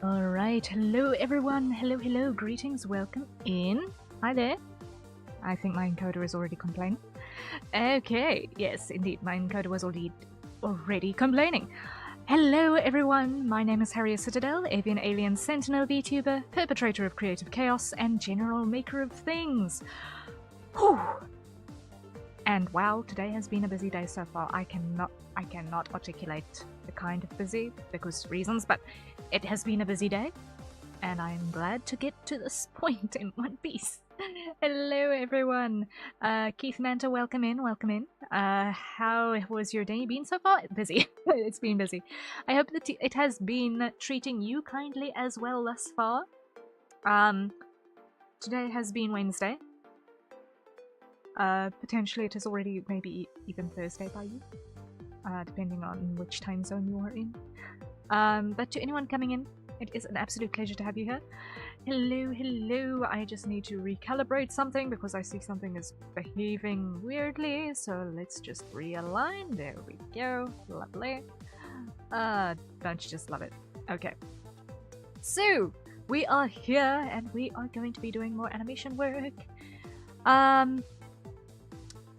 Alright, hello everyone, hello, greetings, welcome in. Hi there. I think my encoder is already complaining. Okay, yes, indeed, my encoder was already complaining. Hello everyone, my name is Harriet Citadel, avian alien sentinel VTuber, perpetrator of creative chaos, and general maker of things. Whew. And wow, today has been a busy day so far. I cannot articulate the kind of busy because reasons, but it has been a busy day, and I'm glad to get to this point in one piece. Hello everyone. Keith Manta, welcome in. How was your day been so far? Busy. It's been busy. I hope that it has been treating you kindly as well thus far. Today has been Wednesday. Potentially it is already maybe even Thursday by you, depending on which time zone you are in. But to anyone coming in, it is an absolute pleasure to have you here. Hello. I just need to recalibrate something because I see something is behaving weirdly, so let's just realign. There we go. Lovely. Don't you just love it? Okay. So, we are here and we are going to be doing more animation work. And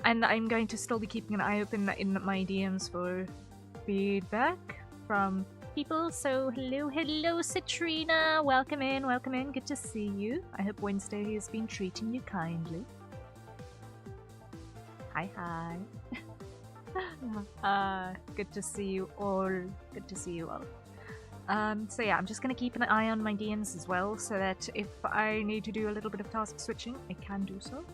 I'm going to still be keeping an eye open in my DMs for feedback from people. So hello Citrina, welcome in, good to see you. I hope Wednesday has been treating you kindly. Hi. Good to see you all. So yeah, I'm just gonna keep an eye on my DMs as well, so that if I need to do a little bit of task switching, I can do so.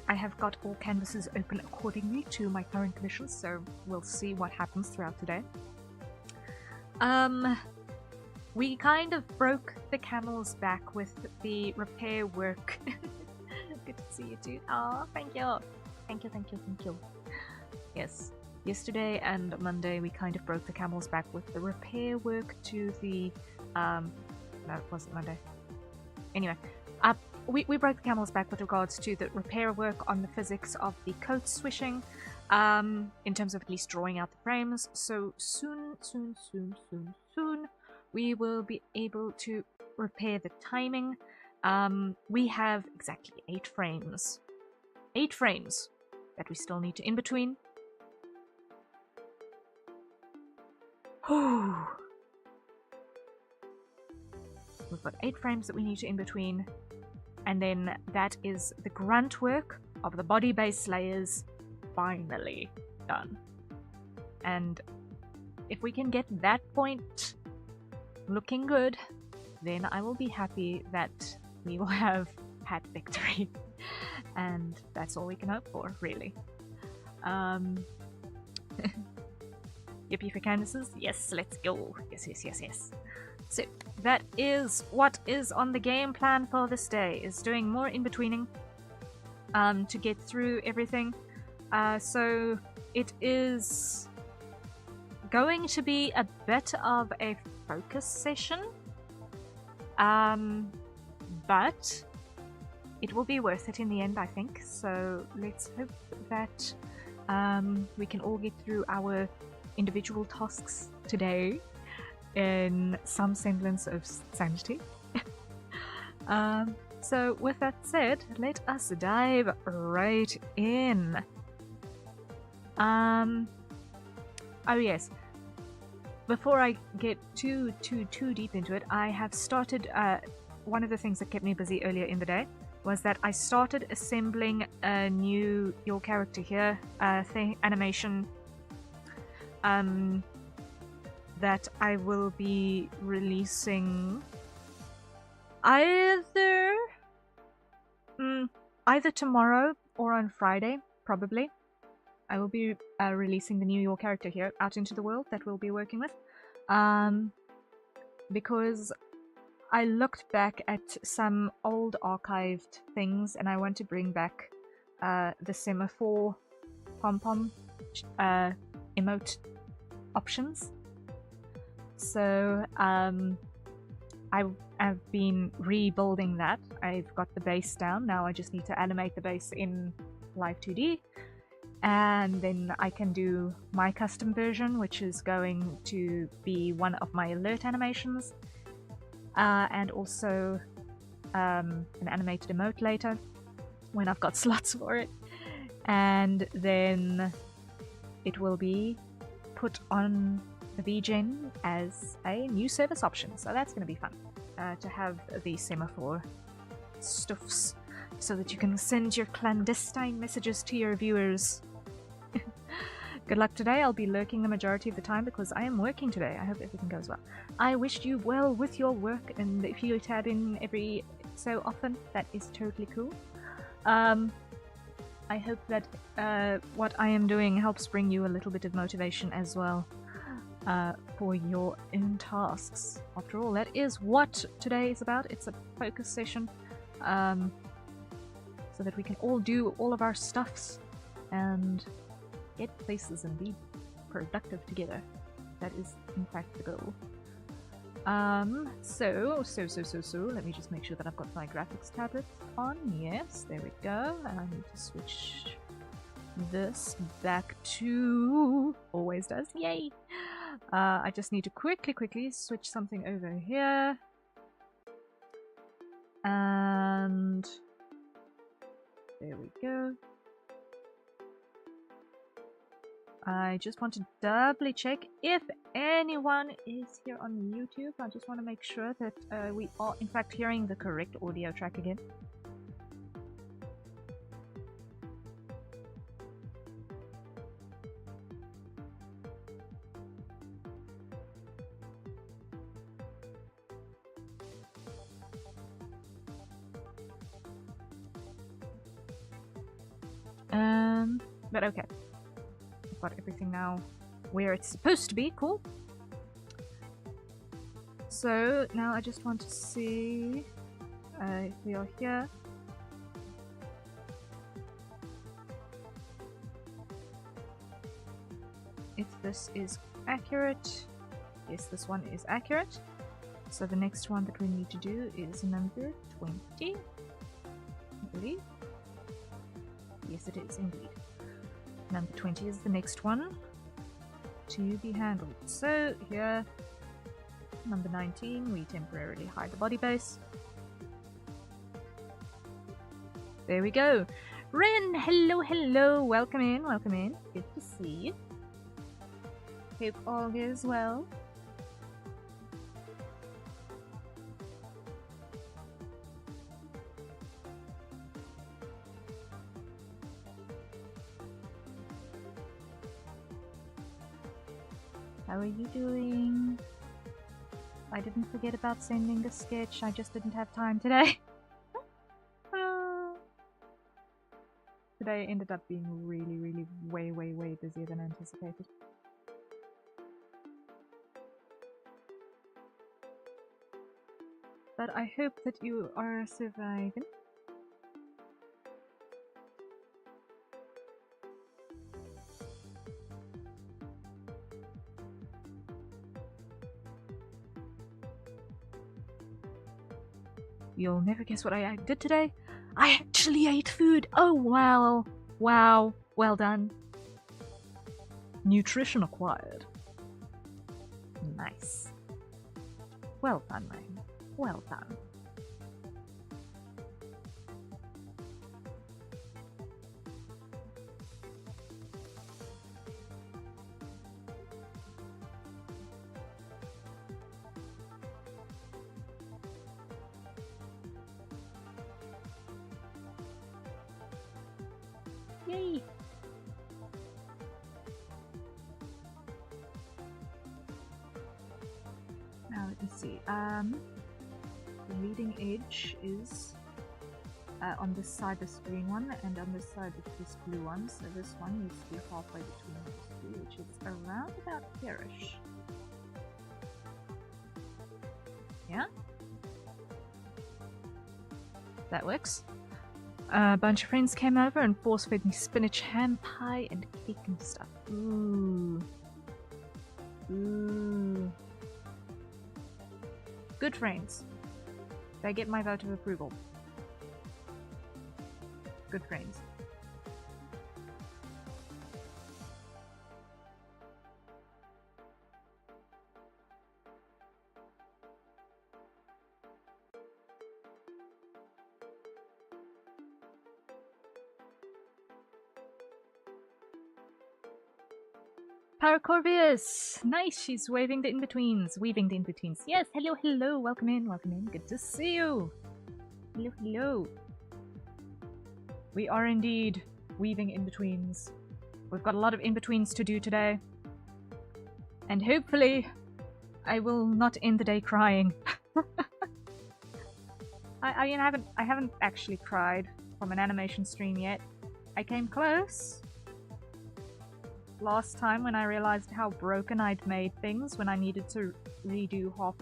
I have got all canvases open accordingly to my current missions, so we'll see what happens throughout the day. We kind of broke the camel's back with the repair work. Good to see you, dude. Oh, thank you. Yes, yesterday and Monday we kind of broke the camel's back with the repair work to the, no, it wasn't Monday. Anyway, we broke the camel's back with regards to the repair work on the physics of the coat swishing, in terms of at least drawing out the frames. So soon, we will be able to repair the timing. We have exactly 8 frames. 8 frames that we still need to in-between. We've got 8 frames that we need to in-between. And then that is the grunt work of the body base layers finally done. And if we can get that point looking good, then I will be happy that we will have had victory. And that's all we can hope for, really. Yippee for canvases? Yes, let's go. Yes. So that is what is on the game plan for this day, is doing more in-betweening to get through everything. So it is going to be a bit of a focus session, but it will be worth it in the end, I think. So let's hope that we can all get through our individual tasks today in some semblance of sanity. So with that said, let us dive right in. Oh yes, before I get too deep into it, I have started, one of the things that kept me busy earlier in the day was that I started assembling a new Your Character Here animation that I will be releasing either tomorrow or on Friday, probably. I will be releasing the new Your Character Here out into the world that we'll be working with, because I looked back at some old archived things and I want to bring back the semaphore pom-pom emote options. So I have been rebuilding that. I've got the base down. Now I just need to animate the base in Live 2D. And then I can do my custom version, which is going to be one of my alert animations, and also an animated emote later when I've got slots for it. And then it will be put on the begone as a new service option. So that's going to be fun to have the semaphore stuffs so that you can send your clandestine messages to your viewers. Good luck today. I'll be lurking the majority of the time because I am working today. I hope everything goes well. I wished you well with your work, and if you tab in every so often, that is totally cool. I hope that what I am doing helps bring you a little bit of motivation as well for your own tasks. After all, that is what today is about. It's a focus session so that we can all do all of our stuffs and get places and be productive together. That is, in fact, the goal. So, let me just make sure that I've got my graphics tablet on. Yes, there we go. And I need to switch this back to... always does, yay! I just need to quickly switch something over here. And... there we go. I just want to doubly check if anyone is here on YouTube. I just want to make sure that we are in fact hearing the correct audio track again. But okay. Got everything now where it's supposed to be. Cool. So now I just want to see if we are here. If this is accurate. Yes, this one is accurate. So the next one that we need to do is number 20, I believe. Yes, it is indeed. Number 20 is the next one to be handled. So here, number 19, we temporarily hide the body base. There we go. Ren, hello, welcome in. Good to see you. Hope all goes well. How are you doing? I didn't forget about sending the sketch, I just didn't have time today. Today ended up being really way busier than anticipated. But I hope that you are surviving. You'll never guess what I did today. I actually ate food. Oh, wow. Wow. Well done. Nutrition acquired. Nice. Well done, man. Well done. Yay! Now let me see. The leading edge is on this side, this green one, and on this side, this blue one. So this one needs to be halfway between those two, which is around about here-ish. Yeah? That works. A bunch of friends came over and force-fed me spinach ham pie and cake and stuff. Ooh. Ooh. Good friends. They get my vote of approval. Good friends. Paracorvius! Nice, she's waving the in-betweens. Weaving the in-betweens. Yes, hello, hello. Welcome in, welcome in. Good to see you. Hello, hello. We are indeed weaving in-betweens. We've got a lot of in-betweens to do today. And hopefully, I will not end the day crying. I haven't actually cried from an animation stream yet. I came close last time when I realized how broken I'd made things when I needed to redo half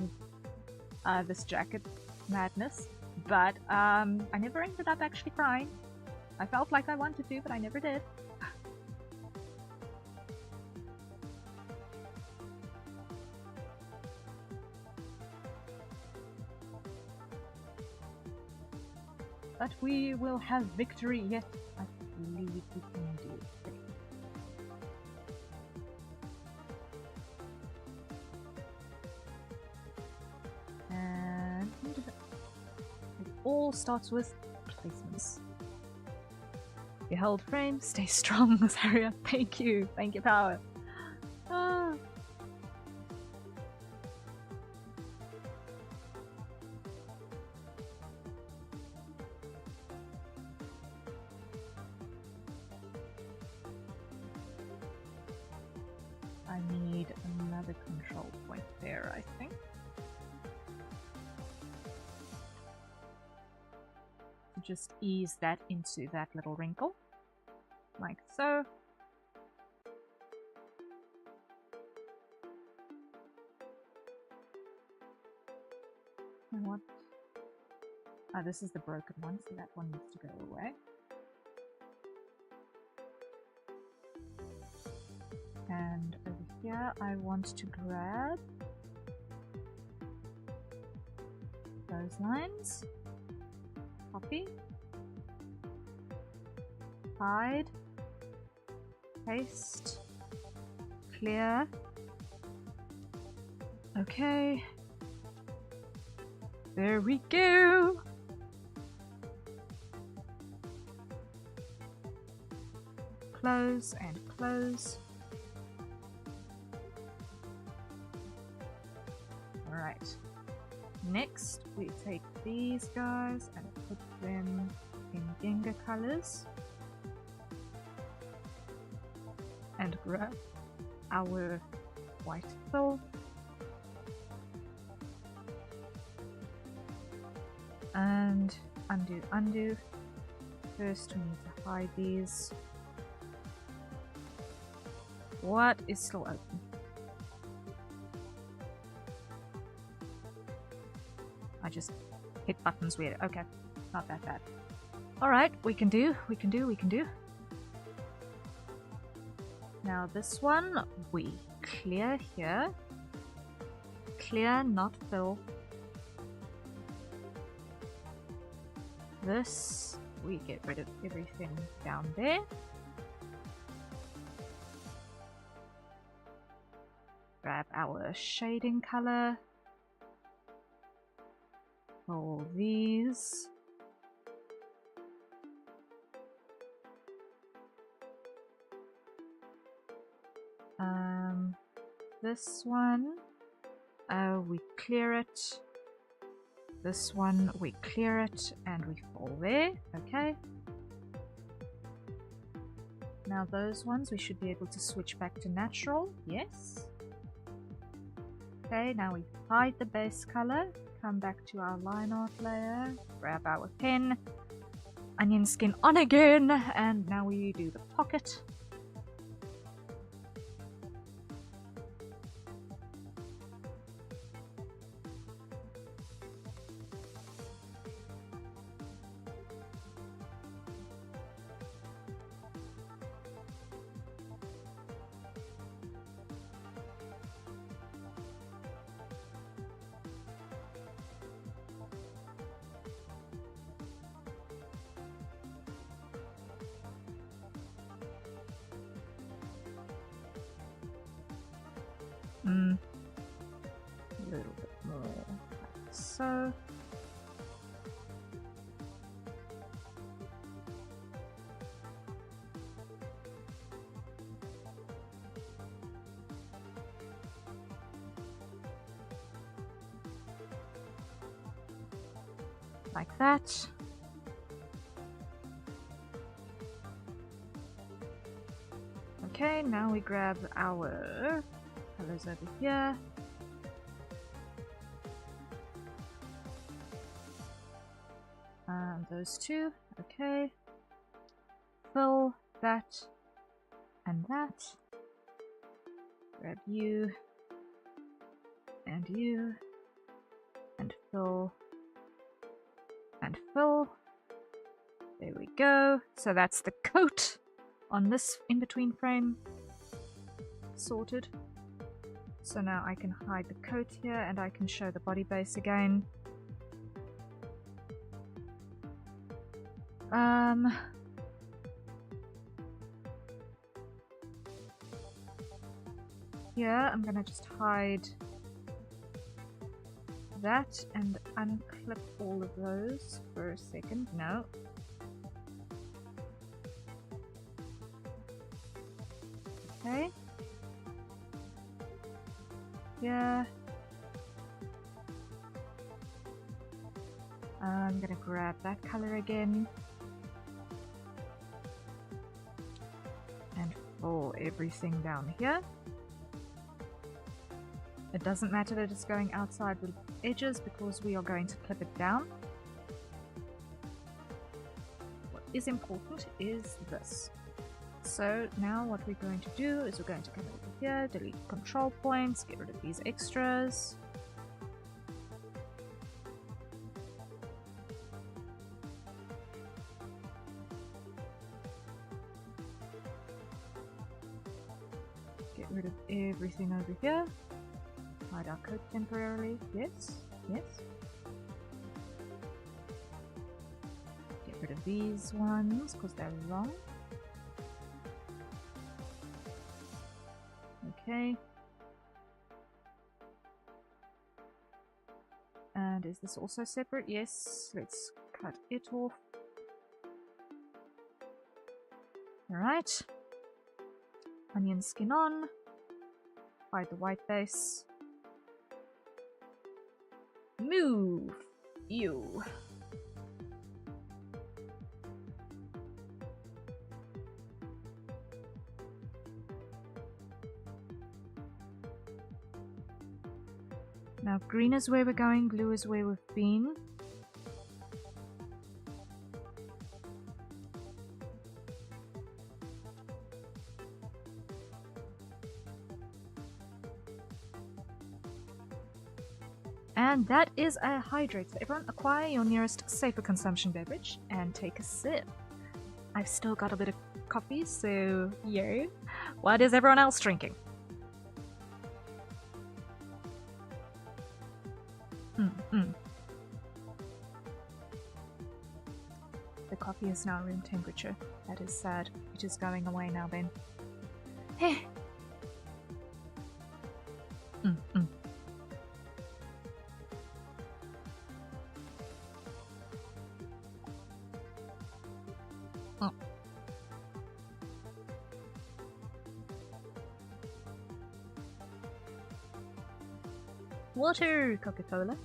of this jacket madness. But I never ended up actually crying. I felt like I wanted to, but I never did. But we will have victory yet. I believe we can do it. And it all starts with placements. Behold frame, stay strong, Zaria. Thank you, Power. Ah. I need another control point there, I think. To just ease that into that little wrinkle. Like so. And what? Ah, this is the broken one, so that one needs to go away. And over here, I want to grab those lines, copy, hide, paste, clear. Okay. There we go. Close and close. Alright. Next, we take these guys and put them in Gengar colors. And grab our white fill. And undo, undo. First, we need to hide these. What is still open? I just hit buttons weird. Okay, not that bad. Alright, we can do. Now this one, we clear here. Clear, not fill. This, we get rid of everything down there. Grab our shading color. All these. This one, we clear it. This one, we clear it and we fall there. Okay. Now those ones, we should be able to switch back to natural. Yes. Okay, now we hide the base color. Come back to our line art layer. Grab our pen. Onion skin on again. And now we do the pocket. A little bit more like so. like that. Okay, now we grab our colors over here. Those two, okay. Fill that and that. Grab you and fill and fill. There we go. So that's the coat on this in-between frame sorted. So now I can hide the coat here and I can show the body base again. Yeah, I'm gonna just hide that and unclip all of those for a second. No. Okay. Yeah. I'm gonna grab that color again. And fill everything down here. It doesn't matter that it's going outside the edges because we are going to clip it down. What is important is this. So now what we're going to do is we're going to come over here, delete control points, get rid of these extras. Get rid of everything over here. Hide our code temporarily. Yes, yes. Get rid of these ones because they're wrong. Okay. And is this also separate? Yes. Let's cut it off. Alright. Onion skin on. Hide the white base. Move you. Now green is where we're going, blue is where we've been. And that is a hydrate. So everyone acquire your nearest safer consumption beverage and take a sip. I've still got a bit of coffee, so yay. What is everyone else drinking? The coffee is now room temperature. That is sad. It is going away now, Ben. Heh. Water! Coca-Cola.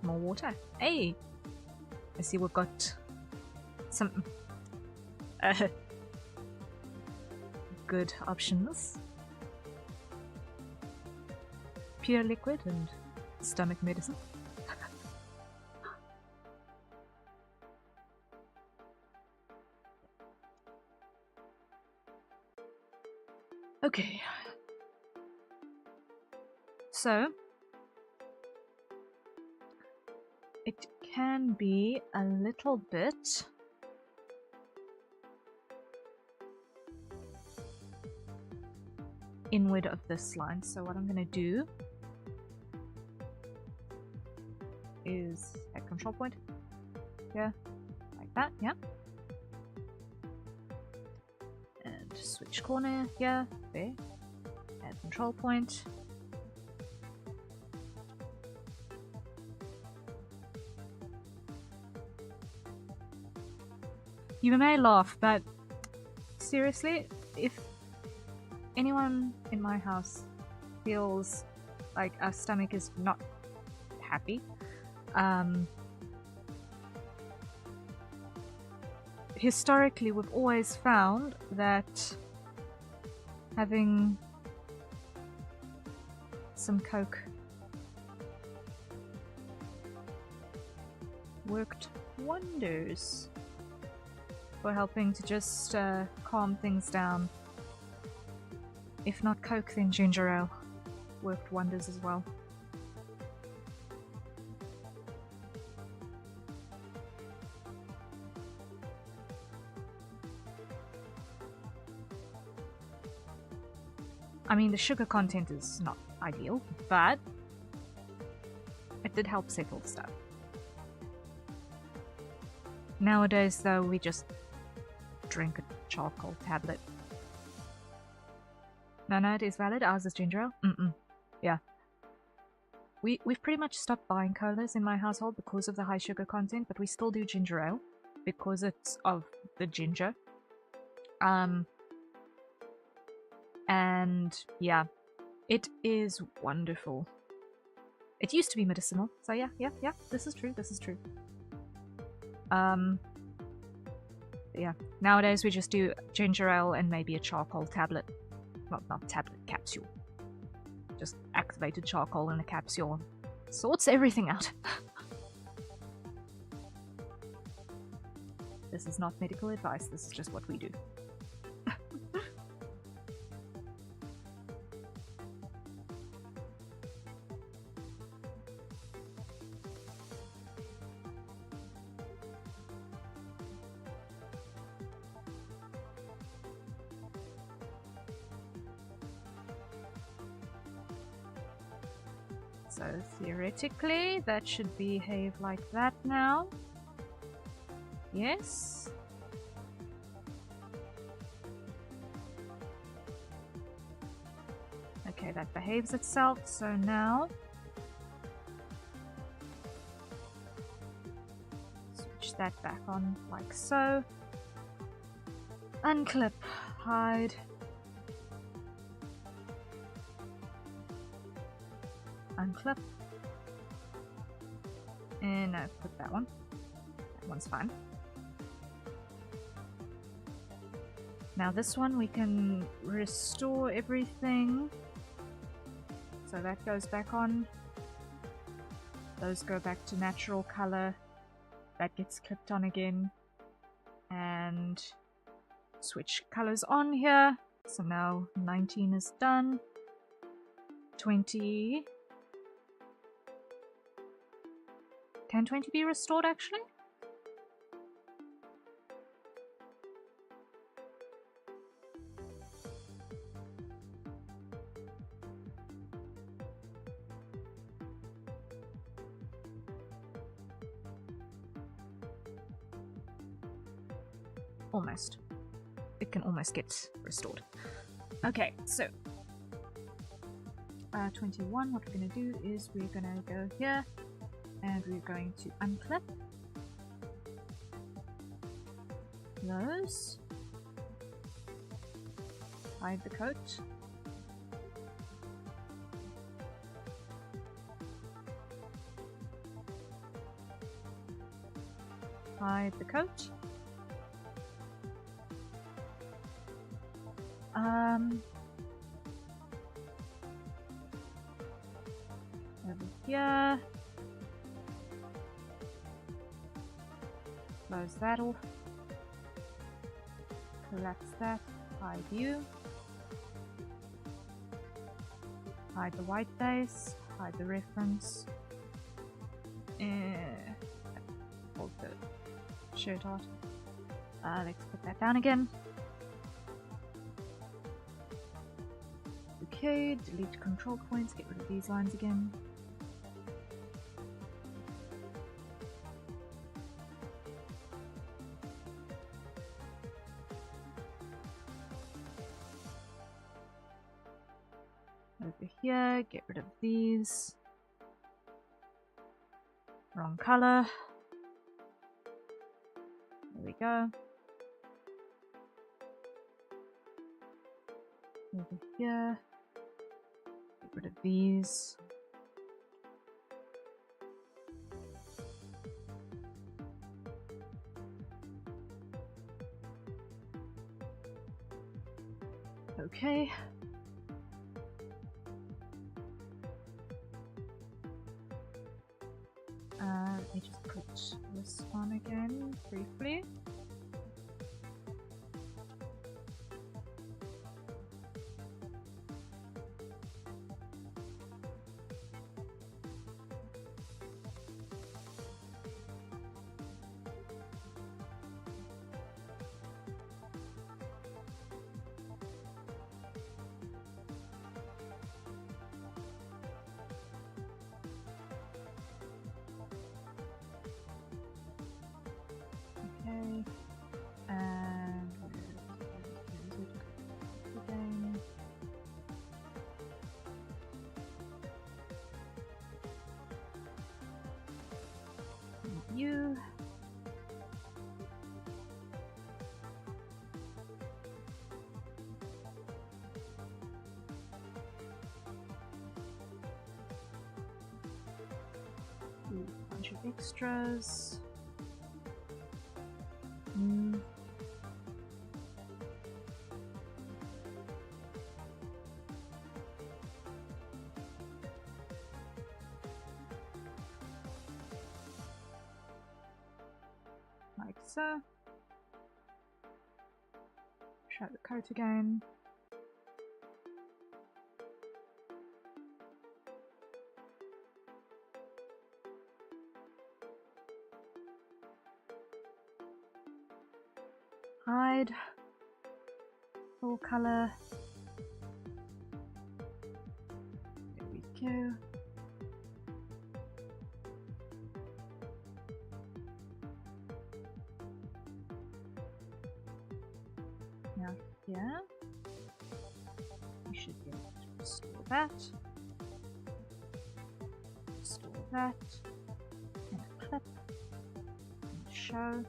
More water. Hey! I see we've got some good options. Pure liquid and stomach medicine. Okay. So, it can be a little bit inward of this line. So what I'm going to do is at control point, yeah, like that, yeah. And switch corner, yeah, there, add control point. You may laugh, but seriously, if anyone in my house feels like our stomach is not happy, Historically, we've always found that having some Coke worked wonders for helping to just calm things down. If not Coke, then ginger ale worked wonders as well. I mean, the sugar content is not ideal, but it did help settle stuff. Nowadays, though, we just drink a charcoal tablet. No, it is valid. Ours is ginger ale. Yeah. We've pretty much stopped buying colas in my household because of the high sugar content, but we still do ginger ale because it's of the ginger. And yeah, it is wonderful. It used to be medicinal, so yeah, this is true. Yeah, nowadays we just do ginger ale and maybe a charcoal tablet. Well, not tablet, capsule. Just activated charcoal in a capsule. Sorts everything out. This is not medical advice, this is just what we do. So theoretically, that should behave like that now. Yes. Okay, that behaves itself, so now switch that back on like so. Unclip, hide. Unclip. And no, put that one. That one's fine. Now this one we can restore everything. So that goes back on. Those go back to natural color. That gets clipped on again. And switch colors on here. So now 19 is done. 20. Can 20 be restored actually? Almost. It can almost get restored. Okay, so 21, what we're going to do is we're going to go here and we're going to unclip those, hide the coat, hide the coat. Over here, close that off, collapse that, hide you, hide the white base, hide the reference, and hold the shirt out. Let's put that down again. Okay, delete control points, get rid of these lines again. Over here, get rid of these. Wrong color. There we go. Over here. Get rid of these. Okay. Let me just put this on again briefly. Okay, and where is it again? You. Bunch of extras. Like so. Show the coat again. Hide. Full color. There we go. Now here, you should be able to restore that, and clip, and show,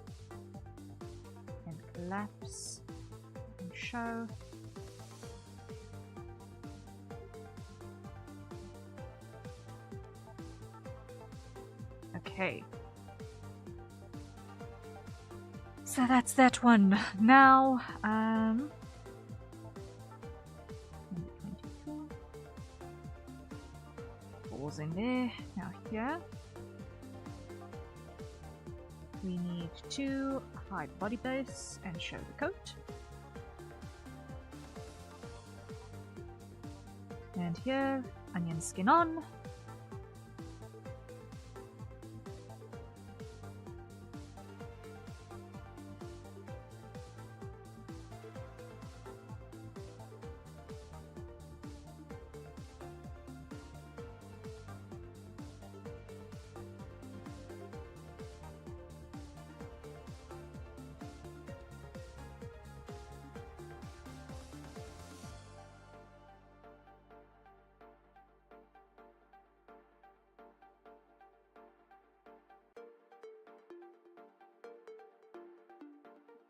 and collapse, and show. Okay. So that's that one. Now, 22. Pause in there. Now here, we need to hide body base and show the coat. And here, onion skin on.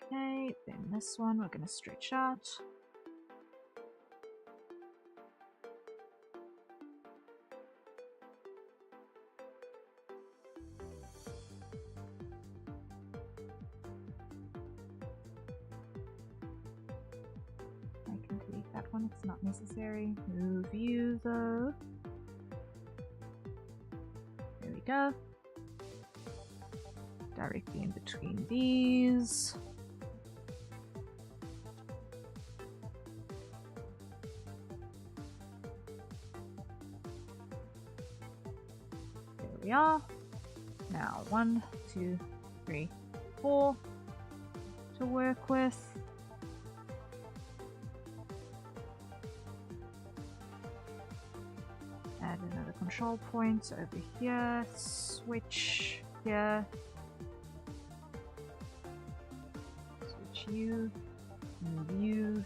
Okay, then this one we're going to stretch out. I can delete that one, it's not necessary. Move you though. There we go. Directly in between these. We are now 1, 2, 3, 4 to work with. Add another control point over here, switch here, switch you, move you.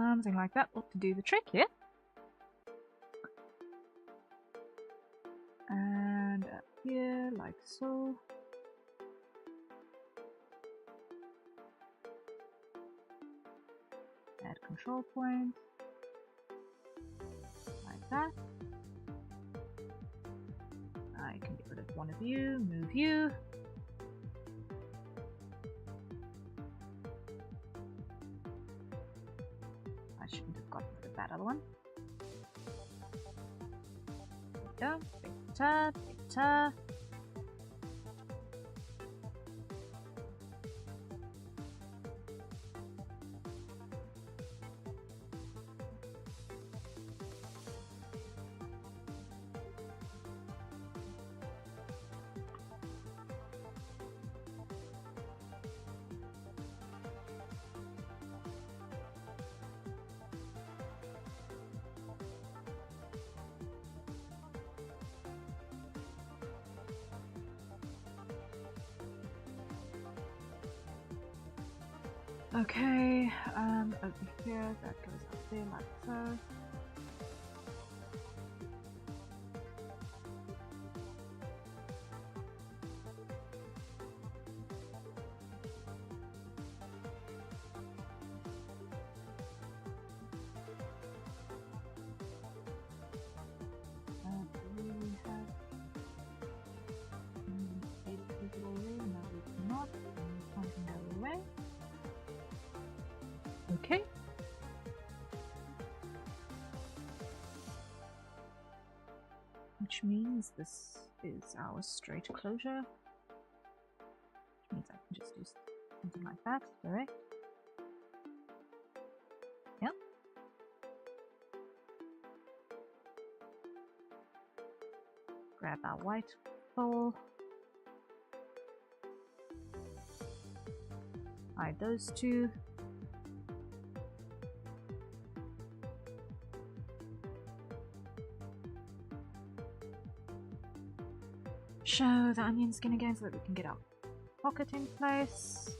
Something like that ought to do the trick, yeah? And up here, like so. Add control point. Like that. I can get rid of one of you, move you. I shouldn't have gotten rid of that other one. There we go. Beta, beta. Okay, over here, that goes up there like so. Do we have it visible there? No, it's not. Something the other way. Okay. Which means this is our straight closure. Which means I can just do something like that, correct? Yep. Grab our white ball. Hide those two. Show the onion skin again so that we can get our pocket in place.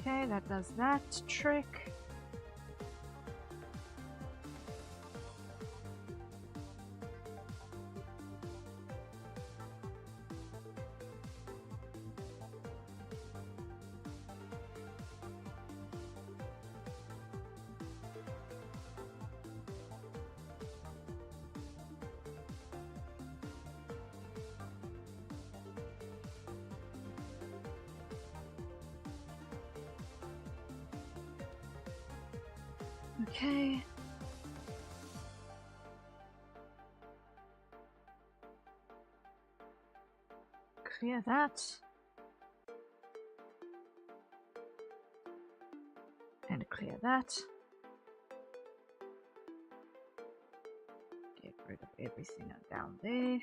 Okay, that does that trick. Okay. Clear that. And clear that. Get rid of everything down there.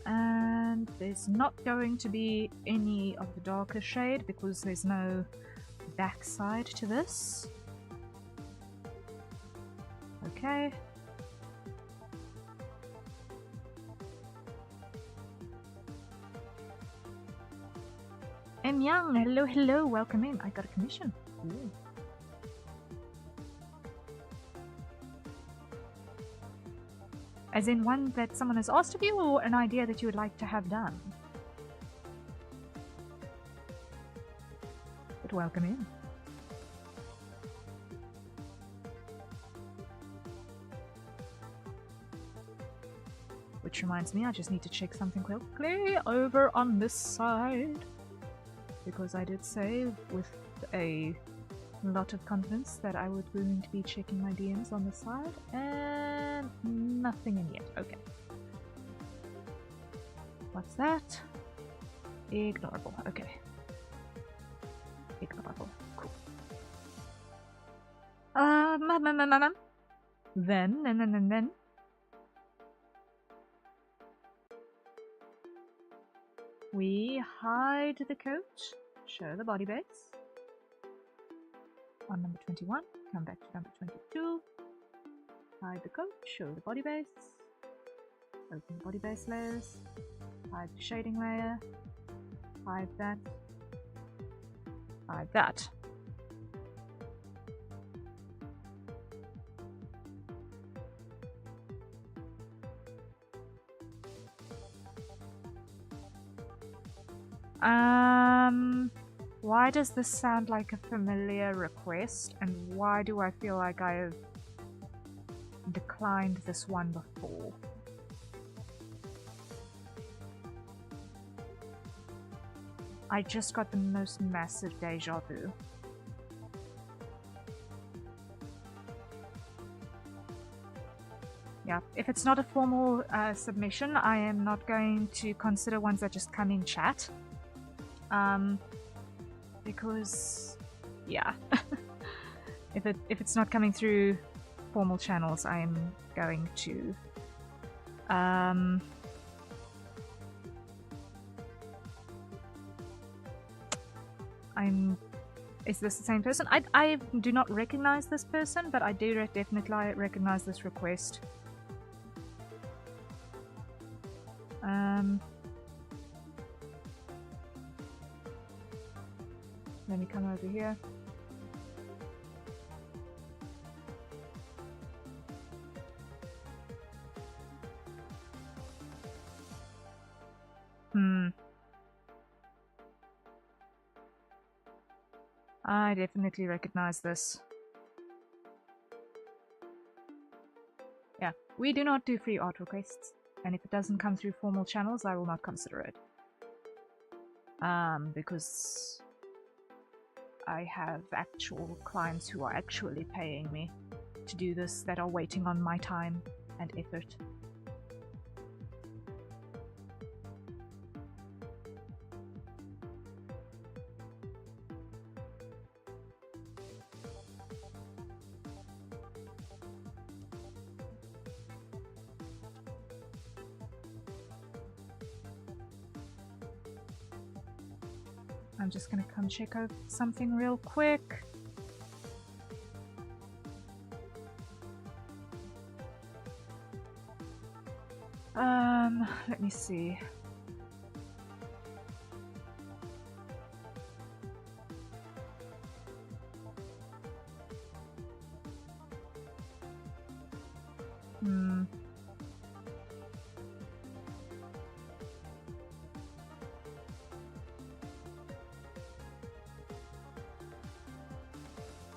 And there's not going to be any of the darker shade because there's no backside to this. Okay. M Young, hello, hello, welcome in. I got a commission. Ooh. As in one that someone has asked of you, or an idea that you would like to have done? welcome in. Which reminds me, I just need to check something quickly over on this side. Because I did say with a lot of confidence that I was going to be checking my DMs on the side, and nothing in yet. Okay. What's that? Ignorable. Okay. Ignorable. Cool. Then. We hide the coat, show the body base. On number 21, come back to number 22. Hide the coat, show the body base. Open the body base layers. Hide the shading layer. Hide that. Hide that. Why does this sound like a familiar request, and why do I feel like I have declined this one before? I just got the most massive deja vu. Yeah, if it's not a formal submission, I am not going to consider ones that just come in chat. Because, yeah, if it's not coming through formal channels, I'm going to, is this the same person? I do not recognize this person, but I do definitely recognize this request. Let me come over here. I definitely recognize this. Yeah, we do not do free art requests, and if it doesn't come through formal channels, I will not consider it. Because I have actual clients who are actually paying me to do this, that are waiting on my time and effort. I'm just gonna come check out something real quick. Let me see.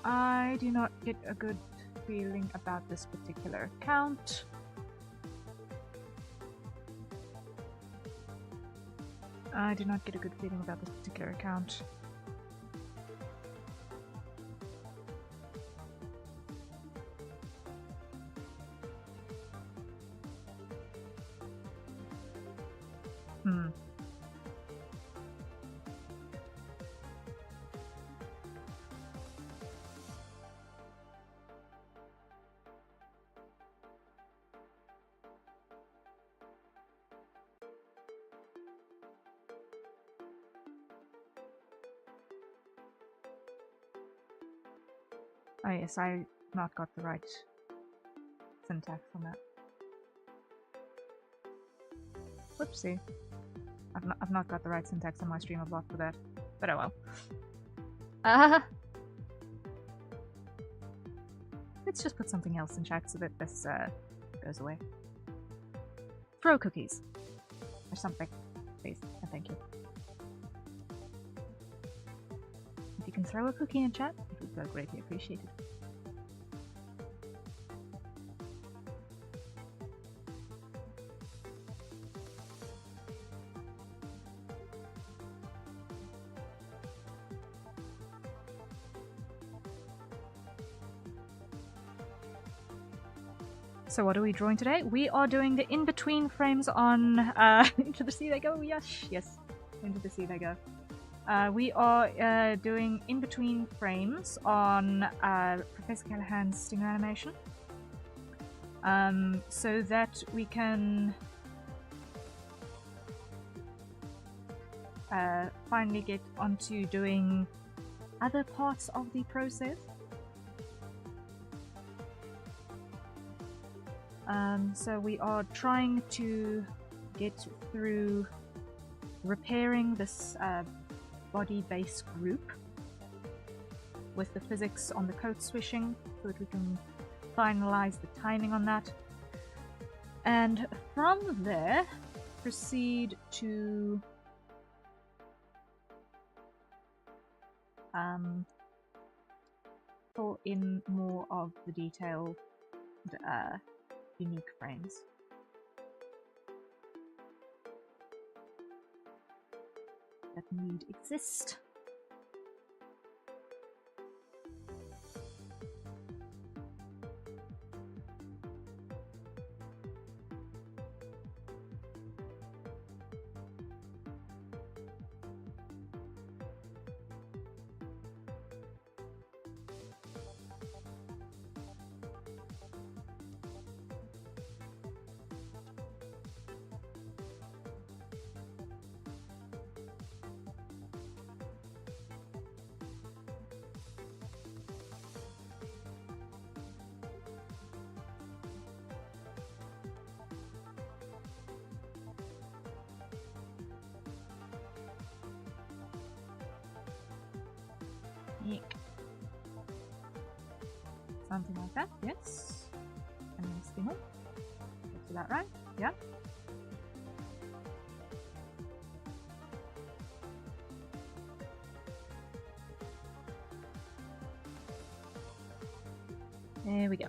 I do not get a good feeling about this particular account. I do not get a good feeling about this particular account. Oh yes, I not got the right syntax on that. Whoopsie. I've not got the right syntax on my streamer block for that. But oh well. Let's just put something else in chat so that this goes away. Throw cookies. Or something. Please. And thank you. If you can throw a cookie in chat, it would go greatly appreciated. So what are we drawing today? We are doing the in-between frames on Into the Sea They Go. Yes, Into the Sea They Go. We are doing in-between frames on Professor Callahan's stinger animation, so that we can finally get onto doing other parts of the process. So we are trying to get through repairing this body base group with the physics on the coat swishing so that we can finalize the timing on that. And from there, proceed to pull in more of the detailed unique frames. That need exist. Something like that, yes. And then spin off. Get to that right? Yeah. There we go.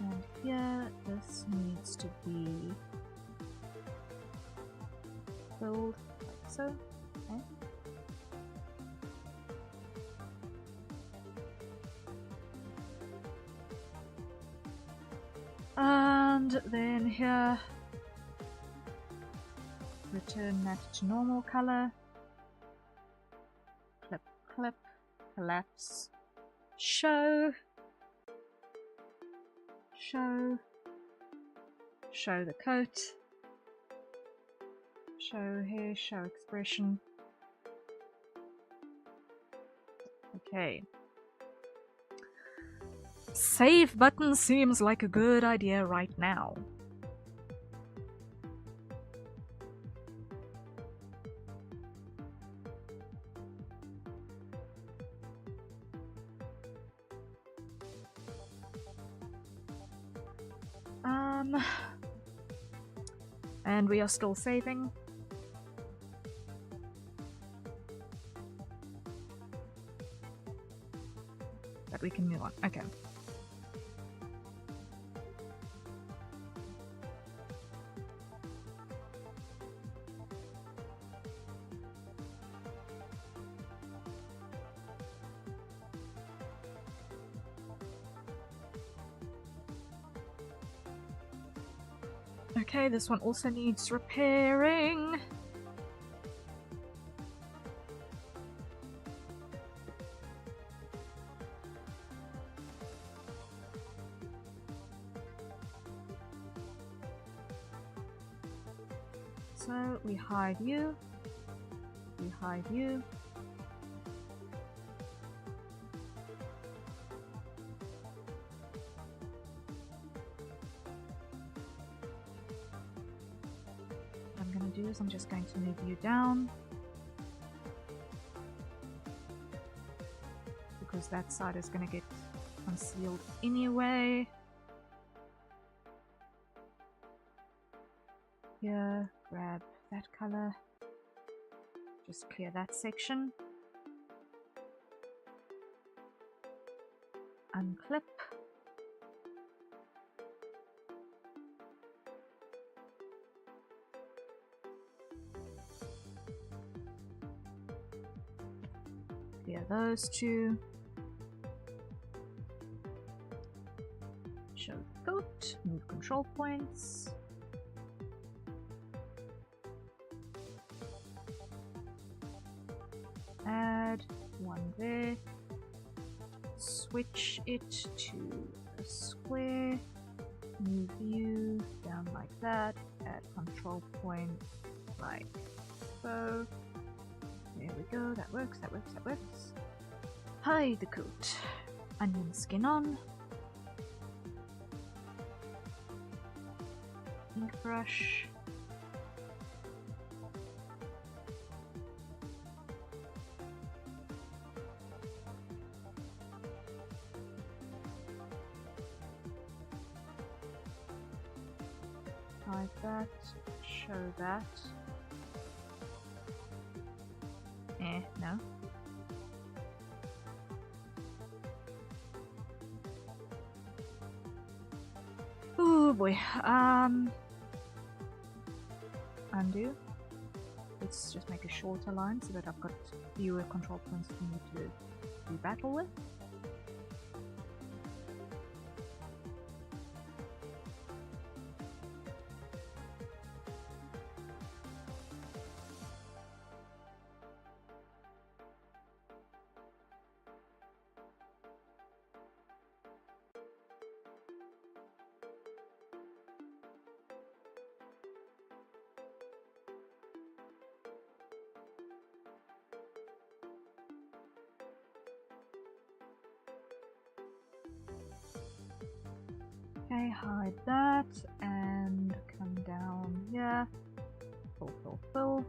And here, this needs to be filled like so. Okay. And then here, return that to normal color. Clip, clip, collapse, show, show, show the coat, show hair, show expression. Okay. Save button seems like a good idea right now. And we are still saving. But we can move on. Okay. Okay, this one also needs repairing. So we hide you, we hide you. I'm just going to move you down because that side is going to get concealed anyway. here, grab that color, just clear that section, unclip, clear those two, show the coat, move control points, add one there, switch it to a square, move you down like that, add control point like so. There we go, that works, that works, that works. Hide the coat, onion skin on, ink brush, hide that, show that. No. Oh boy. Undo. Let's just make a shorter line so that I've got fewer control points for me to do battle with. Okay, hide that and come down here. Fill.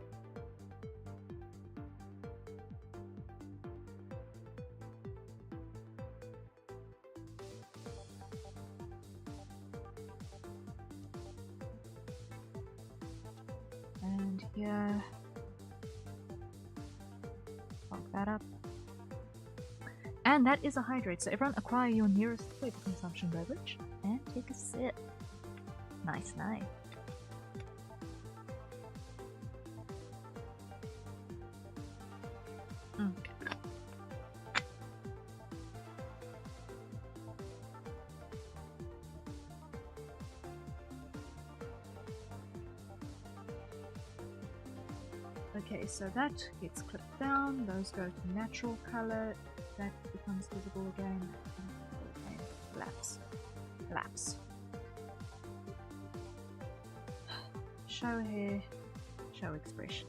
And here, fog that up. And that is a hydrate, so everyone acquire your nearest flavor consumption beverage and take a sip. Nice, nice. Okay, so that gets clipped down, those go to natural color, that becomes visible again, and lapse. Show hair, show expression.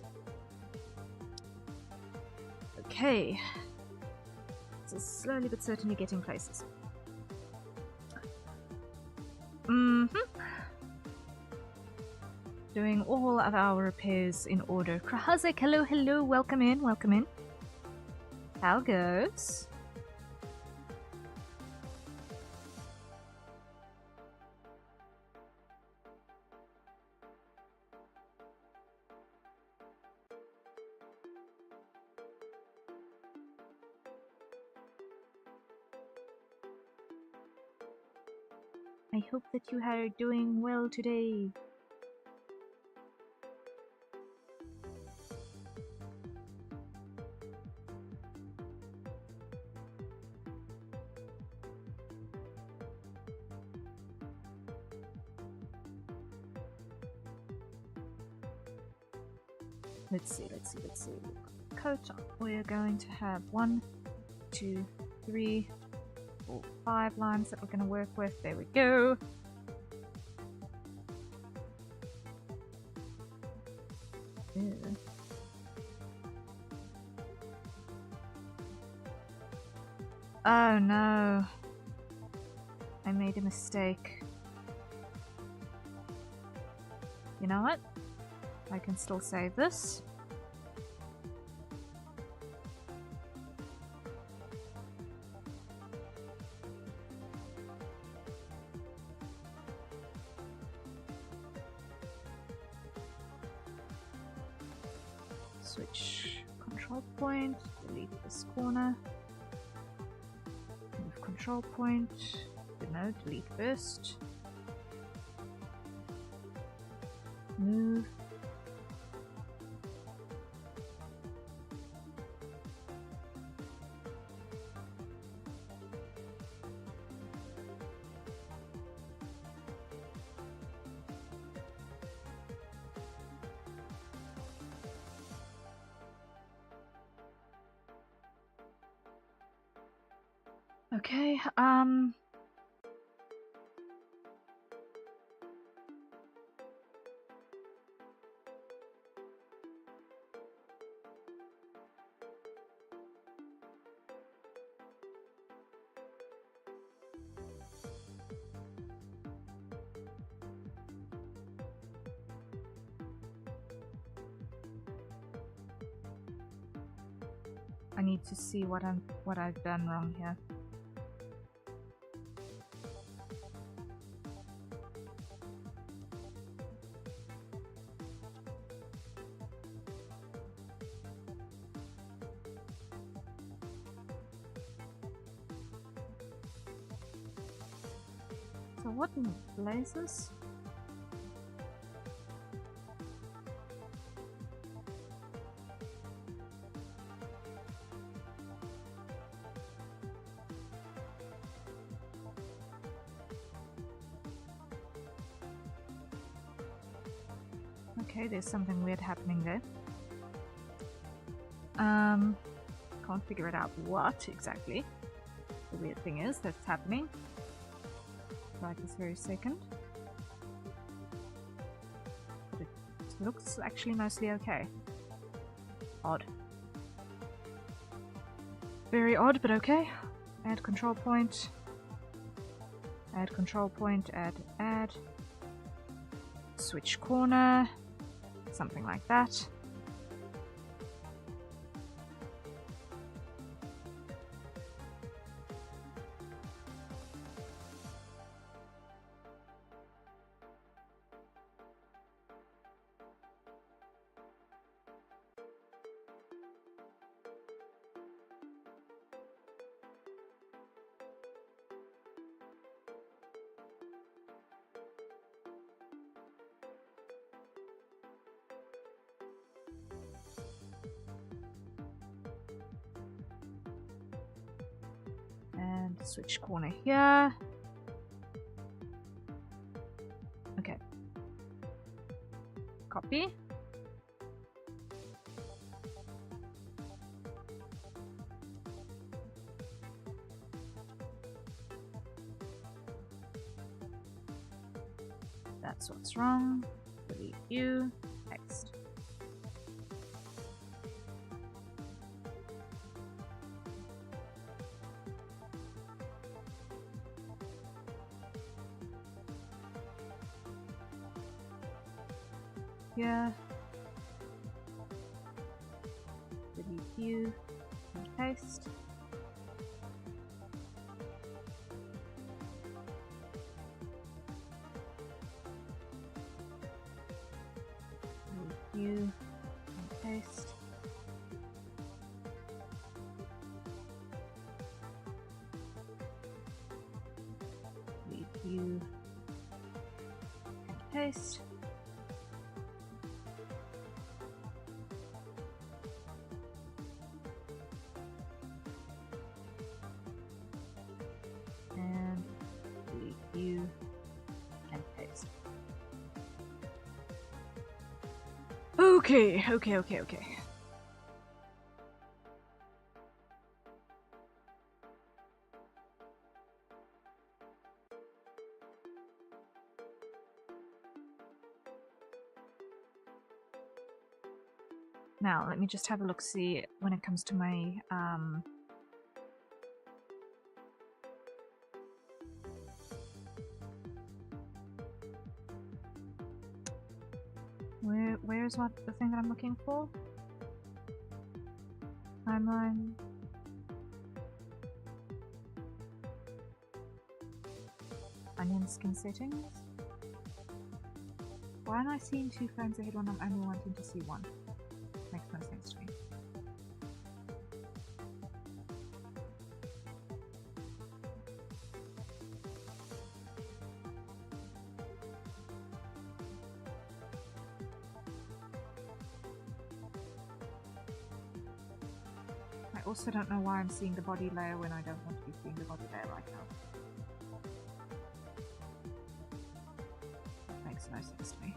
Okay, so slowly but certainly getting places. Doing all of our repairs in order. Krahazek, hello, welcome in. How goes? I hope that you are doing well today. Let's see. Coat, we're going to have 1, 2, 3, 4, 5 lines that we're going to work with. There we go. Ew. Oh no. I made a mistake. You know what? I can still save this. Switch control point, delete this corner. Move control point. No, delete first. Move. Okay, I need to see what I've done wrong here. So what in the blazes? Okay, there's something weird happening there. Can't figure it out what exactly the weird thing is that's happening right this very second. But it looks actually mostly okay. Odd. Very odd, but okay. Add control point. Add control point, add. Switch corner. Something like that. And switch corner here. Okay. Copy. That's what's wrong. Delete you. Paste. Here. Delete you. And paste. You and paste. Leave you and paste. And leave you and paste. Okay. Now, let me just have a look, see when it comes to my where's what the thing that I'm looking for? Timeline. Onion skin settings. Why am I seeing 2 frames ahead when I'm only wanting to see 1? makes no sense to me. I also don't know why I'm seeing the body layer when I don't want to be seeing the body layer right now. That makes no sense to me.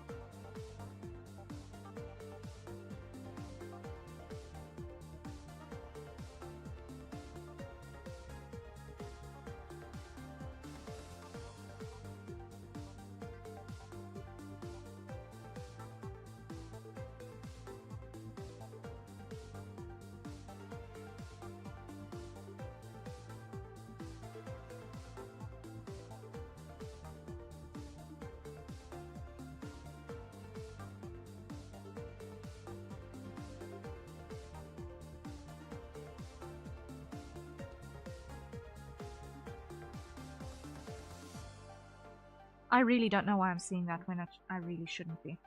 I really don't know why I'm seeing that when I really shouldn't be.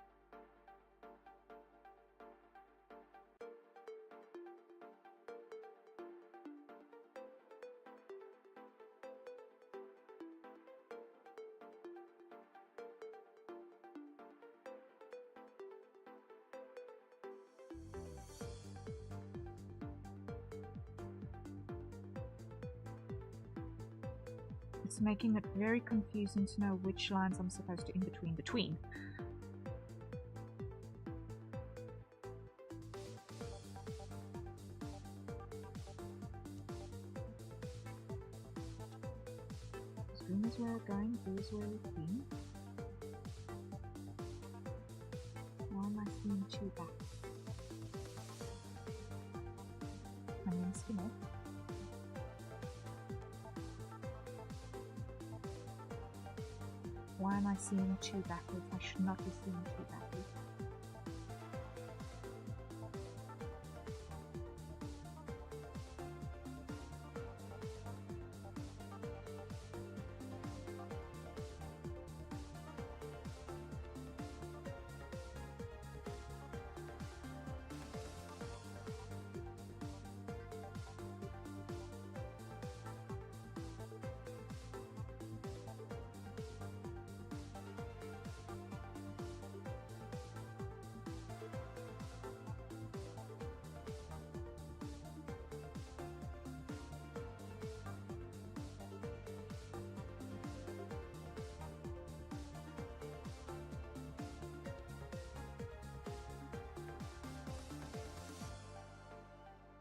It's making it very confusing to know which lines I'm supposed to between. Green is where we're going, blue is where we've been. Why am I seeing two back? I'm going to skim off. Why am I seeing two backwards? I should not be seeing two backwards.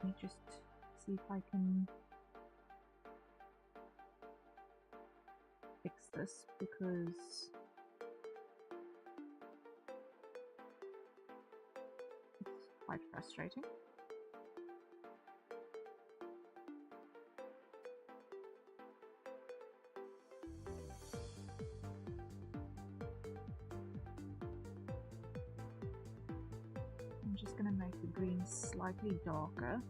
Let me just see if I can fix this, because it's quite frustrating. I'm just going to make the green slightly darker.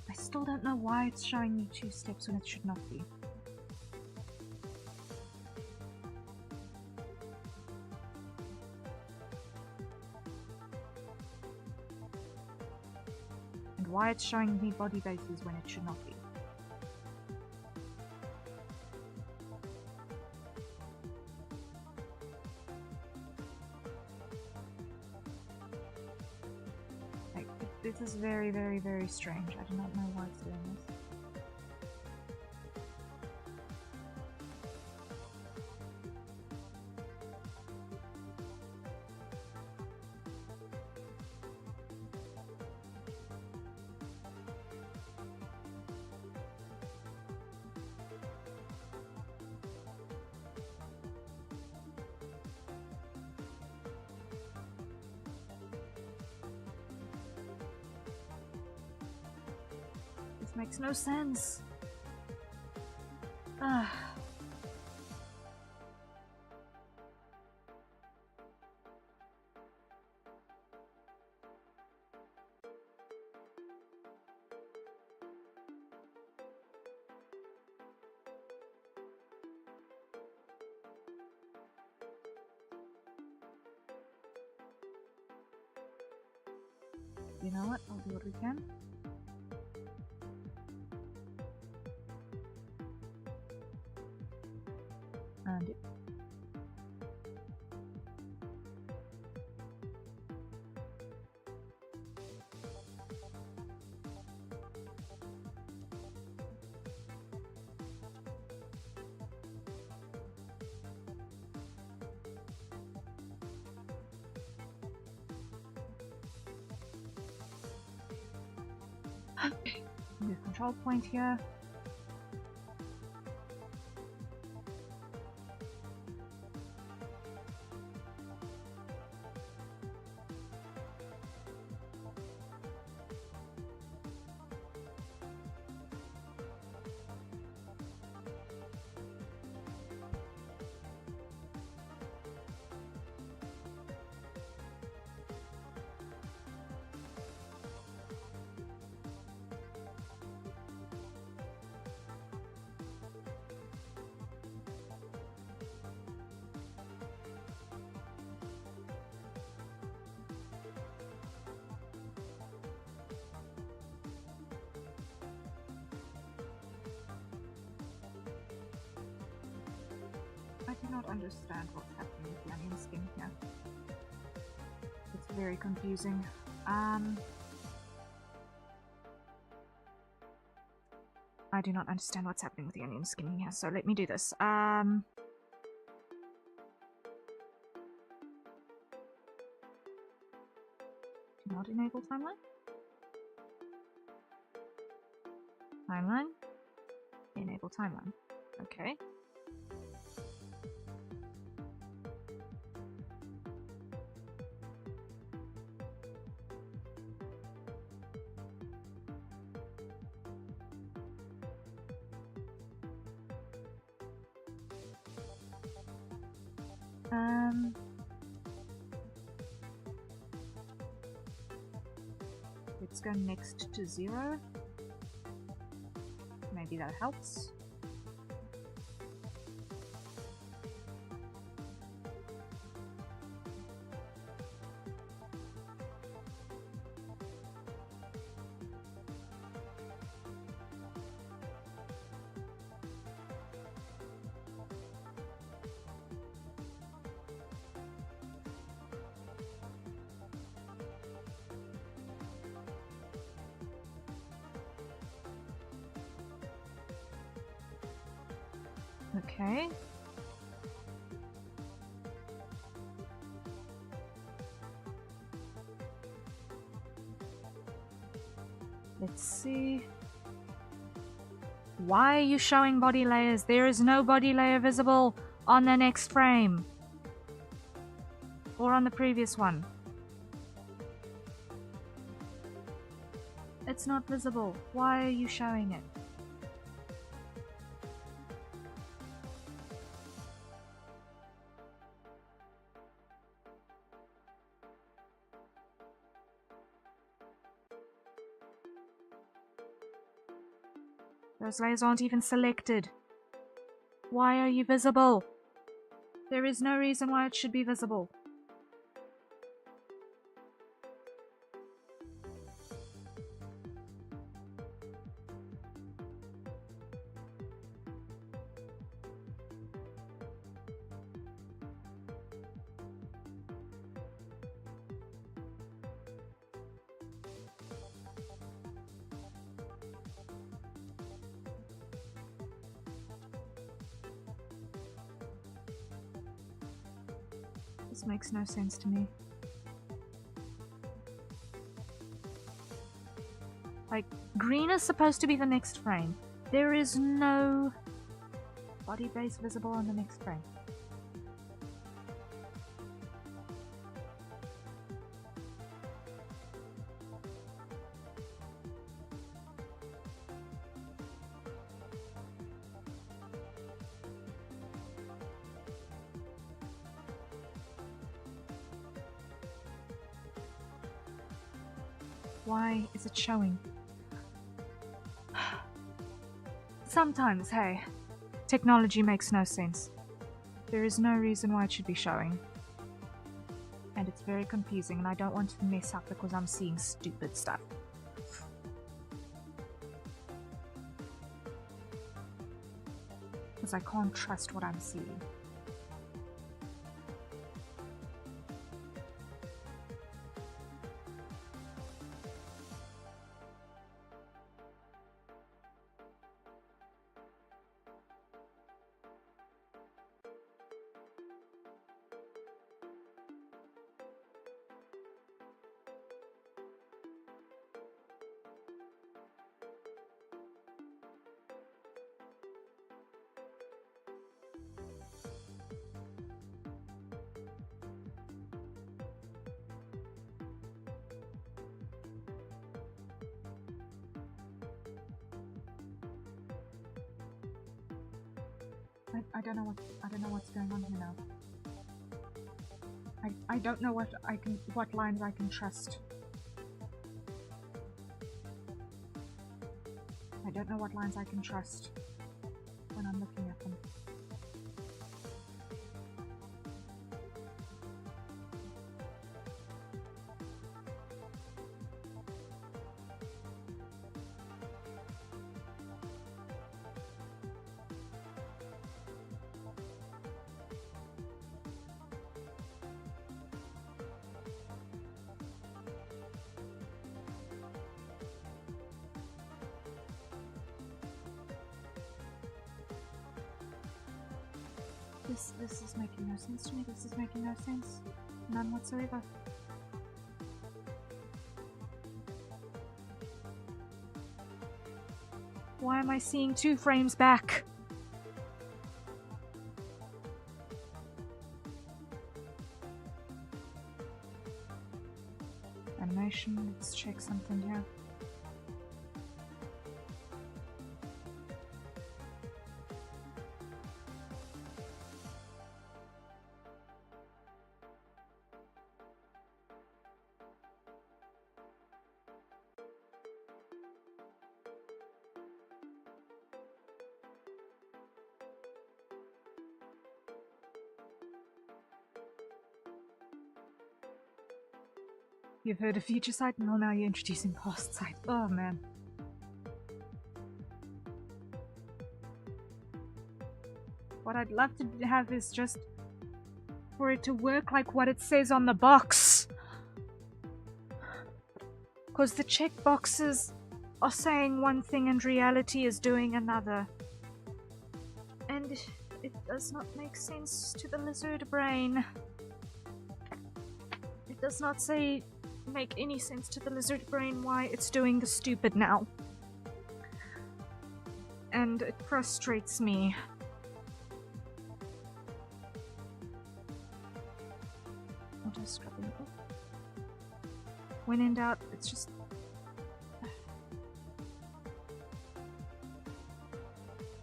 I still don't know why it's showing me two steps when it should not be. And why it's showing me body bases when it should not be. This is very, very, very strange. I do not know why it's doing this. This makes no sense. you know what? I'll do what we can. And new control point here. I do not understand what's happening with the onion skin here. It's very confusing. I do not understand what's happening with the onion skin here, so let me do this. Do not enable timeline? Timeline? Enable timeline. Okay. Let's go next to 0. Maybe that helps. Okay. Let's see. Why are you showing body layers? There is no body layer visible on the next frame. Or on the previous one. It's not visible. Why are you showing it? Those layers aren't even selected. Why are you visible? There is no reason why it should be visible. This makes no sense to me. Like, green is supposed to be the next frame. There is no body base visible on the next frame. Why is it showing? Sometimes, hey, technology makes no sense. There is no reason why it should be showing. And it's very confusing, and I don't want to mess up because I'm seeing stupid stuff. Because I can't trust what I'm seeing. I don't know what's going on here now. I don't know what lines I can trust. I don't know what lines I can trust when I'm looking at them. This is making no sense to me. This is making no sense. None whatsoever. Why am I seeing 2 frames back? Animation, let's check something here. You've heard of future sight, and now you're introducing past sight. Oh man. What I'd love to have is just for it to work like what it says on the box. Because the checkboxes are saying one thing and reality is doing another. And it does not make sense to the lizard brain. It does not make any sense to the lizard brain why it's doing the stupid now. And it frustrates me. I'll just scrub it up. When in doubt, it's just...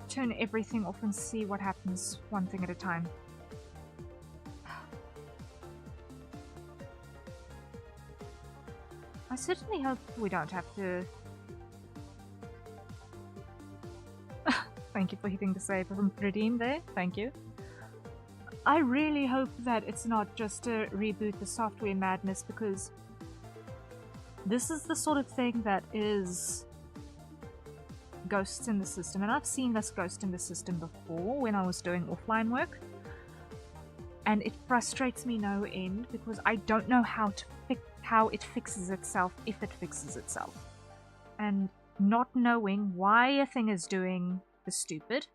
turn everything off and see what happens one thing at a time. I certainly hope we don't have to... Thank you for hitting the save from redeem there, thank you. I really hope that it's not just to reboot the software madness, because this is the sort of thing that is ghosts in the system, and I've seen this ghost in the system before when I was doing offline work, and it frustrates me no end because I don't know how it fixes itself, if it fixes itself. And not knowing why a thing is doing the stupid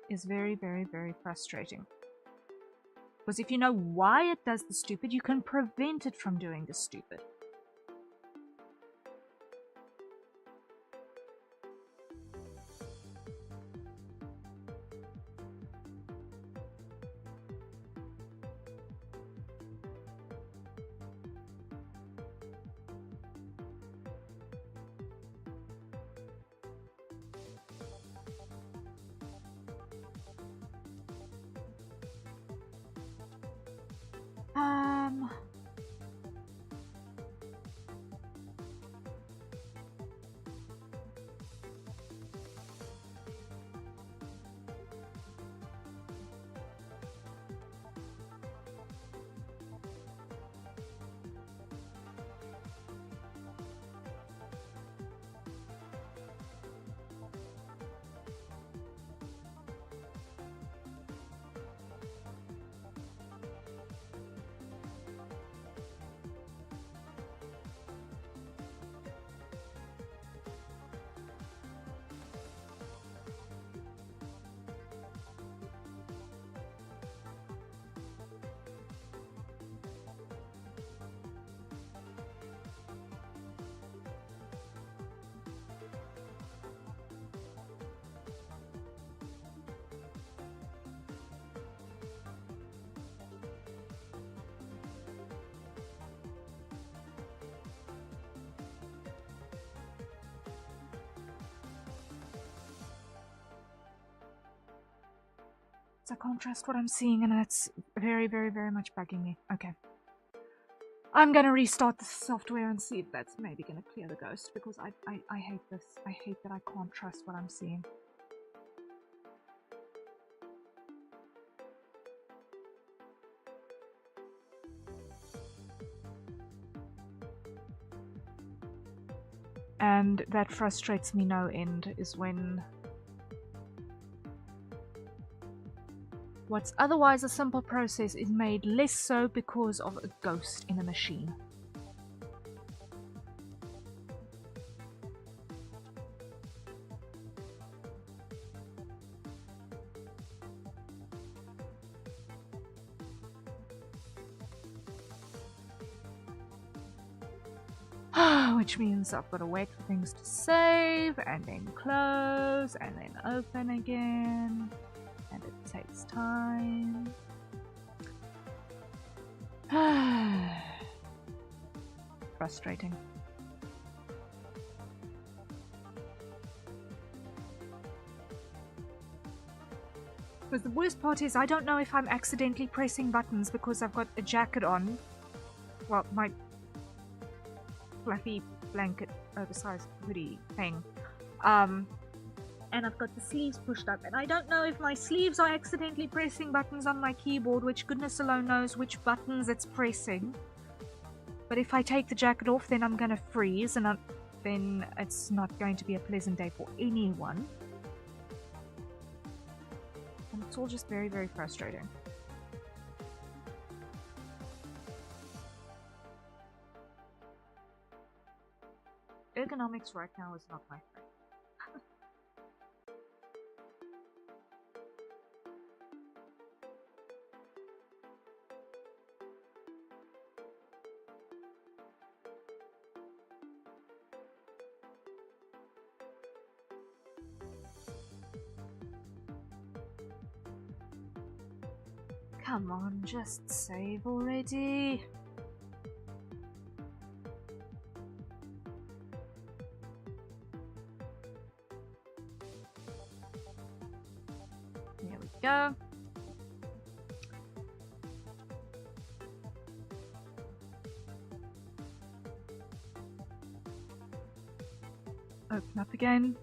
is very, very, very frustrating. Because if you know why it does the stupid, you can prevent it from doing the stupid. I can't trust what I'm seeing, and that's very, very, very much bugging me. Okay. I'm gonna restart the software and see if that's maybe gonna clear the ghost, because I hate this. I hate that I can't trust what I'm seeing. And that frustrates me no end, is when what's otherwise a simple process is made less so because of a ghost in a machine. Which means I've got to wait for things to save, and then close, and then open again. And it takes time. Frustrating. But the worst part is I don't know if I'm accidentally pressing buttons because I've got a jacket on. Well, my fluffy blanket oversized hoodie thing. And I've got the sleeves pushed up, and I don't know if my sleeves are accidentally pressing buttons on my keyboard, which goodness alone knows which buttons it's pressing. But if I take the jacket off, then I'm gonna freeze, and then it's not going to be a pleasant day for anyone. And it's all just very, very frustrating. Ergonomics right now is not my friend. Come on, just save already. There we go. Open up again.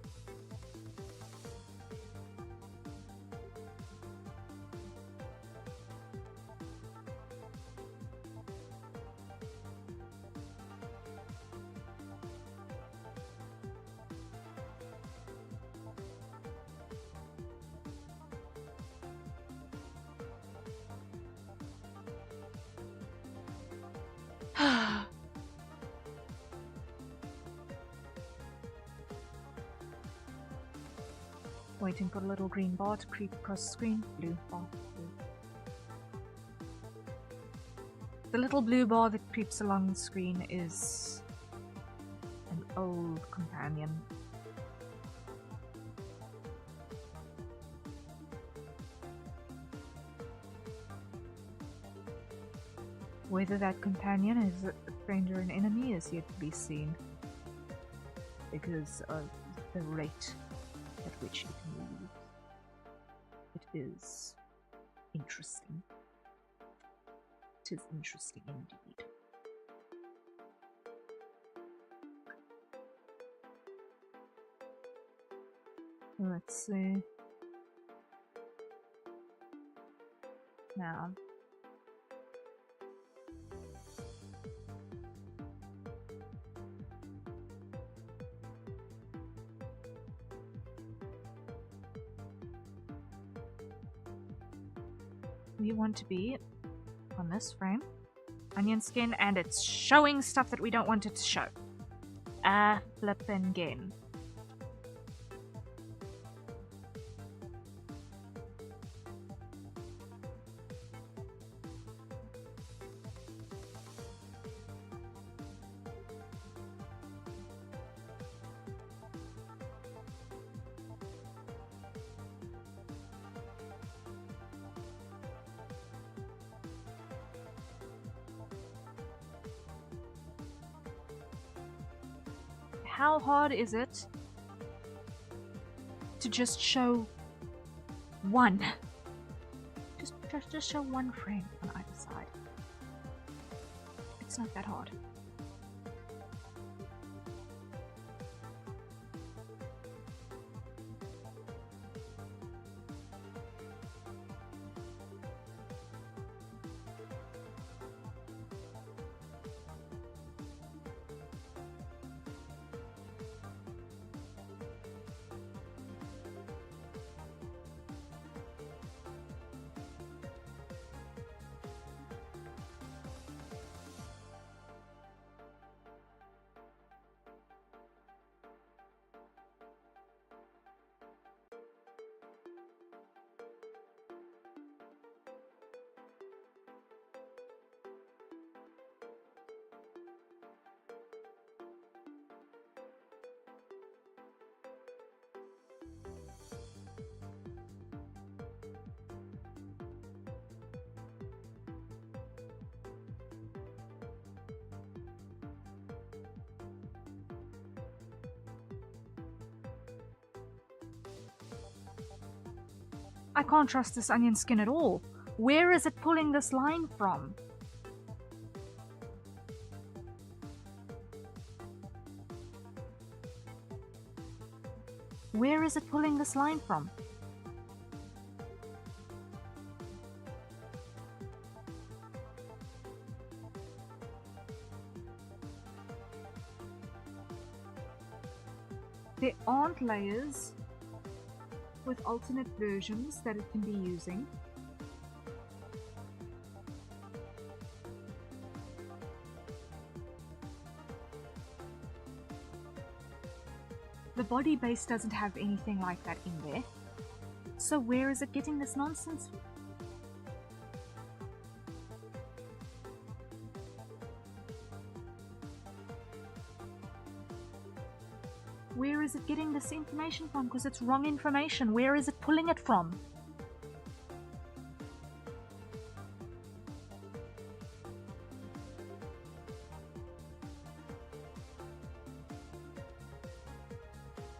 Waiting for the little green bar to creep across the screen. Blue bar. Blue. The little blue bar that creeps along the screen is an old companion. Whether that companion is a friend or an enemy is yet to be seen, because of the rate at which it moves. It is interesting. It is interesting indeed. Let's see. Now. We want to be on this frame, onion skin, and it's showing stuff that we don't want it to show. Flippin' game. How hard is it to just show one? just show one frame on either side. It's not that hard. I can't trust this onion skin at all. Where is it pulling this line from? Where is it pulling this line from? There aren't layers with alternate versions that it can be using. The body base doesn't have anything like that in there. So where is it getting this nonsense? Where is it getting this information from? Because it's wrong information. Where is it pulling it from?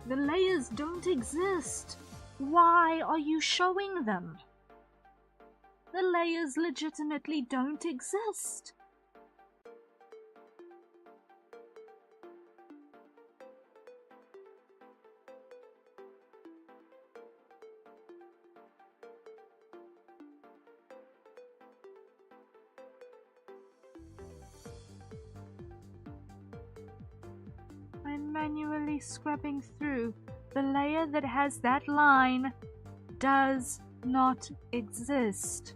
The layers don't exist. Why are you showing them? The layers legitimately don't exist. I'm manually scrubbing through. The layer that has that line does not exist.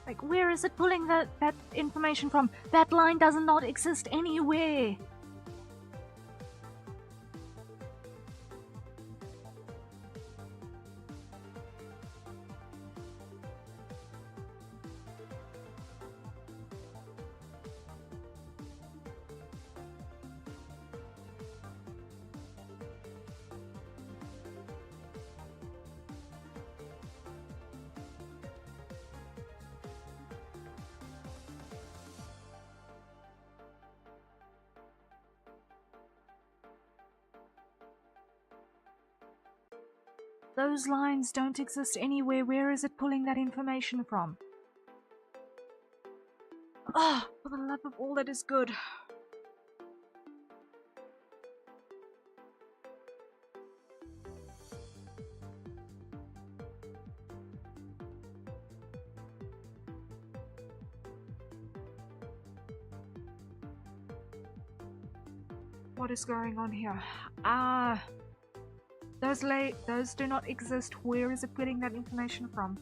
Like, where is it pulling that information from? That line does not exist anywhere. Those lines don't exist anywhere. Where is it pulling that information from? Ah, oh, for the love of all that is good. What is going on here? Those do not exist. Where is it getting that information from?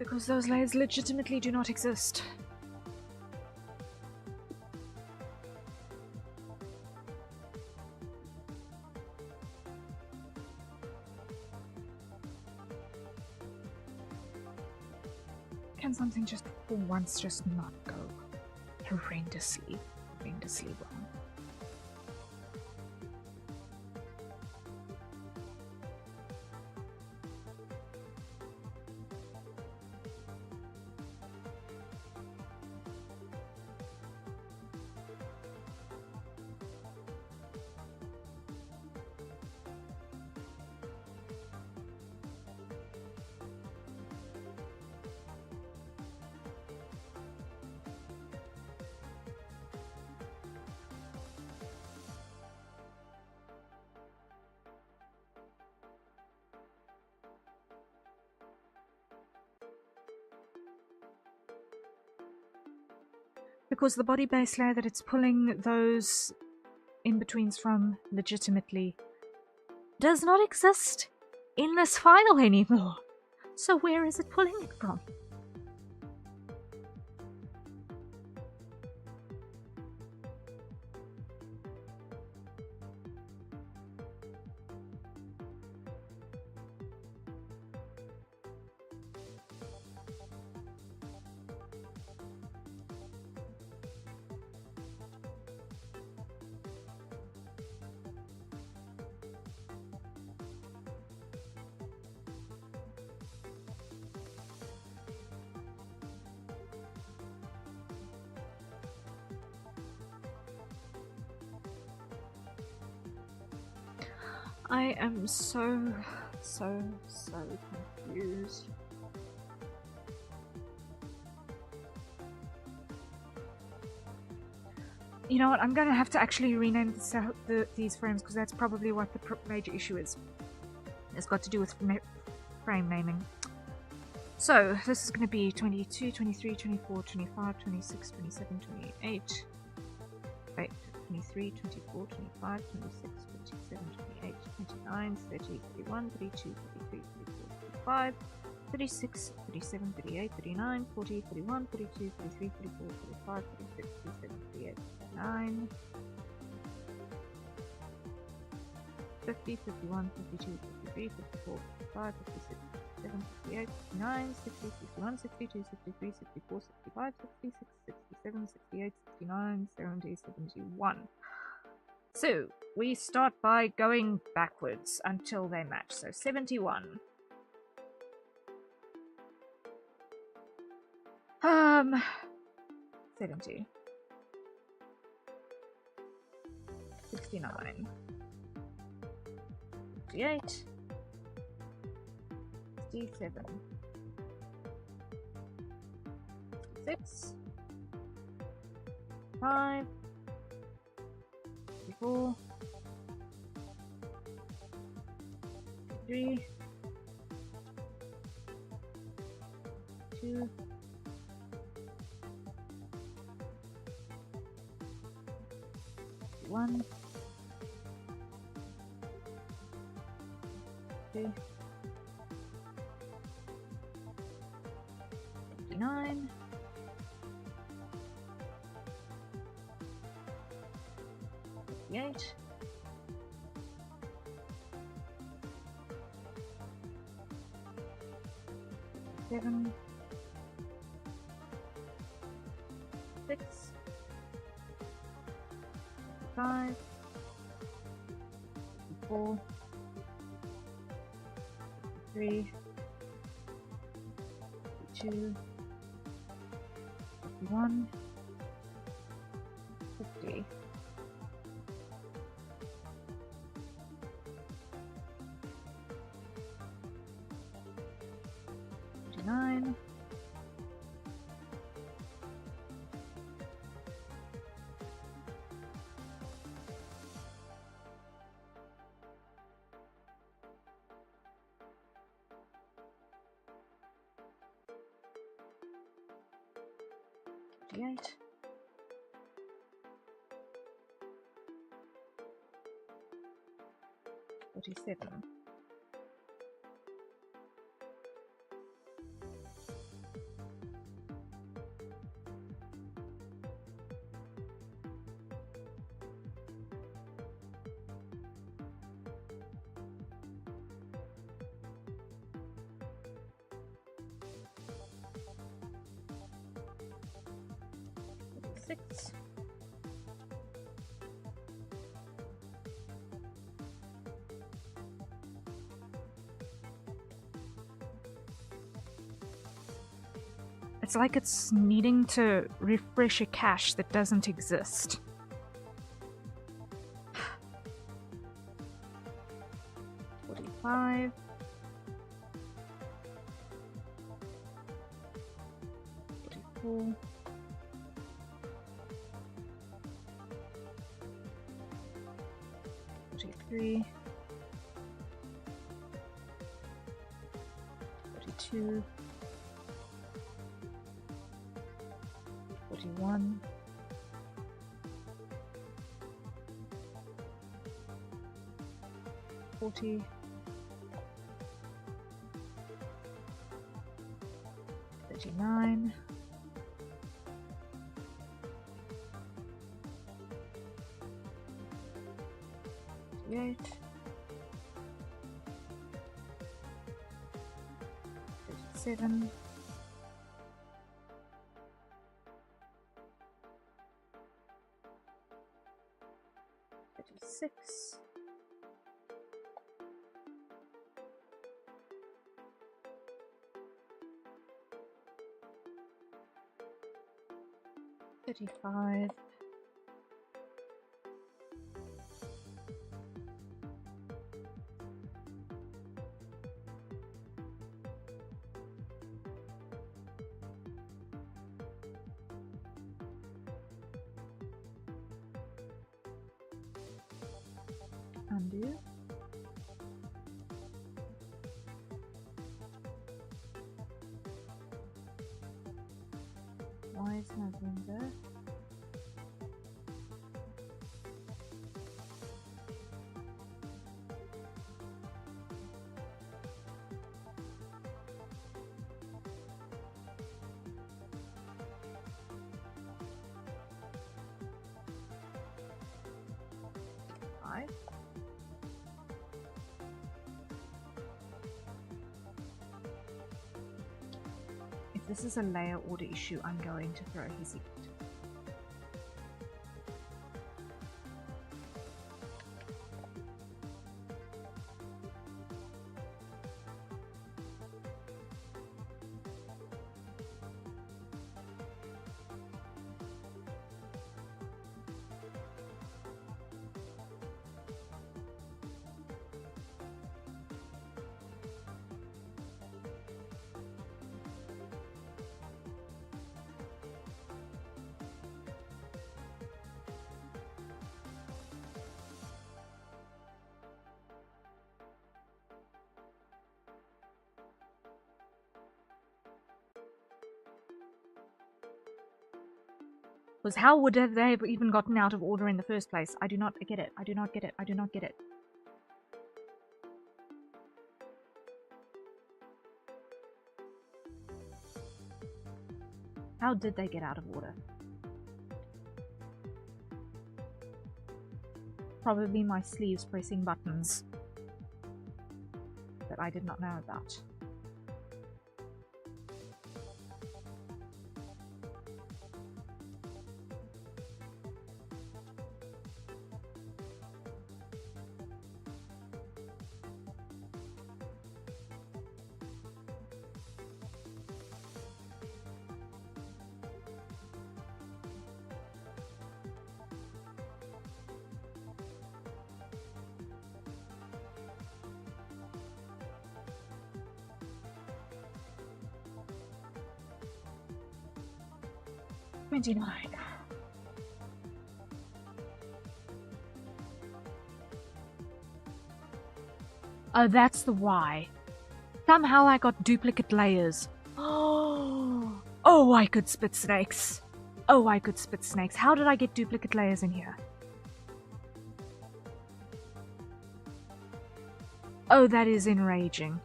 Because those layers legitimately do not exist. Can something just for once just not go horrendously wrong? Because the body base layer that it's pulling those in-betweens from legitimately does not exist in this file anymore. So where is it pulling it from? I am so confused. You know what? I'm going to have to actually rename these frames because that's probably what the major issue is. It's got to do with frame naming. So this is going to be 22, 23, 24, 25, 26, 27, 28. Wait, 23, 24, 25, 26, 27, 28, 29, 30, 31, 32, 33, 34, 35, 36, 37, 38, 39, 40, 41, 42, 43, 44, 45, 46, 47, 48, 49, 50, 51, 52, 53, 54, 55, 56, 57, 58, 59, 60, 61, 62, 63, 64, 65, 66, 67, 68, 69, 70, 71. So, we start by going backwards until they match. So, 71. 70. 69. 58. 67. 6. 5. 4. 3. 2. 1. 2. 59. 58. 7. 6. 5. 4. 3. 2. 51. 50. 59. 58. 47. 36. It's like it's needing to refresh a cache that doesn't exist. $45. $44. $43. $42. 41. 40. 39. 38. 37. 36. 35. 40. Undo. Why is November? Five. If this is a layer order issue, I'm going to throw his seat. Was how would have they even gotten out of order in the first place? I do not get it. I do not get it. I do not get it. How did they get out of order? Probably my sleeves pressing buttons that I did not know about. Oh, that's the why. Somehow I got duplicate layers. Oh, I could spit snakes. Oh, I could spit snakes. How did I get duplicate layers in here? Oh, that is enraging.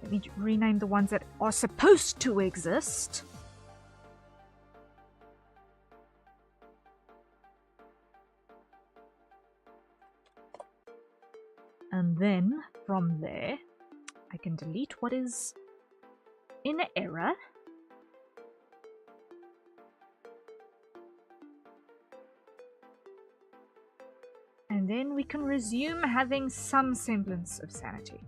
Let me rename the ones that are supposed to exist. And then, from there, I can delete what is in error. And then we can resume having some semblance of sanity.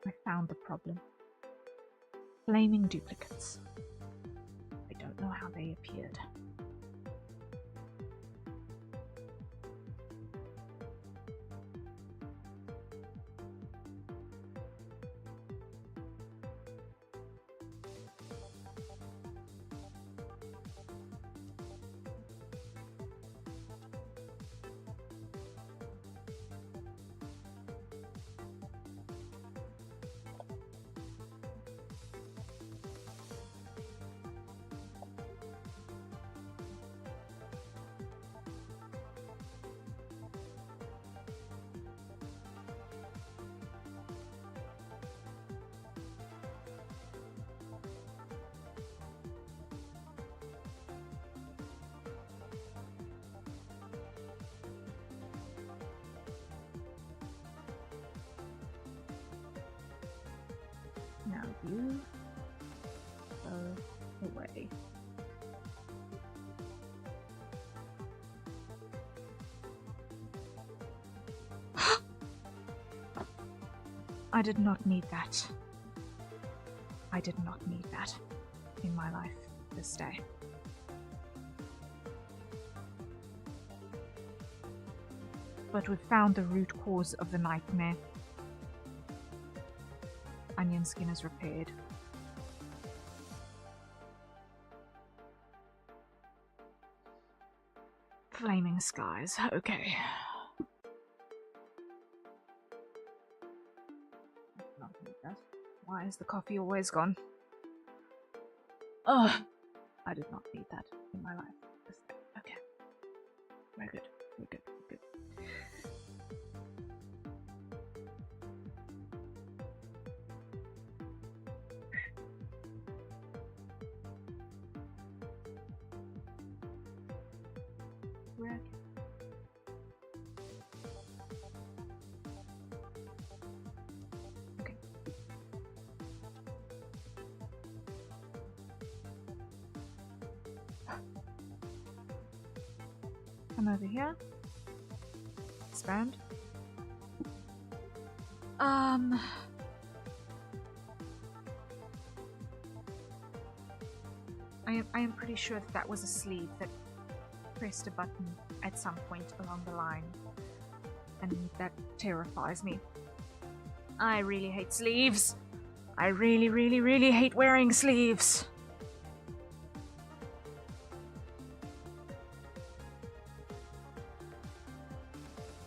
I found the problem. Flaming duplicates. I don't know how they appeared. Now you go away. I did not need that. I did not need that in my life this day. But we've found the root cause of the nightmare. Onion skin is repaired. Flaming skies, okay. Not need that. Why is the coffee always gone? Oh, I did not need that in my life. Okay. Very good, very good, very good. Where? Okay. Come over here. Expand. I am pretty sure that was a sleeve that pressed a button at some point along the line, and that terrifies me. I really hate sleeves. I really, really, really hate wearing sleeves.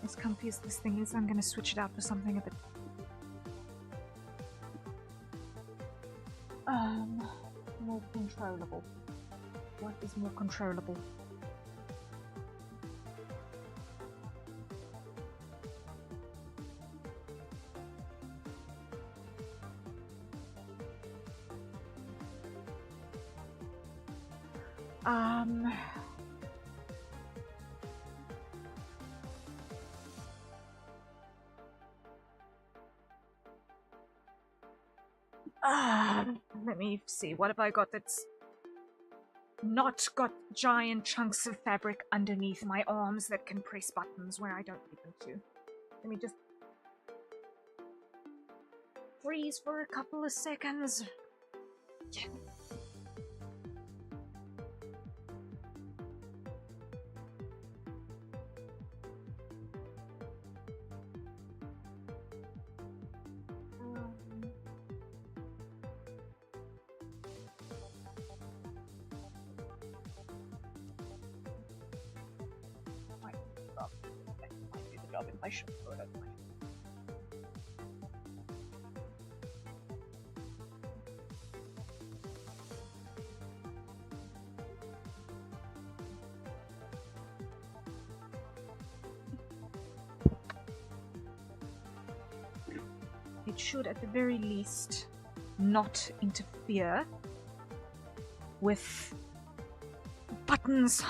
As comfy as this thing is, I'm gonna switch it out for something a bit... more controllable. What is more controllable? Let me see, what have I got that's not got giant chunks of fabric underneath my arms that can press buttons where I don't need them to. Let me just freeze for a couple of seconds. I should throw it out the way. It should, at the very least, not interfere with buttons.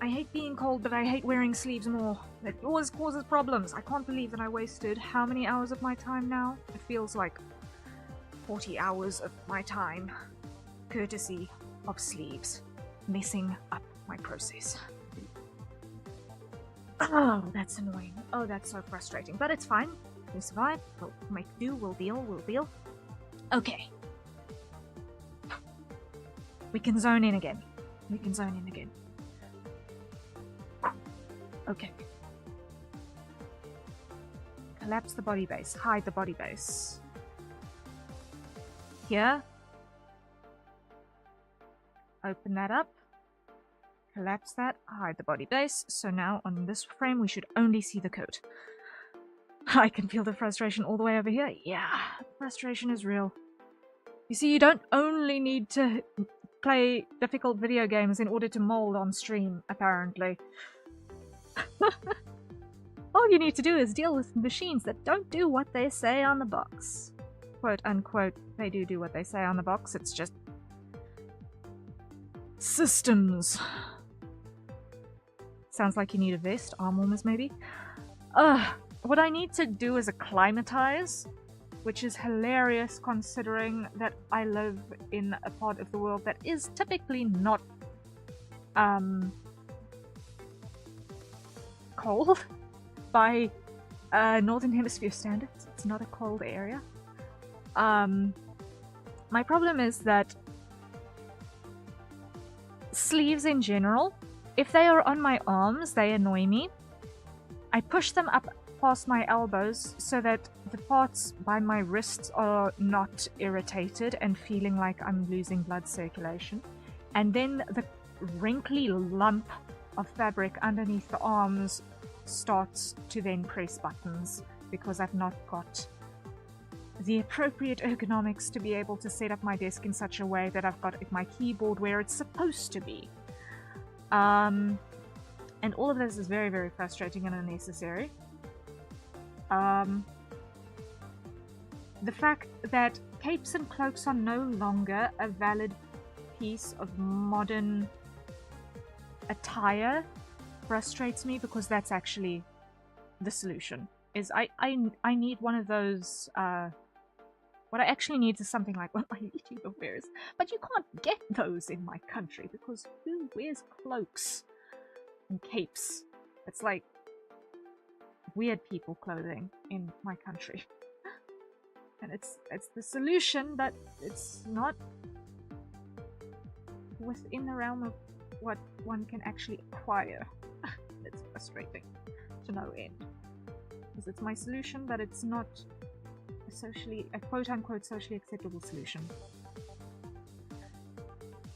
I hate being cold, but I hate wearing sleeves more. It always causes problems. I can't believe that I wasted how many hours of my time now? It feels like 40 hours of my time, courtesy of sleeves, messing up my process. Oh, that's annoying. Oh, that's so frustrating. But it's fine. We'll survive. We'll make do. We'll deal. Okay. We can zone in again. Okay. Collapse the body base. Hide the body base. Here. Open that up. Collapse that. Hide the body base. So now on this frame we should only see the coat. I can feel the frustration all the way over here. Yeah, frustration is real. You see, you don't only need to play difficult video games in order to mold on stream, apparently. All you need to do is deal with machines that don't do what they say on the box. Quote unquote, they do what they say on the box, it's just systems. Sounds like you need a vest, arm warmers maybe. What I need to do is acclimatize, which is hilarious considering that I live in a part of the world that is typically not cold by Northern Hemisphere standards. It's not a cold area. My problem is that sleeves in general, if they are on my arms, they annoy me. I push them up past my elbows so that the parts by my wrists are not irritated and feeling like I'm losing blood circulation. And then the wrinkly lump of fabric underneath the arms starts to then press buttons because I've not got the appropriate ergonomics to be able to set up my desk in such a way that I've got my keyboard where it's supposed to be. And all of this is very, very frustrating and unnecessary. The fact that capes and cloaks are no longer a valid piece of modern attire frustrates me because that's actually the solution. Is I need one of those, what I actually need is something like what my YouTuber wears. But you can't get those in my country because who wears cloaks and capes? It's like weird people clothing in my country. And it's the solution, but it's not within the realm of what one can actually acquire. It's frustrating to no end. Because it's my solution, but it's not a quote-unquote socially acceptable solution.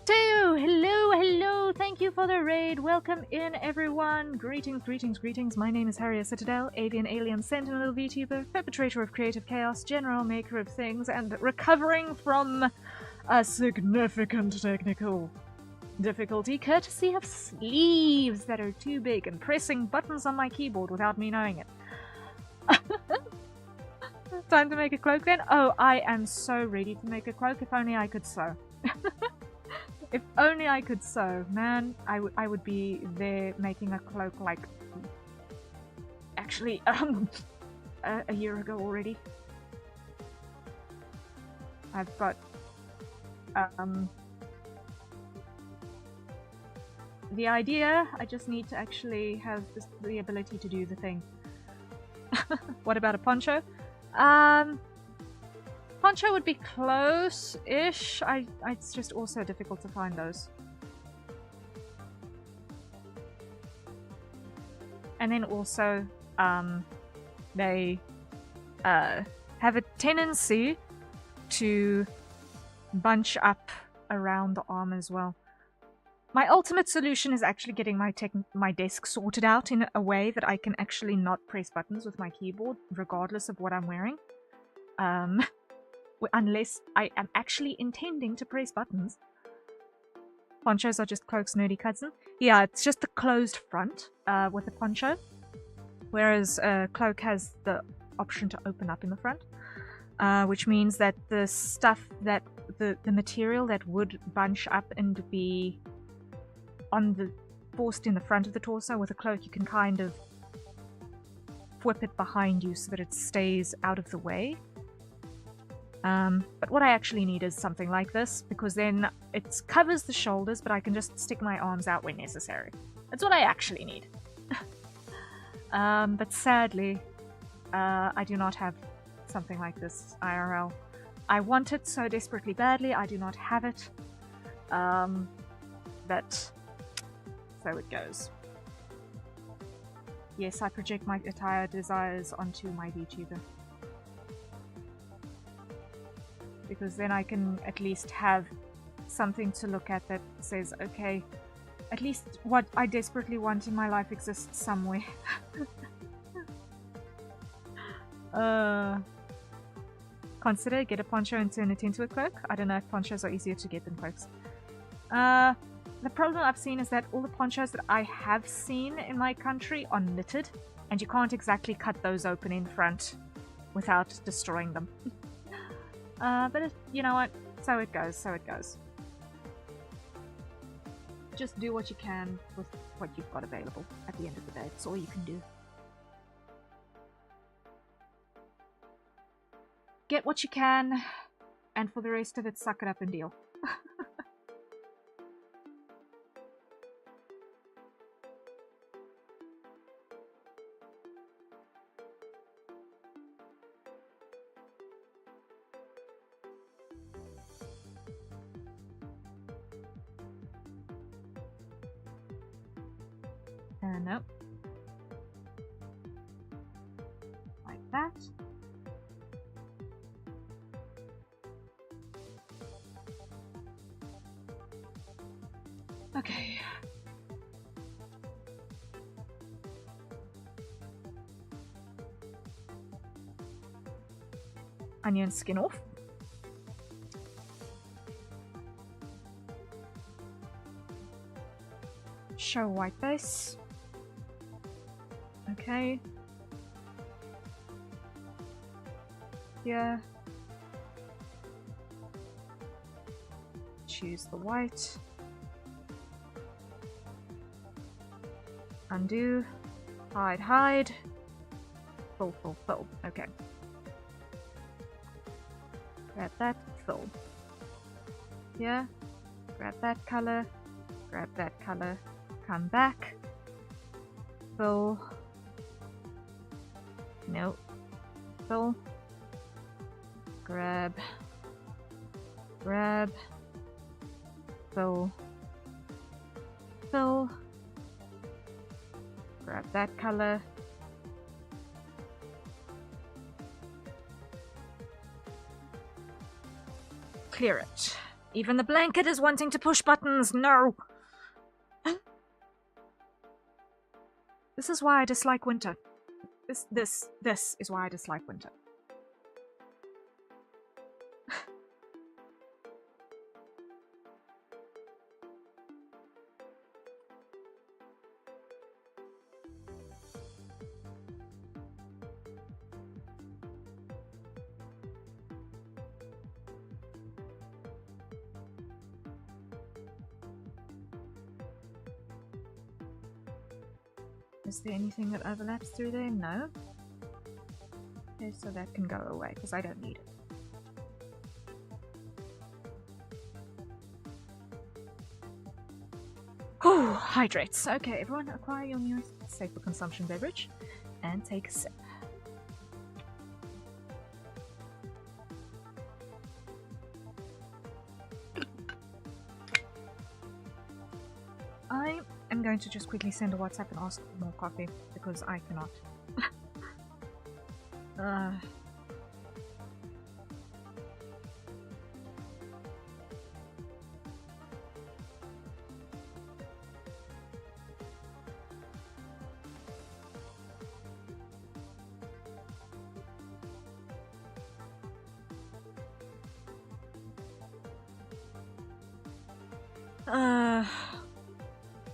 Teo, hello, hello, thank you for the raid. Welcome in, everyone. Greetings, greetings, greetings. My name is Harrier Citadel, avian alien sentinel VTuber, perpetrator of creative chaos, general maker of things, and recovering from a significant technical difficulty courtesy of sleeves that are too big and pressing buttons on my keyboard without me knowing it. Time to make a cloak then? Oh, I am so ready to make a cloak. If only I could sew. If only I could sew. Man, I would be there making a cloak like... Actually, a year ago already. I've got... the idea, I just need to actually have the ability to do the thing. What about a poncho? Poncho would be close-ish. It's just also difficult to find those. And then also, they have a tendency to bunch up around the arm as well. My ultimate solution is actually getting my desk sorted out in a way that I can actually not press buttons with my keyboard, regardless of what I'm wearing. Unless I am actually intending to press buttons. Ponchos are just cloaks, nerdy cousin. Yeah, it's just the closed front with a poncho. Whereas a cloak has the option to open up in the front. Which means that the stuff that... the material that would bunch up and be forced in the front of the torso, with a cloak you can kind of whip it behind you so that it stays out of the way. But what I actually need is something like this, because then it covers the shoulders, but I can just stick my arms out when necessary. That's what I actually need. But sadly, I do not have something like this IRL. I want it so desperately badly, I do not have it. But so it goes. Yes, I project my attire desires onto my VTuber. Because then I can at least have something to look at that says, okay, at least what I desperately want in my life exists somewhere. Consider get a poncho and turn it into a cloak. I don't know if ponchos are easier to get than cloaks. The problem I've seen is that all the ponchos that I have seen in my country are knitted, and you can't exactly cut those open in front without destroying them. But you know what? So it goes, so it goes. Just do what you can with what you've got available at the end of the day. That's all you can do. Get what you can, and for the rest of it, suck it up and deal. Nope. Like that. Okay. Onion skin off. Show white base. Okay. Yeah. Choose the white. Undo. Hide, hide. Fill, fill, fill. Okay. Grab that, fill. Yeah. Grab that color. Grab that color. Come back. Fill. Nope. Fill. Grab. Grab. Fill. Fill. Grab that color. Clear it. Even the blanket is wanting to push buttons. No! This is why I dislike winter. This is why I dislike winter. Is there anything that overlaps through there? No. Okay, so that can go away because I don't need it. Oh, hydrates. Okay, everyone acquire your new safe for consumption beverage and take a sip. I'm going to just quickly send a WhatsApp and ask for more coffee because I cannot.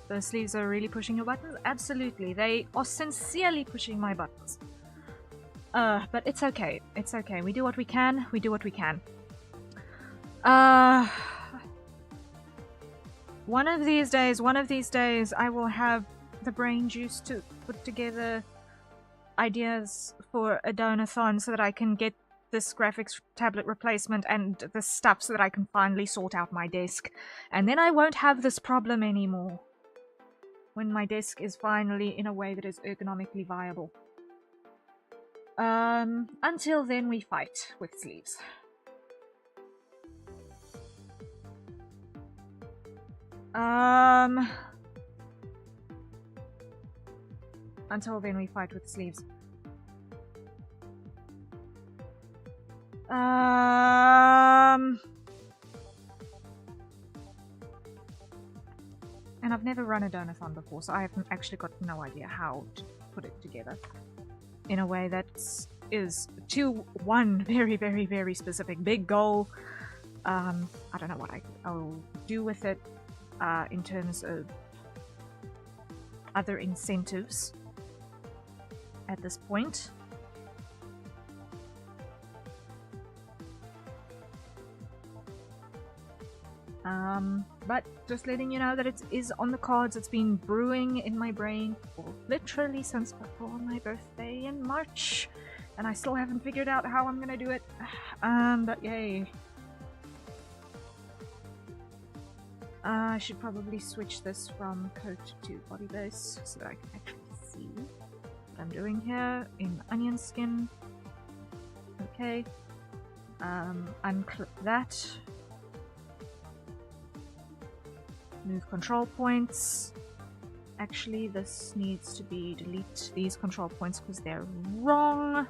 Those sleeves are really pushing your buttons? Absolutely, they are sincerely pushing my buttons. But it's okay. It's okay. We do what we can. We do what we can. One of these days, I will have the brain juice to put together ideas for a donathon so that I can get this graphics tablet replacement and the stuff so that I can finally sort out my desk. And then I won't have this problem anymore. When my desk is finally in a way that is ergonomically viable. Until then we fight with sleeves. Until then we fight with sleeves. And I've never run a donathon before, so I have actually got no idea how to put it together in a way that is to one very, very, very specific big goal. I don't know what I'll do with it in terms of other incentives at this point. But just letting you know that it is on the cards. It's been brewing in my brain for literally since before my birthday in March, and I still haven't figured out how I'm gonna do it. But yay. I should probably switch this from coat to body base so that I can actually see what I'm doing here in onion skin. Okay. Unclip that. Move control points. Actually, this needs to be delete these control points because they're wrong.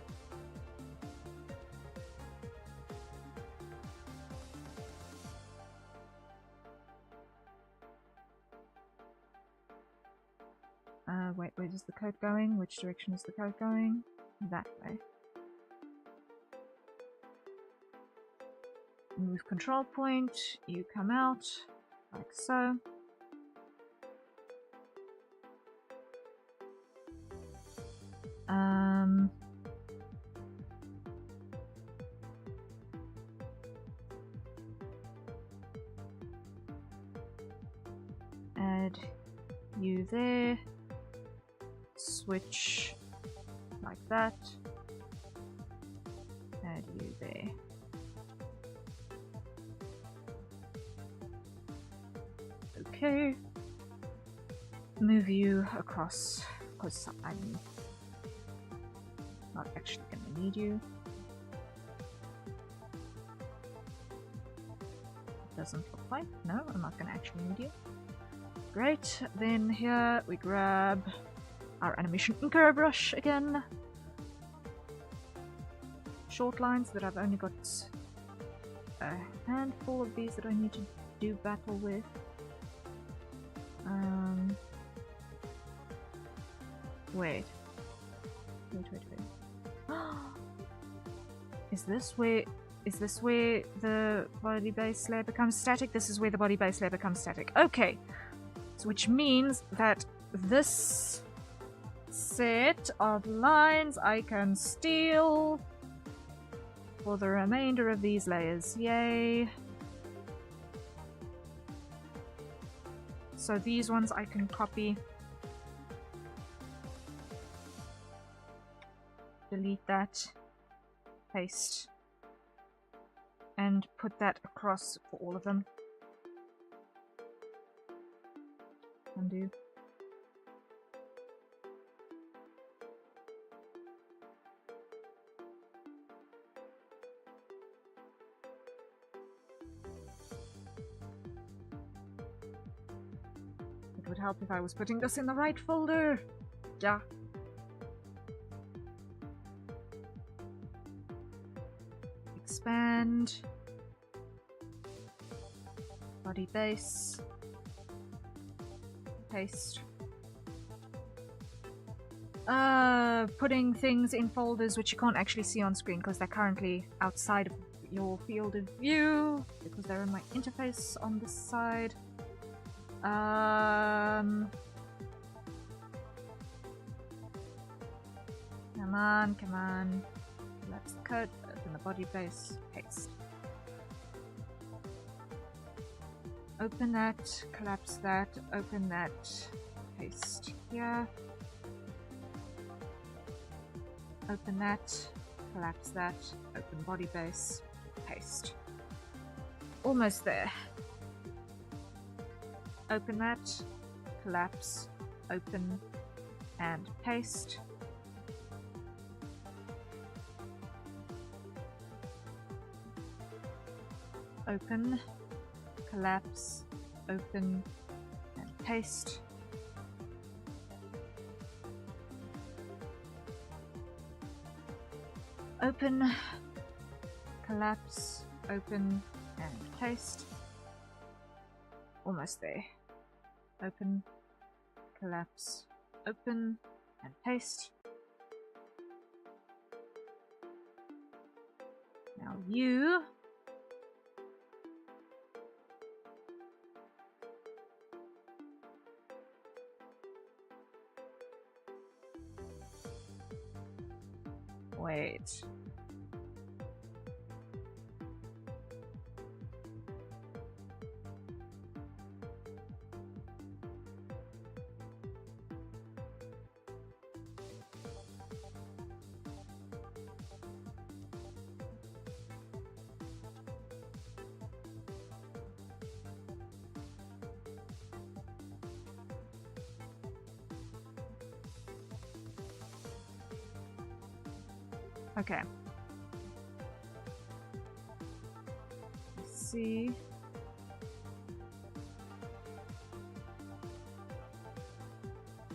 Wait, where is the code going? Which direction is the code going? That way. Move control point, you come out, like so. Add you there. Switch like that. Add you there. Okay. Move you across because I'm not actually gonna need you. Doesn't look like. No, I'm not gonna actually need you. Great. Then here we grab our animation inker brush again. Short lines that I've only got a handful of these that I need to do battle with. Wait. Is this where the body base layer becomes static? This is where the body base layer becomes static. Okay. So which means that this set of lines I can steal for the remainder of these layers. Yay. So these ones I can copy. Delete that. Paste. And put that across for all of them. Undo. It would help if I was putting this in the right folder. Yeah. Expand. Body base. Paste. Putting things in folders which you can't actually see on screen because they're currently outside of your field of view because they're in my interface on this side. Come on, come on. Collapse the code, open the body base, paste. Open that, collapse that, open that, paste here. Open that, collapse that, open body base, paste. Almost there. Open that, collapse, open, and paste. Open, collapse, open, and paste. Open, collapse, open, and paste. Almost there. Open, collapse, open, and paste. Now you wait. Okay. Let's see.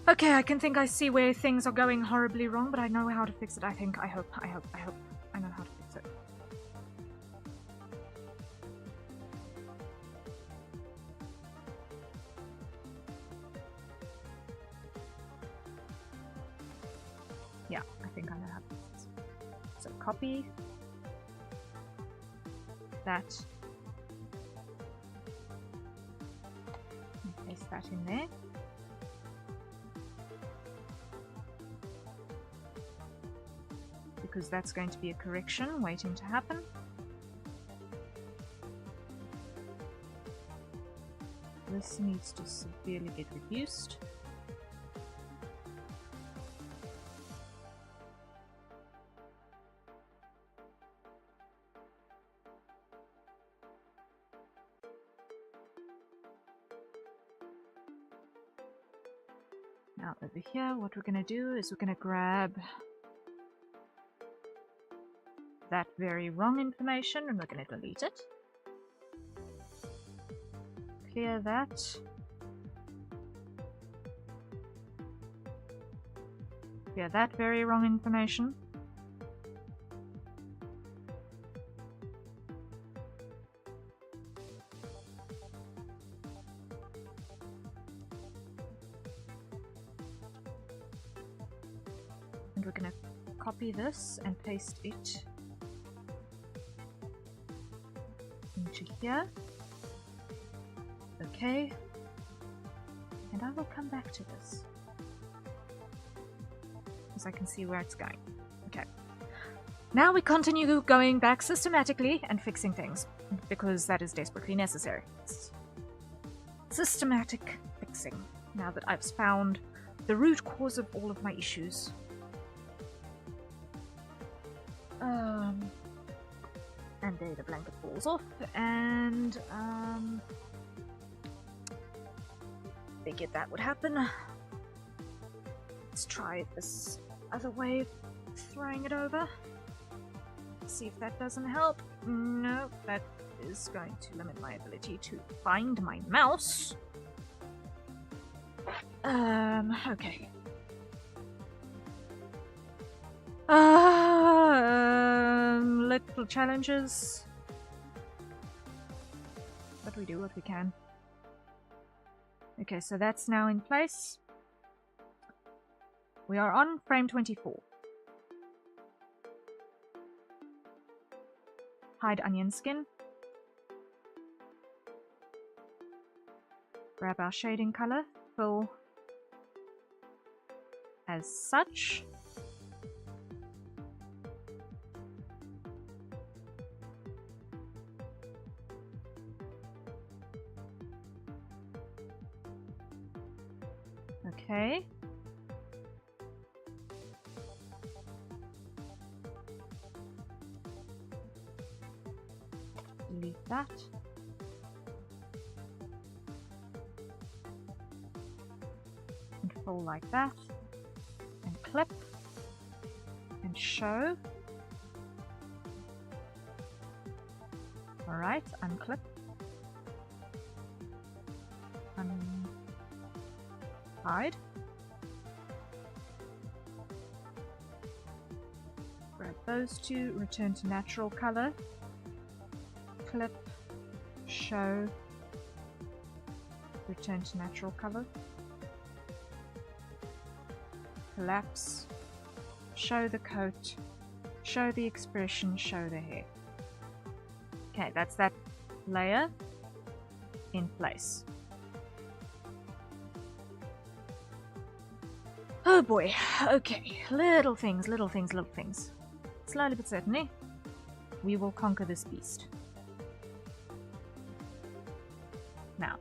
Okay, I can think I see where things are going horribly wrong, but I know how to fix it. I think, I hope I know how to fix it. Yeah, I think I know how to fix it. So copy that and paste that in there. Because that's going to be a correction waiting to happen. This needs to severely get reduced. Now over here, what we're going to do is we're going to grab that very wrong information and we're going to delete it. Clear that. Clear that very wrong information. And we're going to copy this and paste it into here. Okay. And I will come back to this, as I can see where it's going. Okay. Now we continue going back systematically and fixing things, because that is desperately necessary. Systematic fixing, now that I've found the root cause of all of my issues. And there the blanket falls off, and figured that would happen. Let's try this other way of throwing it over. See if that doesn't help. No, that is going to limit my ability to find my mouse. Okay. Little challenges. But we do what we can. Okay, so that's now in place. We are on frame 24. Hide onion skin. Grab our shading color, fill as such. Okay. Delete that. And fill like that. And clip. And show. Alright, unclip. Hide. Grab those two, return to natural color. Clip, show, return to natural color. Collapse, show the coat, show the expression, show the hair. Okay, that's that layer in place. Oh boy, okay, little things, little things, little things. Slowly but certainly, we will conquer this beast. Now,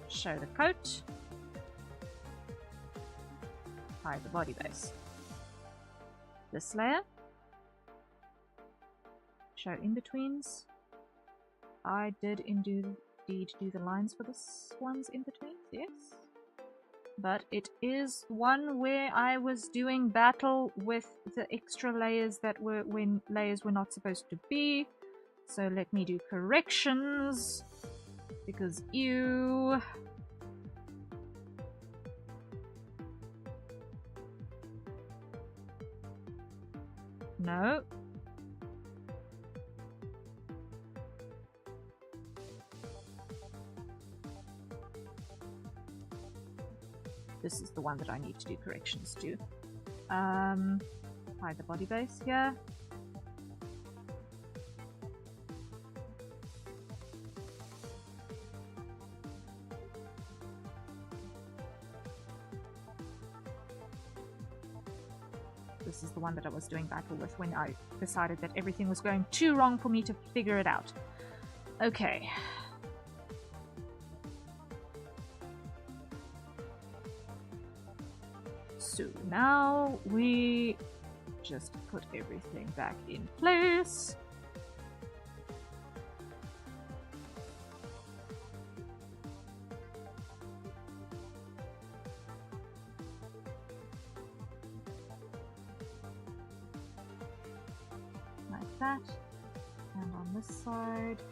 show the coat, hide the body base. This layer, show in-betweens. I did indeed do the lines for this one's in-betweens, yes. But it is one where I was doing battle with the extra layers that were when layers were not supposed to be. So let me do corrections. Because you... No. This is the one that I need to do corrections to. Hide the body base here. This is the one that I was doing battle with when I decided that everything was going too wrong for me to figure it out. Okay. So now we just put everything back in place. Like that. And on this side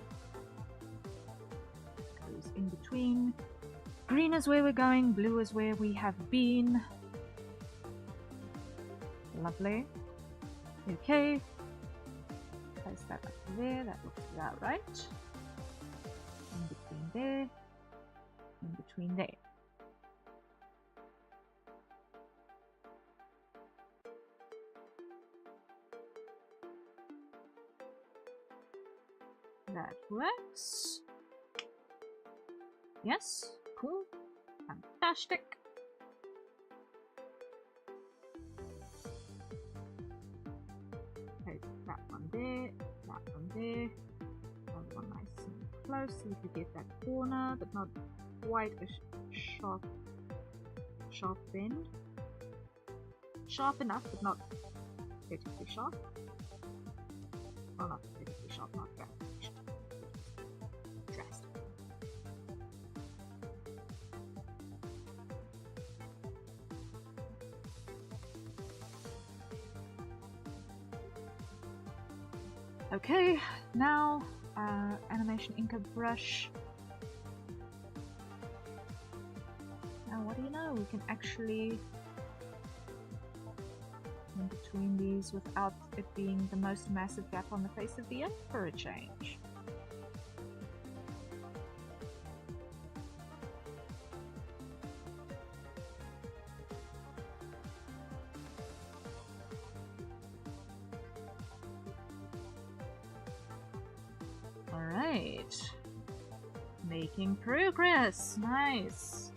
goes in between. Green is where we're going, blue is where we have been. Lovely. Okay. Place that up there. That looks about right. In between there. In between there. That works. Yes, cool. Fantastic. Okay, that one there, that one there. Another one nice and close so we could get that corner, but not quite a sharp bend. Sharp enough, but not vertically sharp. Well, not vertically sharp, not drastic. Okay, now animation inker brush. Now what do you know? We can actually in between these without it being the most massive gap on the face of the earth for a change. Alright. Making progress. Nice.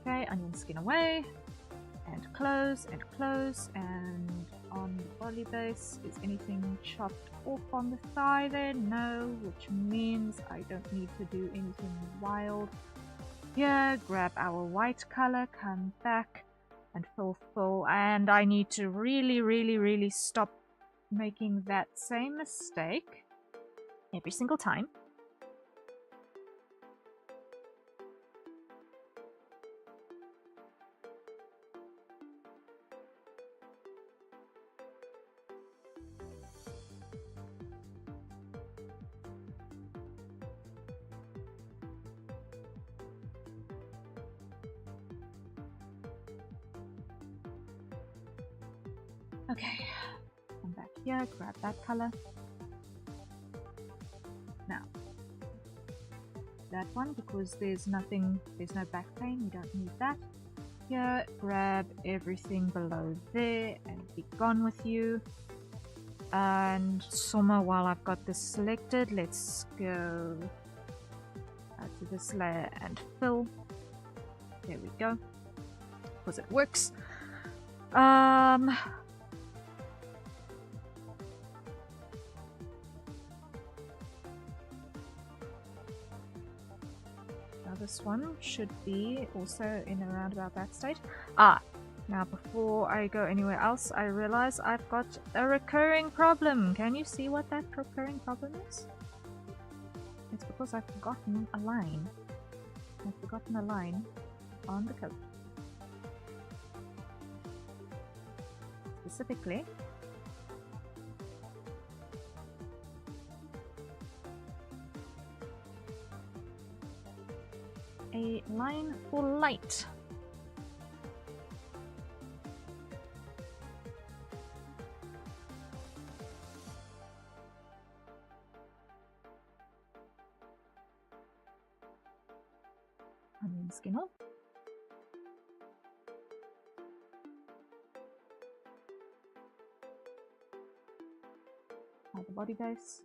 Okay, onion skin away. And close, and on the body base. Is anything chopped off on the thigh there? No, which means I don't need to do anything wild. Here, grab our white color, come back and fill, and I need to really stop making that same mistake every single time. Okay, come back here, grab that color. Now, that one, because there's no back pain, we don't need that. Here, grab everything below there and be gone with you. And somewhere while I've got this selected, let's go to this layer and fill. There we go, because it works. This one should be also in around about that state. Now before I go anywhere else, I realize I've got a recurring problem. Can you see what that recurring problem is? It's because I've forgotten a line. I've forgotten a line on the coat. Specifically, a line for light. Onion skin off. Hide the body base.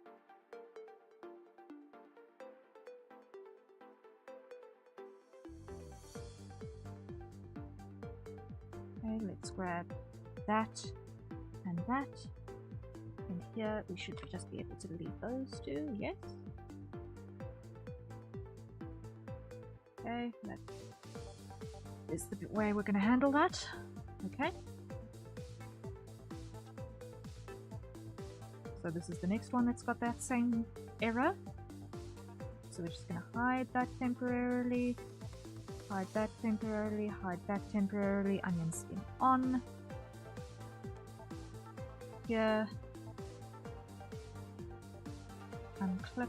Okay, let's grab that and that. And here we should just be able to leave those two, yes? Okay, that is the way we're going to handle that. Okay. So this is the next one that's got that same error. So we're just going to hide that temporarily. Hide that temporarily, hide that temporarily, onion skin on. Here. Unclip.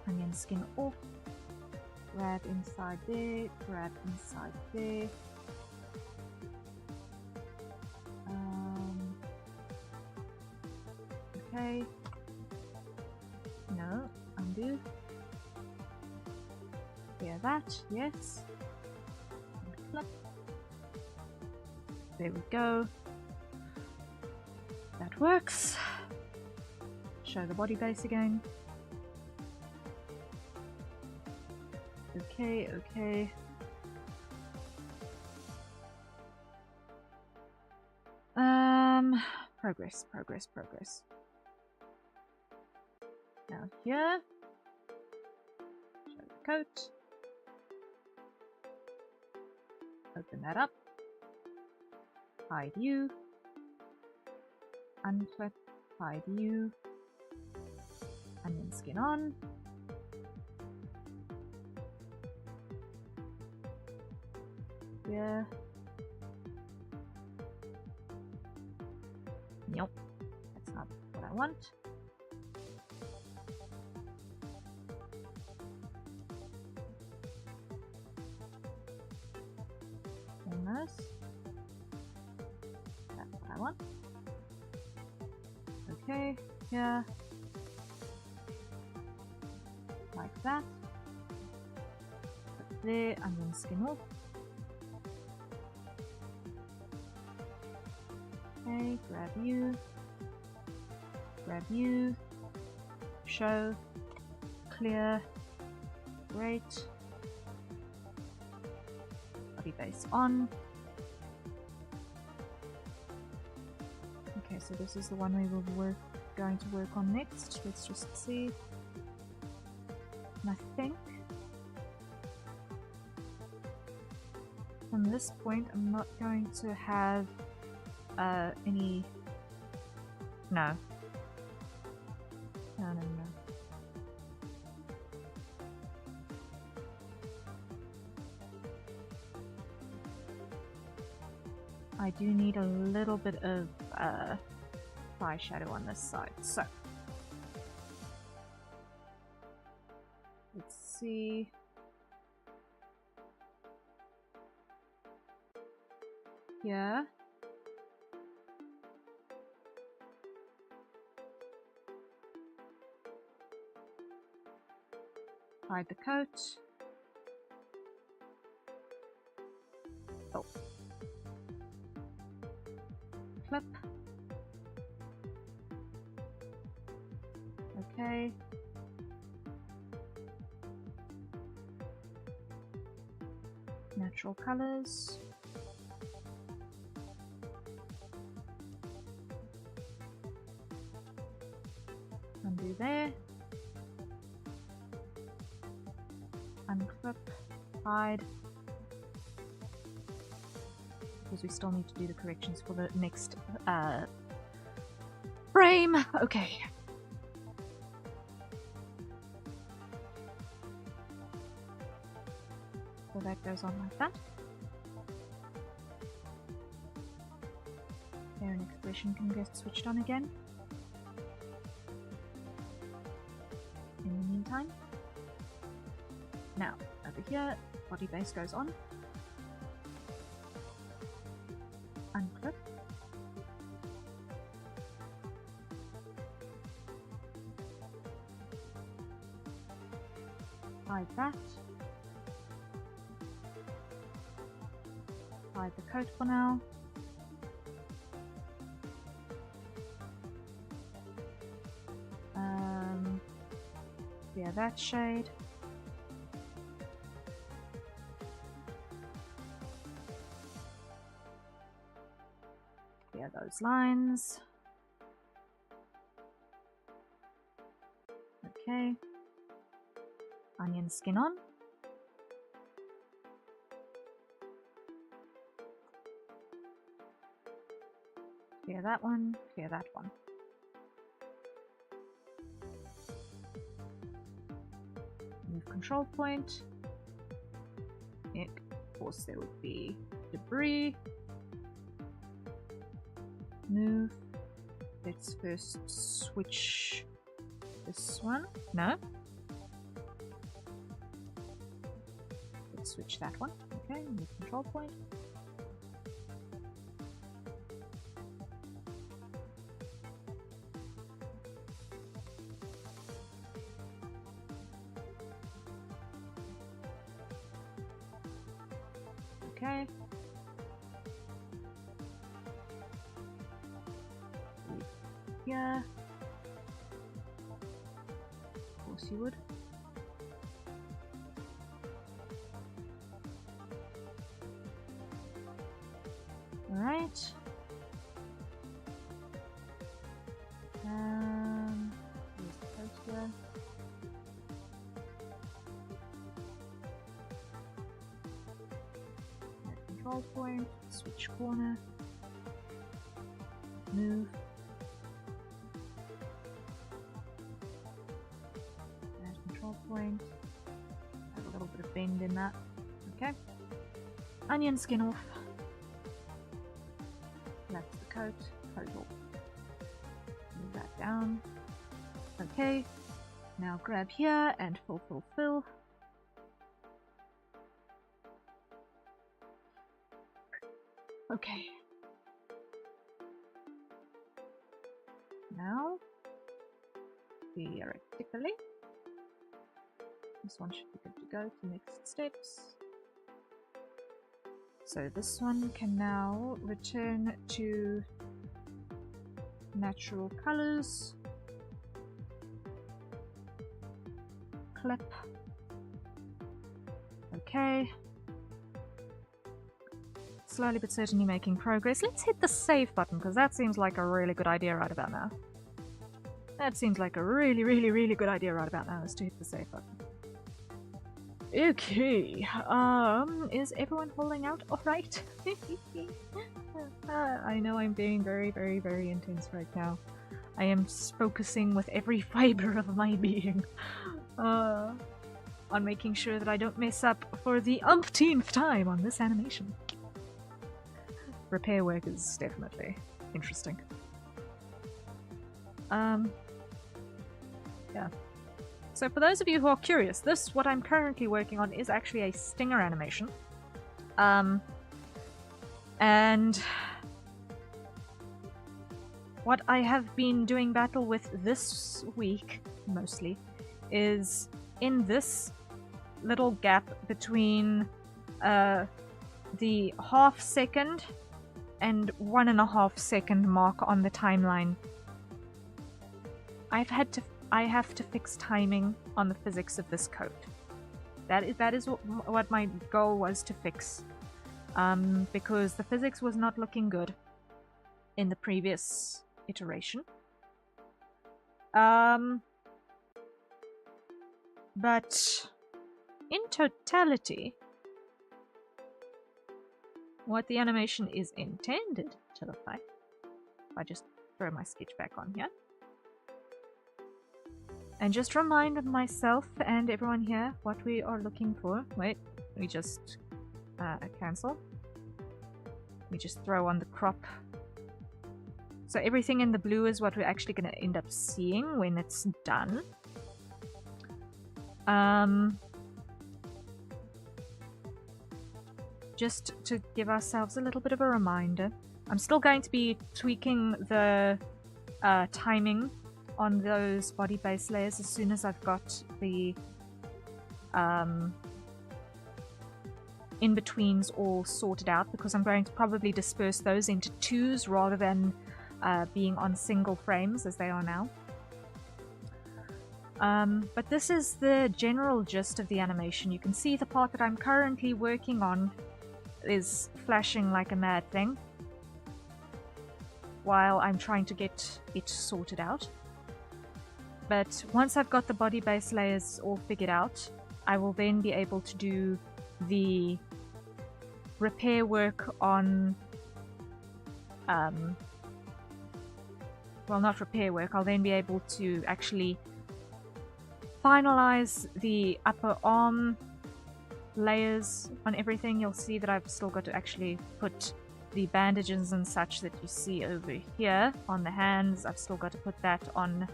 Onion skin off. Grab inside there, grab inside there. Okay. No, undo. Clear that, yes. And flip. There we go. That works. Show the body base again. Okay, okay. Progress, progress, progress. Now here, show the coat. Open that up. Hide you. Unflip, hide you. Onion skin on. Here. Nope, that's not what I want. Almost. That's what I want. Okay, here. Like that. Put there, onion skin off. Okay, grab you, show, clear, great, body base on. Okay, so this is the one we will going to work on next. Let's just see. And I think from this point I'm not going to have any... No. No. I do need a little bit of fire shadow on this side, so let's see. Yeah. Hide the coat. Oh. Flip. Okay. Natural colors. Undo there. Unclip, hide, because we still need to do the corrections for the next frame. Okay. So that goes on like that. There, an expression can get switched on again. In the meantime. Now, over here, body base goes on. Unclip. Hide that. Hide the coat for now. Yeah, that shade. Clear those lines. Okay. Onion skin on. Clear that one, clear that one. Move control point. Yeah, of course there would be debris. Move. Let's first switch this one. No. Let's switch that one. Okay, move control point. Okay. Yeah. Of course you would. Alright. Here's the coat here. Control point, switch corner, move. Add control point. Add a little bit of bend in that. Okay. Onion skin off. That's the coat. Total. Move that down. Okay. Now grab here and fill. Okay. Now, theoretically, this one should be good to go to next steps. So this one can now return to natural colors. Clip. Okay. Slowly but certainly making progress. Let's hit the save button, because that seems like a really good idea right about now. That seems like a really good idea right about now, is to hit the save button. Okay, is everyone holding out alright? I know I'm being very intense right now. I am focusing with every fiber of my being on making sure that I don't mess up for the umpteenth time on this animation. Repair work is definitely interesting. Yeah. So for those of you who are curious, what I'm currently working on is actually a stinger animation. And what I have been doing battle with this week, mostly, is in this little gap between the half-second and 1.5 second mark on the timeline. I have to fix timing on the physics of this code. That is what my goal was to fix. Because the physics was not looking good in the previous iteration. But in totality, what the animation is intended to look like, if I just throw my sketch back on here, and just remind myself and everyone here what we are looking for. Wait, we just cancel. We just throw on the crop. So everything in the blue is what we're actually going to end up seeing when it's done. Just to give ourselves a little bit of a reminder, I'm still going to be tweaking the timing on those body base layers as soon as I've got the in-betweens all sorted out, because I'm going to probably disperse those into twos rather than being on single frames as they are now. But this is the general gist of the animation. You can see the part that I'm currently working on is flashing like a mad thing while I'm trying to get it sorted out. But once I've got the body base layers all figured out, I will then be able to do the repair work on well, not repair work, I'll then be able to actually finalize the upper arm layers on everything. You'll see that I've still got to actually put the bandages and such that you see over here on the hands. I've still got to put that on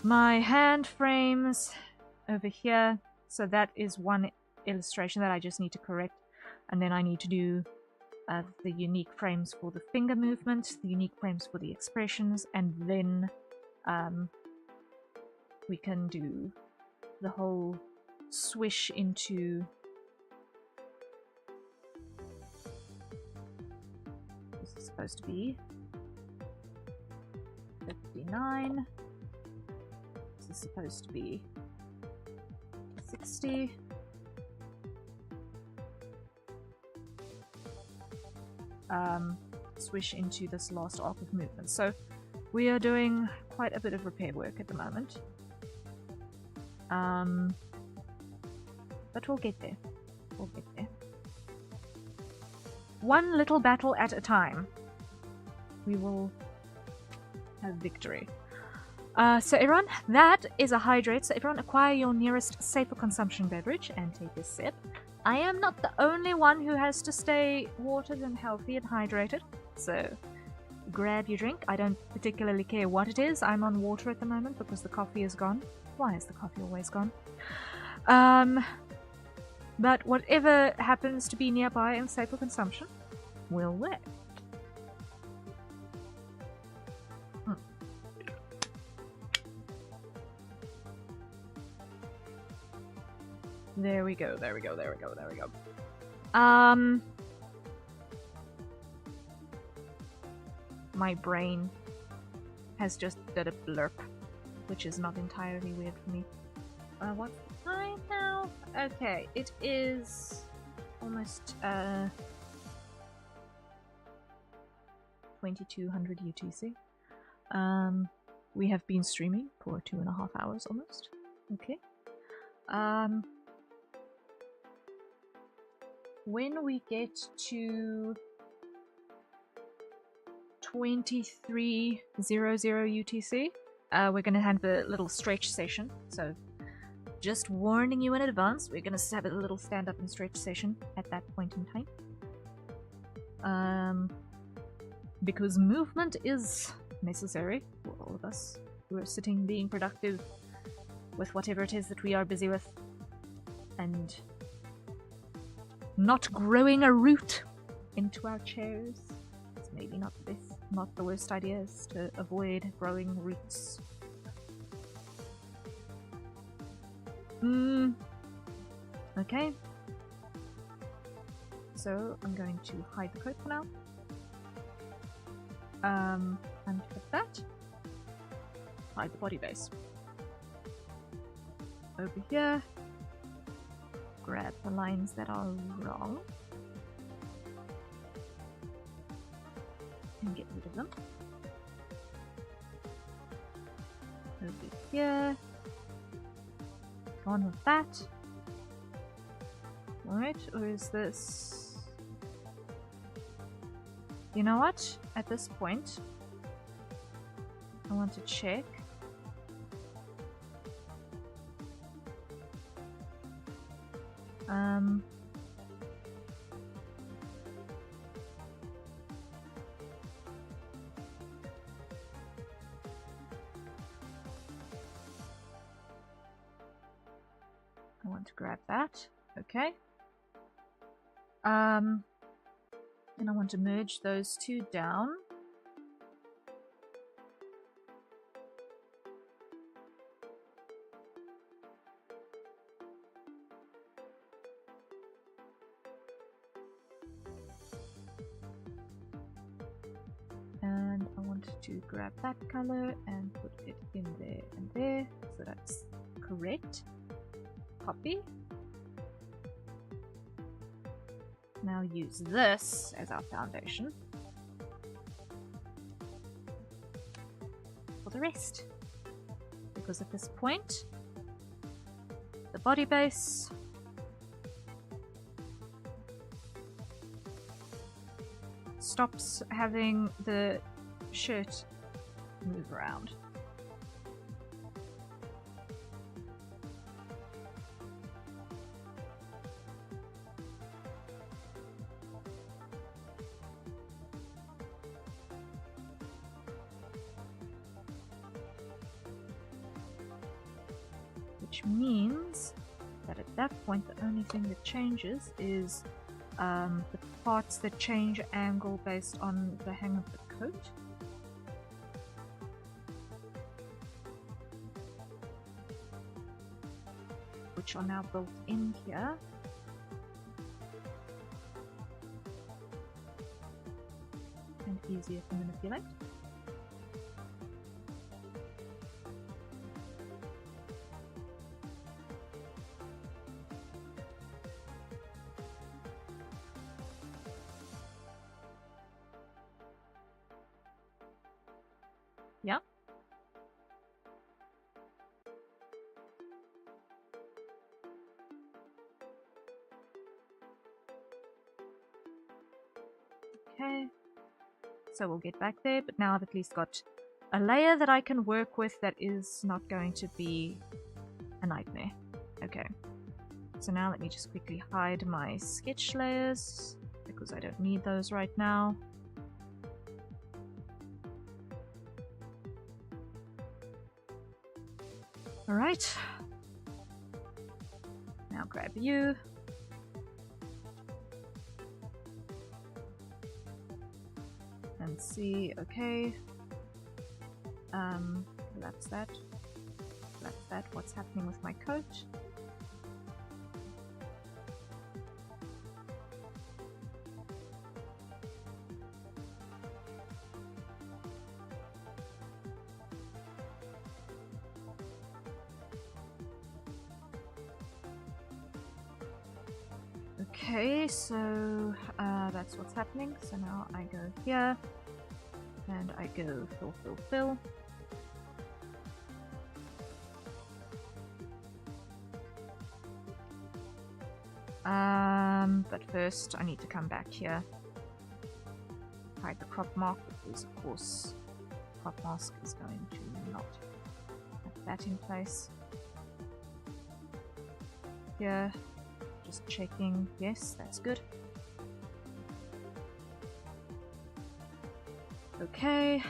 my hand frames over here. So that is one illustration that I just need to correct. And then I need to do the unique frames for the finger movement, the unique frames for the expressions, and then we can do the whole swish into supposed to be 59. This is supposed to be 60. Swish into this last arc of movement. So we are doing quite a bit of repair work at the moment. But we'll get there. We'll get there. One little battle at a time. We will have victory. So everyone, that is a hydrate. So everyone acquire your nearest safer consumption beverage and take a sip. I am not the only one who has to stay watered and healthy and hydrated. So grab your drink. I don't particularly care what it is. I'm on water at the moment because the coffee is gone. Why is the coffee always gone? But whatever happens to be nearby and safe for consumption will work. There we go, there we go, there we go, there we go. My brain has just did a blurp, which is not entirely weird for me. What's the time now? Okay, it is almost 2200 UTC. We have been streaming for 2.5 hours almost. Okay. When we get to 2300 UTC, we're going to have a little stretch session. So, just warning you in advance, we're going to have a little stand-up and stretch session at that point in time. Because movement is necessary for all of us who are sitting being productive with whatever it is that we are busy with. And not growing a root into our chairs. It's maybe not the worst idea is to avoid growing roots. Okay. So I'm going to hide the coat for now. Unput that. Hide the body base. Over here. Grab the lines that are wrong. And get rid of them. Over here. Go on with that. Alright, or is this... You know what? At this point, I want to check. I want to grab that. Okay. And I want to merge those two down. And I want to grab that color and put it in there and there, so that's correct. Copy. Now use this as our foundation for the rest, because at this point the body base stops having the shirt move around. Which means that at that point the only thing that changes is the parts that change angle based on the hang of the coat. Which are now built in here. and easier to manipulate. Yeah. Okay. So we'll get back there, but now I've at least got a layer that I can work with that is not going to be a nightmare. Okay. So now let me just quickly hide my sketch layers, because I don't need those right now. Alright. Now grab you. And see, okay. That's that. That's that. What's happening with my coat? Okay, so that's what's happening. So now I go here, and I go fill, fill, fill. But first I need to come back here, hide the crop mark, because of course crop mask is going to not have that in place. Here. Just checking. Yes, that's good. Okay.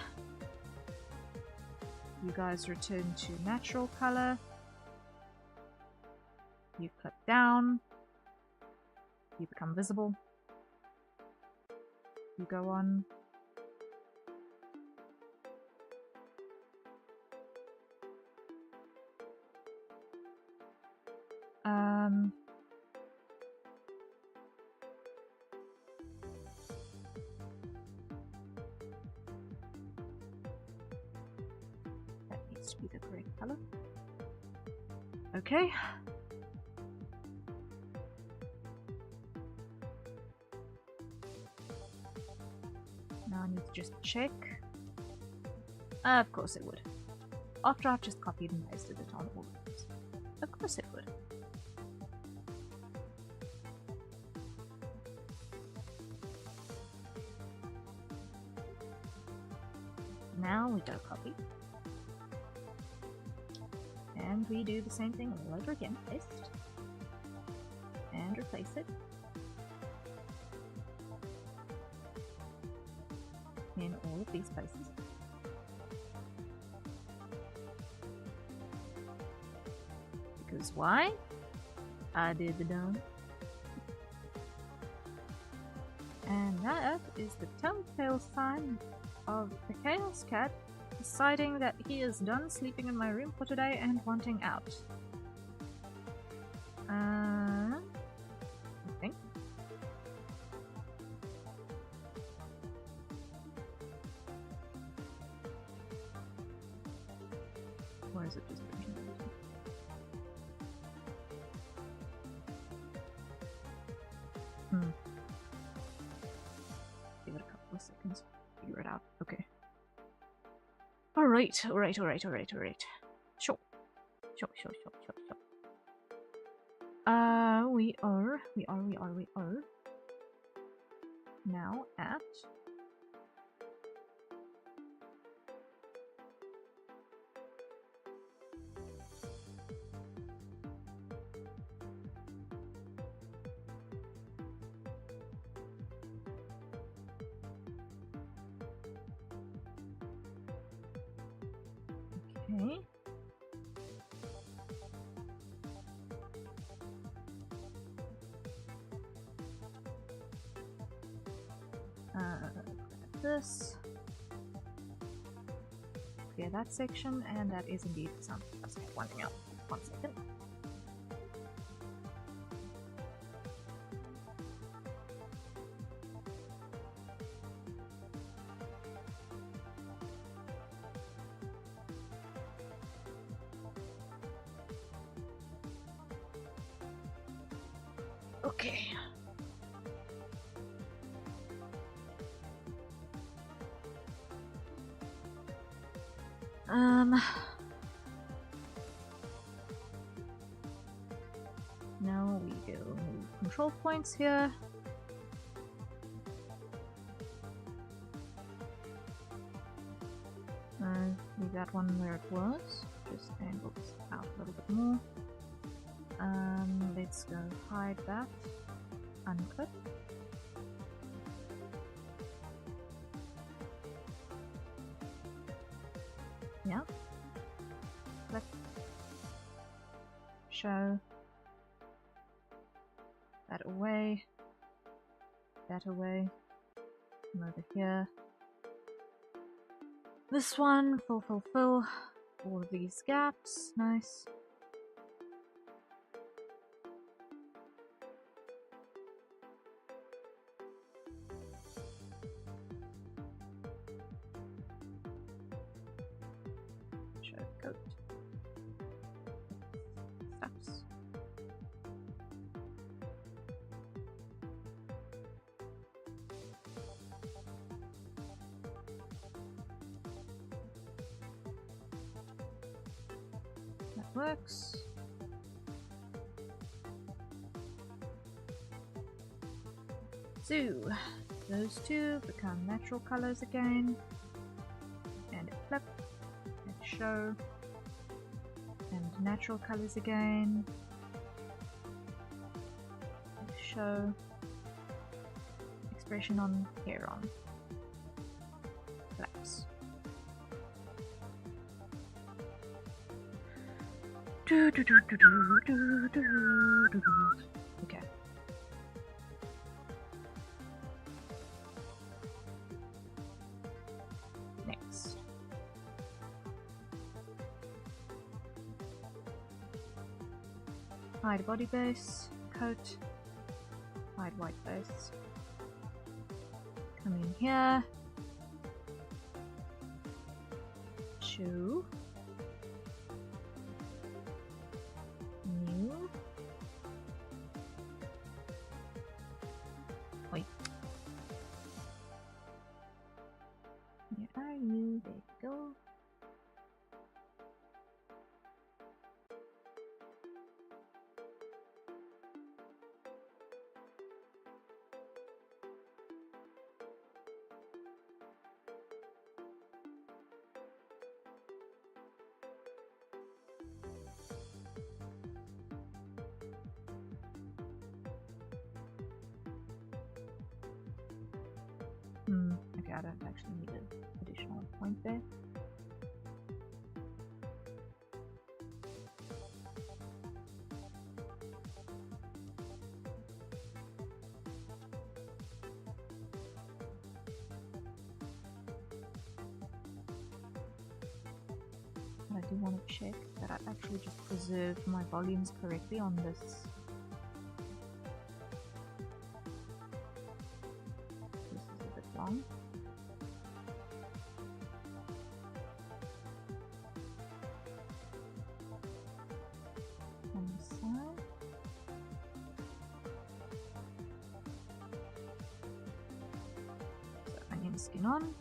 You guys return to natural color. You click down. You become visible. You go on. That needs to be the correct color. Okay. Now I need to just check. Of course it would. After I've just copied and pasted it on all of these. Of course it would. Now we don't copy. And we do the same thing all over again. Paste. And replace it. In all of these places. Because why? I did the done. And that is the telltale sign of the Chaos Cat deciding that he is done sleeping in my room for today and wanting out. I think. Or is it just give it a couple of seconds. Figure it out. Okay. Alright. Sure. We are now at okay. This. Clear that section, and that is indeed something that's wanting out. 1 second. Okay. Now we go move control points here. Leave that one where it was. Just angle this out a little bit more. Let's go hide that. Uncut. Yeah. Flip. Show. That away. That away. Come over here. This one, fill all of these gaps. Nice. Show coat. Steps. That works. So, those two become natural colors again. And flip. And show. And natural colors again. And show. Expression on, hair on. Flaps. Okay. Next. Hide body base, coat, hide white base. Come in here. Shoe. New. Wait. Where are you? There you go. Okay, I don't actually need an additional point there. But I do want to check that I actually just preserved my volumes correctly on this. This is a bit long. On the side. So onion skin on.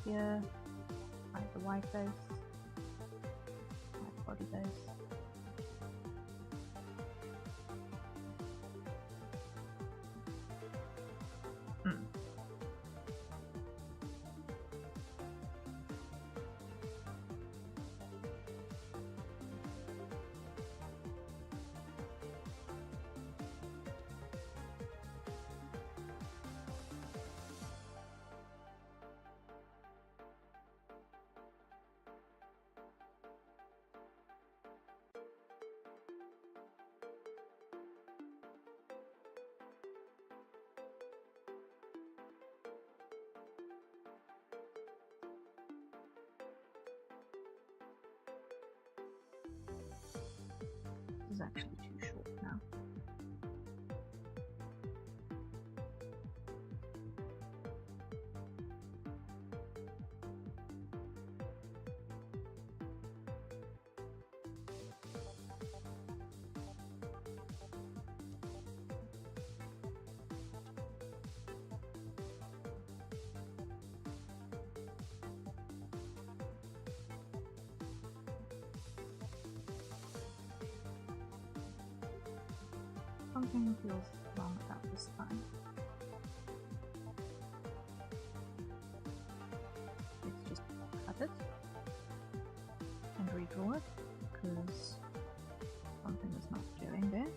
Here, hide the white base, hide the body base. This is actually too short now. Something feels wrong about this time. Let's just cut it and redraw it because something is not doing there.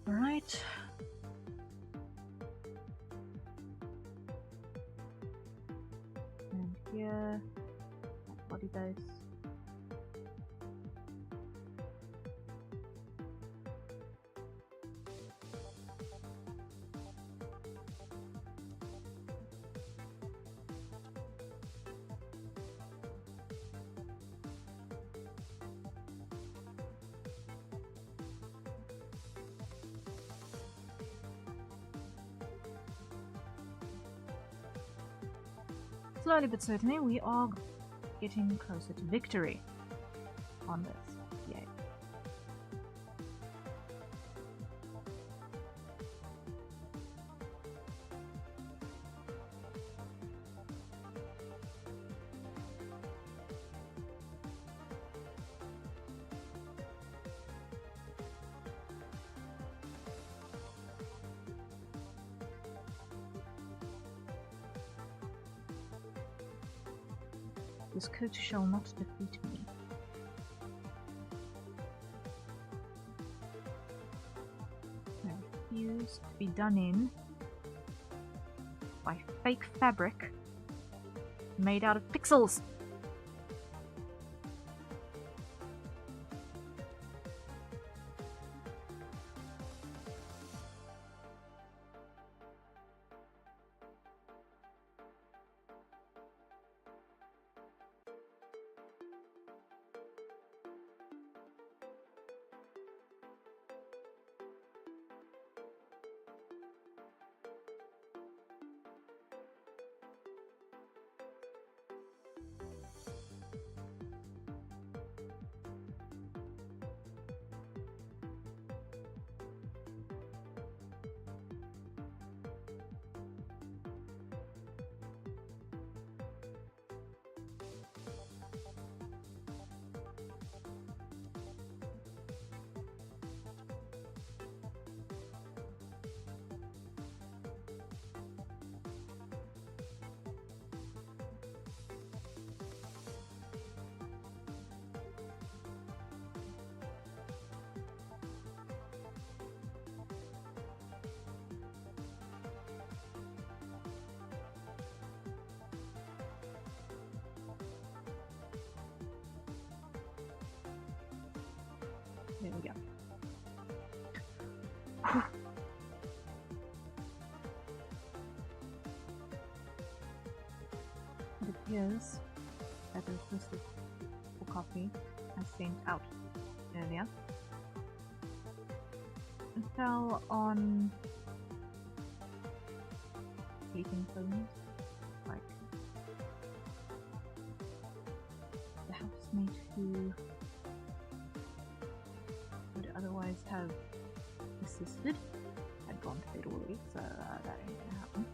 All right. And here, body base. Slowly but certainly, we are getting closer to victory on this. Yay. This coat shall not defeat me. I refuse to be done in by fake fabric made out of pixels. There we go. It appears that the request for copy as sent out earlier and fell on sleeping phones, like the housemate who would otherwise have assisted had gone to bed already, so that ain't gonna happen.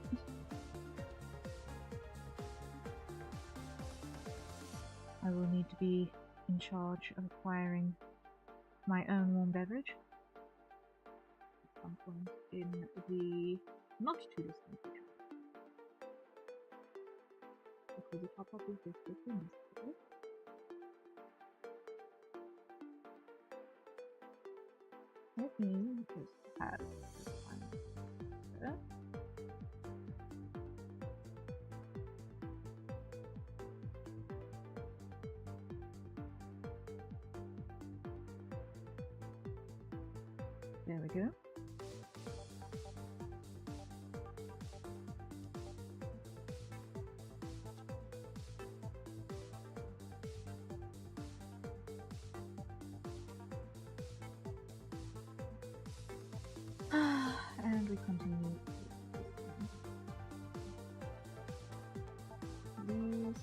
I will need to be in charge of acquiring my own warm beverage at some point in the not too distant future. Because the top-up is just this thing. Just have this one there. There we go. And we continue these.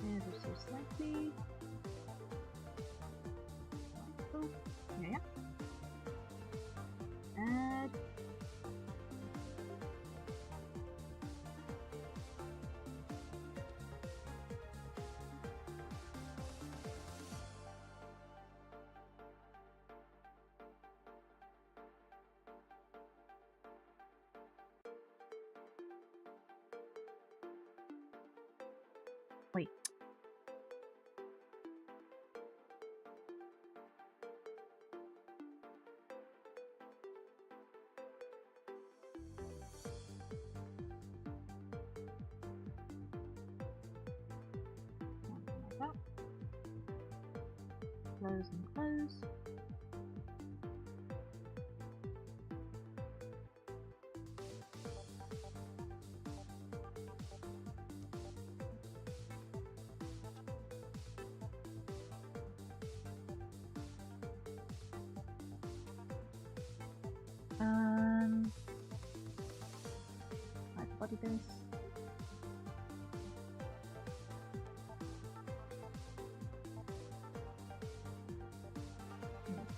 Ever so slightly. Oh, yeah. Add. Wait. Like that. Close and close. Like body base.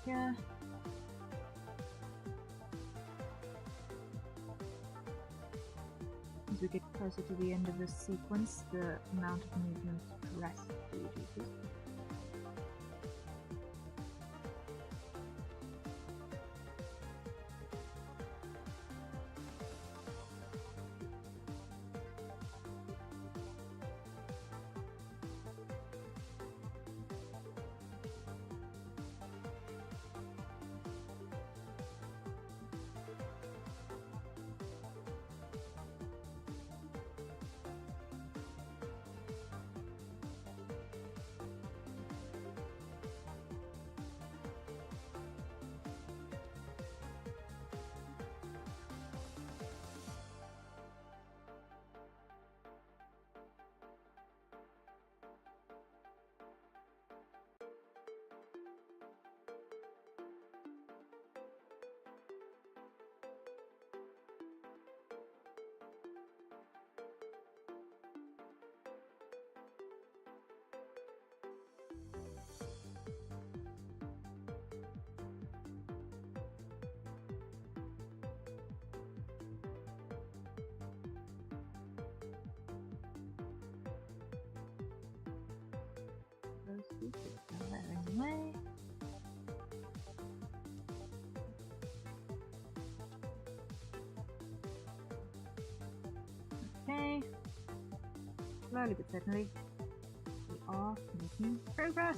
Here. As we get closer to the end of this sequence, the amount of movement drastically reduces. Those pieces are wearing away. Okay. Slowly but certainly, we are making progress.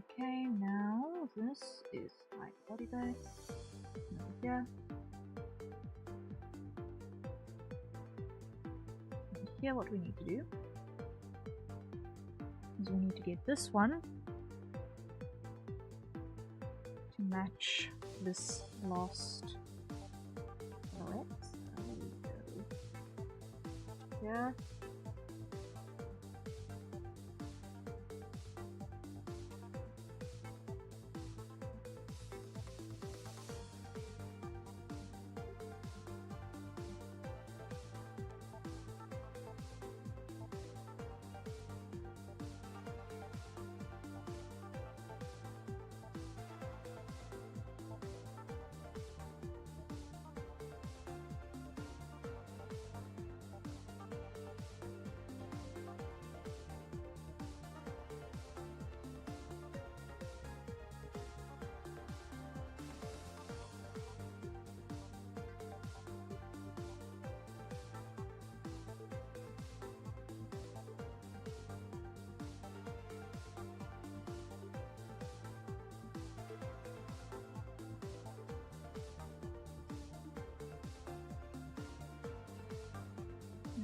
Okay, now this is my body base. Over here. And here, what we need to do is we need to get this one to match this last silhouette. There we go. Here.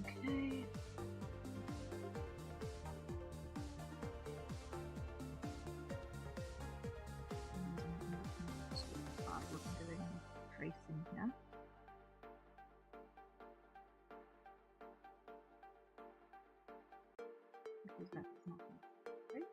Okay. I wasn't doing tracing here. Because that is not right.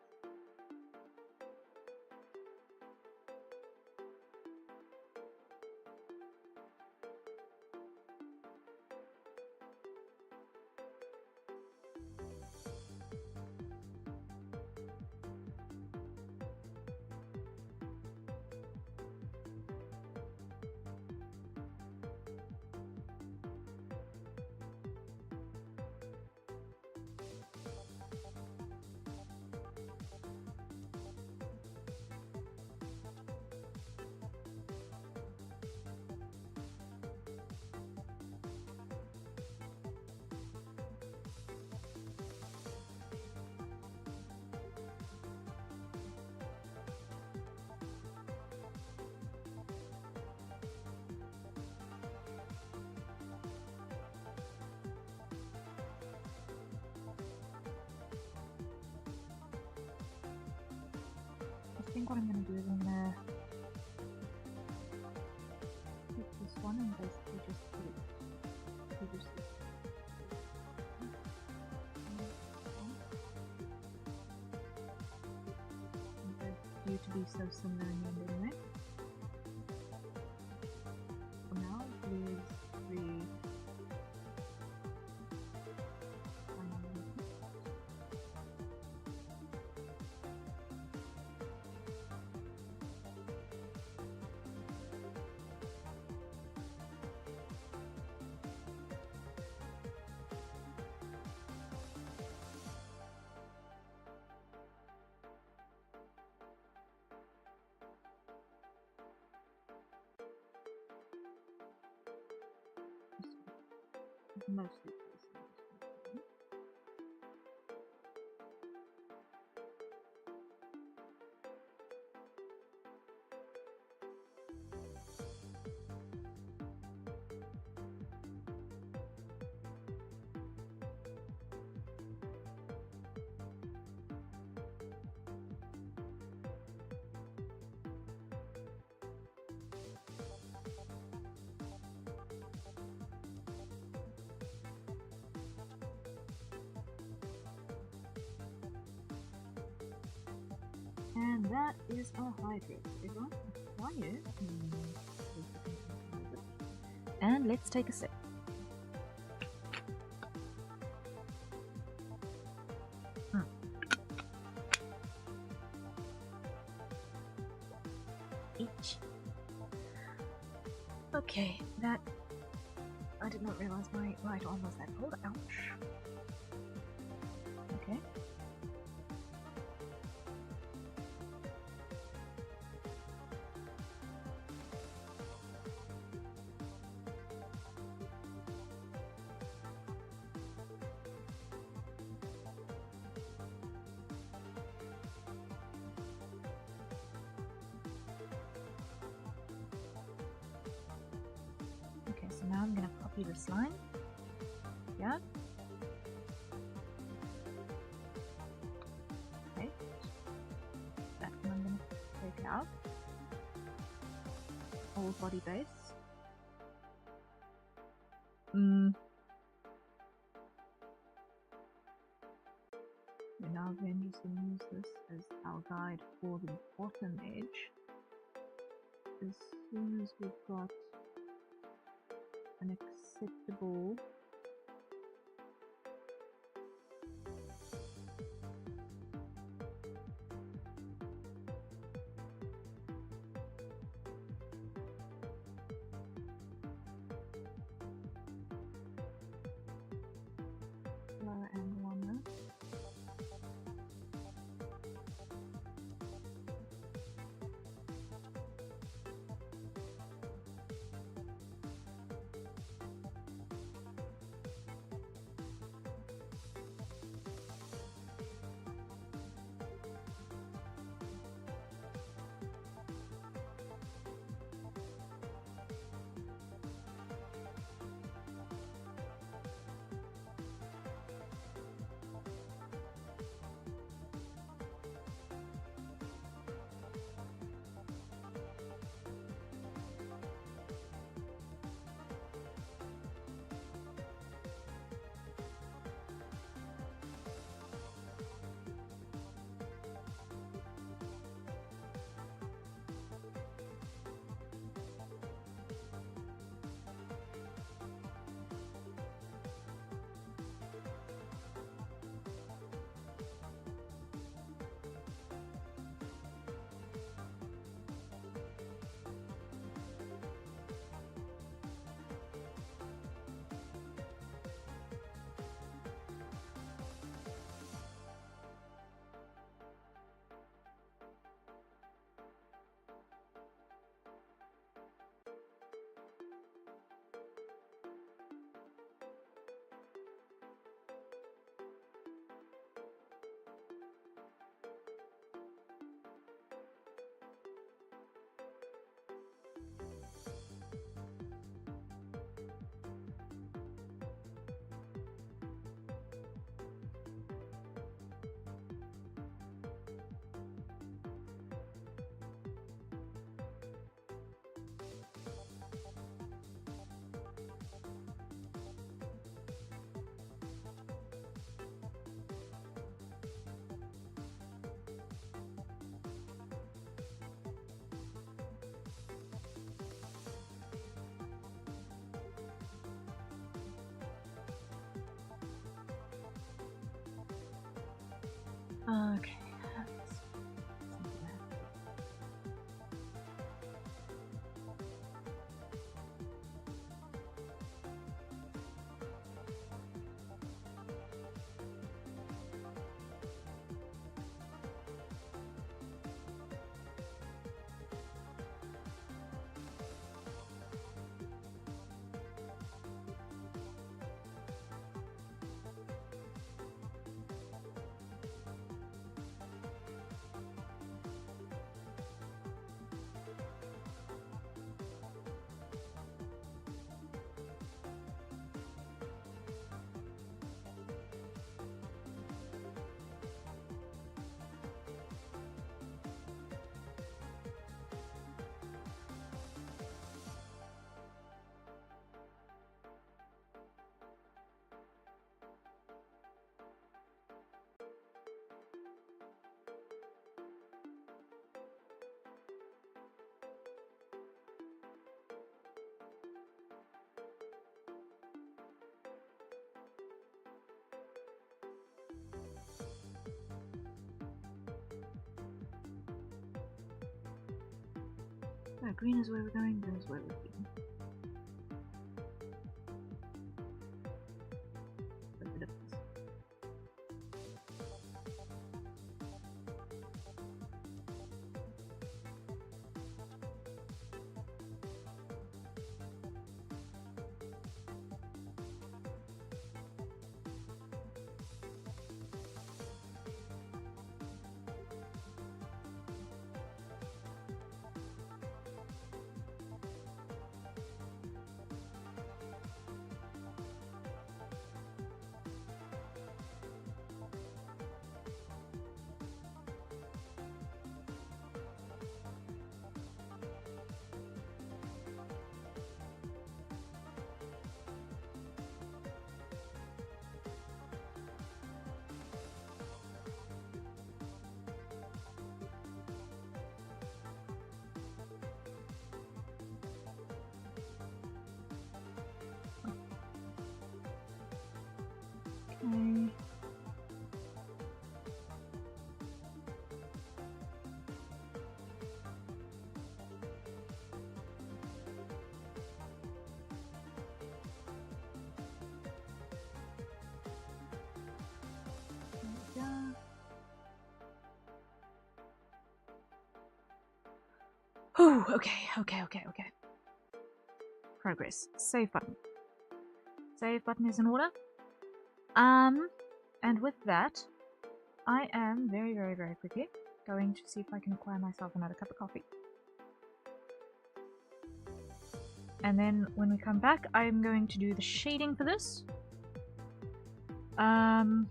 I think what I'm going to do is I'm going to take this one and basically just put it over here. Due to be so similar in the end anyway. Now is the final movement. Mostly placing. And that is our hydrate. Everyone, quiet. And let's take a sip. Each. Okay, that. I did not realize my right arm was that cold. Ouch. Okay. do this line. Yeah. Okay. That one I'm going to take out. All body base. We're now then just going to use this as our guide for the bottom edge. As soon as we've got an acceptable lower angle on this. Okay. So green is where we're going, blue is where we're going. Split the difference. Okay. Oh, okay. Progress. Save button. Save button is in order. And with that, I am very quickly going to see if I can acquire myself another cup of coffee. And then when we come back, I'm going to do the shading for this. And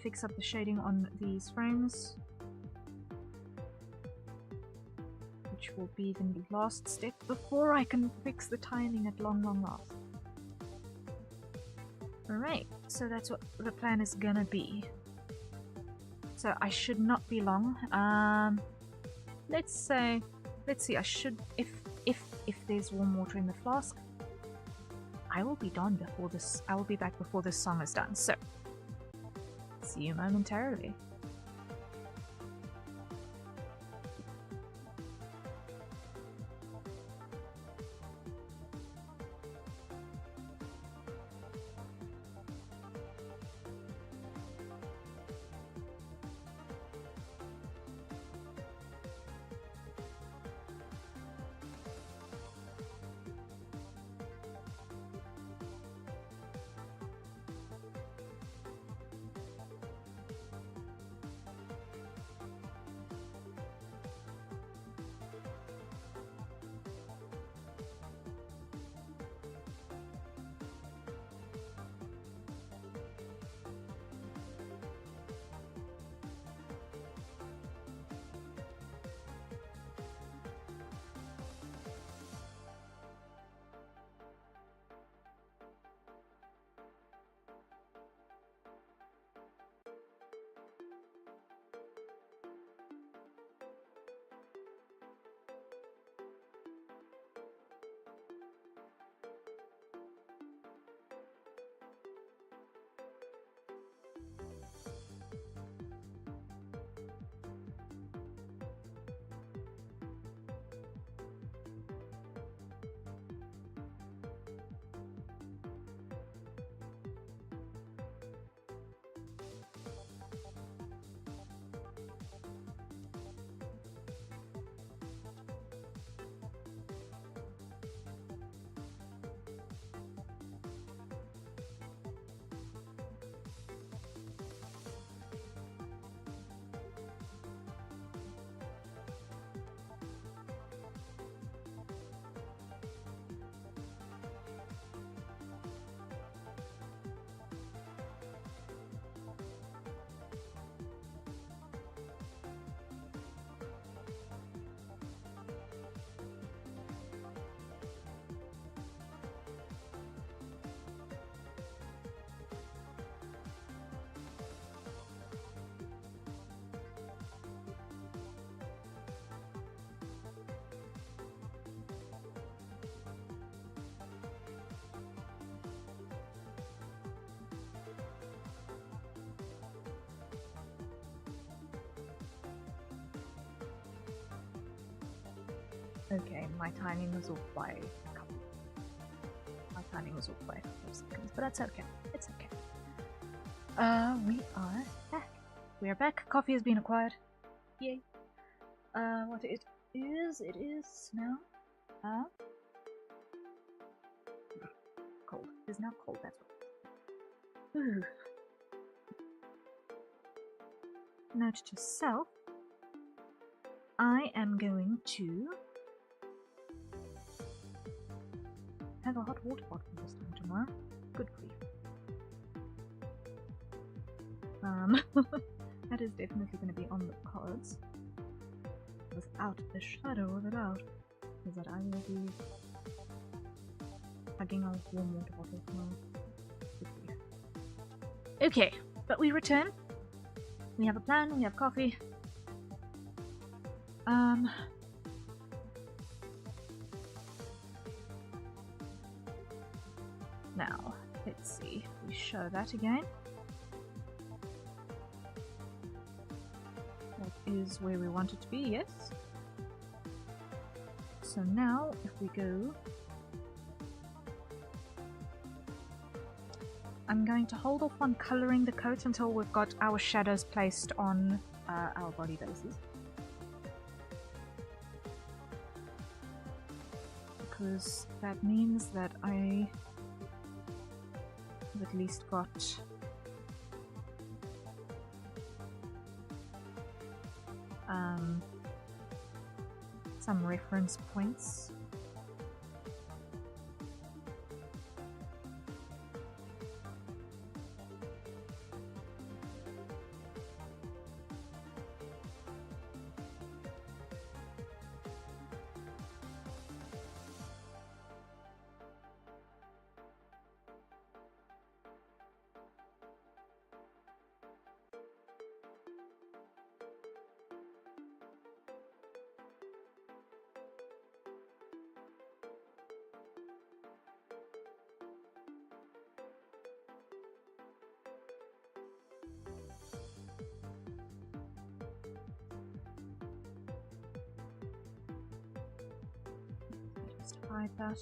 fix up the shading on these frames, which will be the last step before I can fix the timing at long last. Alright, so that's what the plan is gonna be. So I should not be long. Let's see, I should, if there's warm water in the flask, I will be done before this, I will be back before this song is done, so see you momentarily. Okay, my timing was off by a couple. My timing was off by a couple of seconds, but that's okay. It's okay. We are back. We are back. Coffee has been acquired. Yay. What it is now. Cold. It is now cold, that's what. Ooh. Note to self. I am going to have a hot water bottle this time tomorrow. Good grief. That is definitely going to be on the cards. Without a shadow of a doubt. Is that I will be hugging a warm water bottle tomorrow. Good grief. Okay, but we return. We have a plan, we have coffee. Now, let's let's see if we show that again. That is where we want it to be, yes. So now if we go, I'm going to hold off on coloring the coat until we've got our shadows placed on our body bases. Because that means that I have at least got some reference points. Just hide that.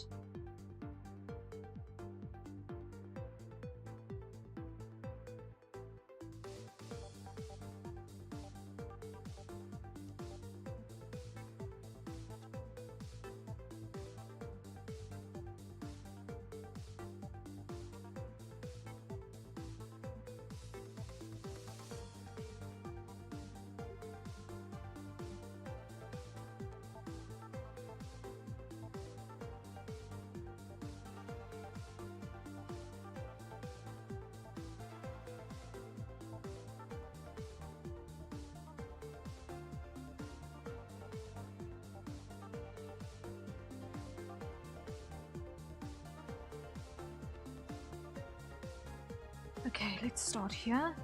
Okay, let's start here.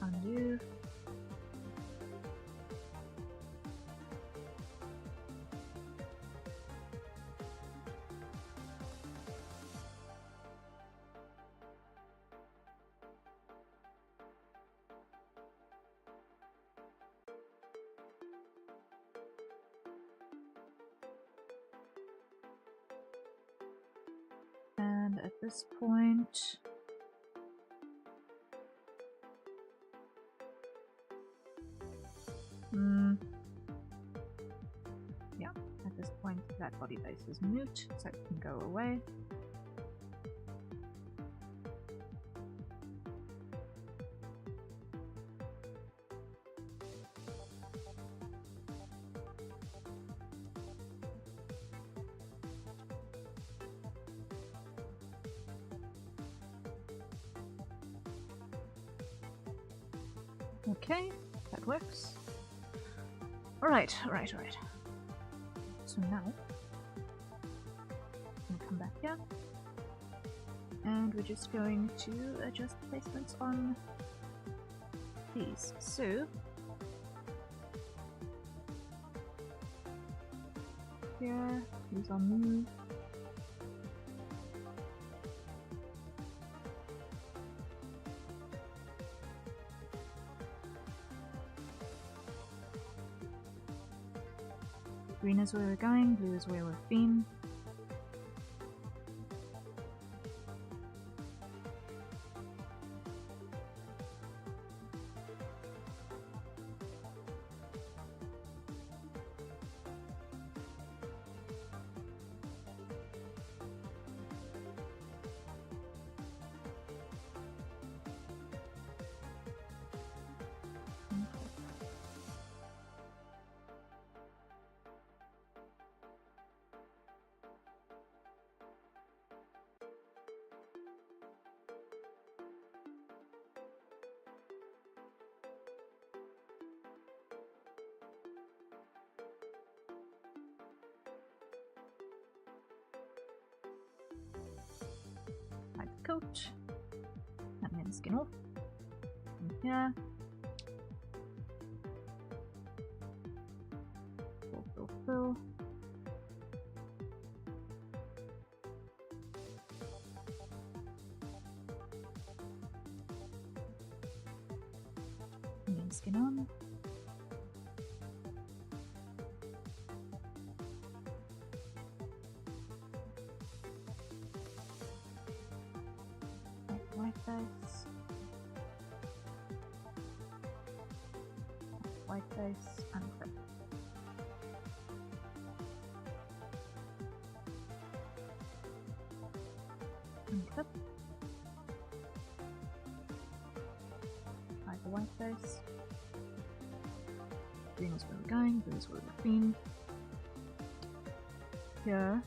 Undo. And at this point, yeah, at this point that body base is mute, so it can go away. Okay, that works. Alright. So now, I'm gonna come back here, and we're just going to adjust placements on these. So, here, these are new. Green is where we're going, blue is where we've been. coat. And then skin off. And here. Fill. And then skin on. White face. White face and clip. And clip. Hide the white face. Green is where we're going, blue is where we've been. Here.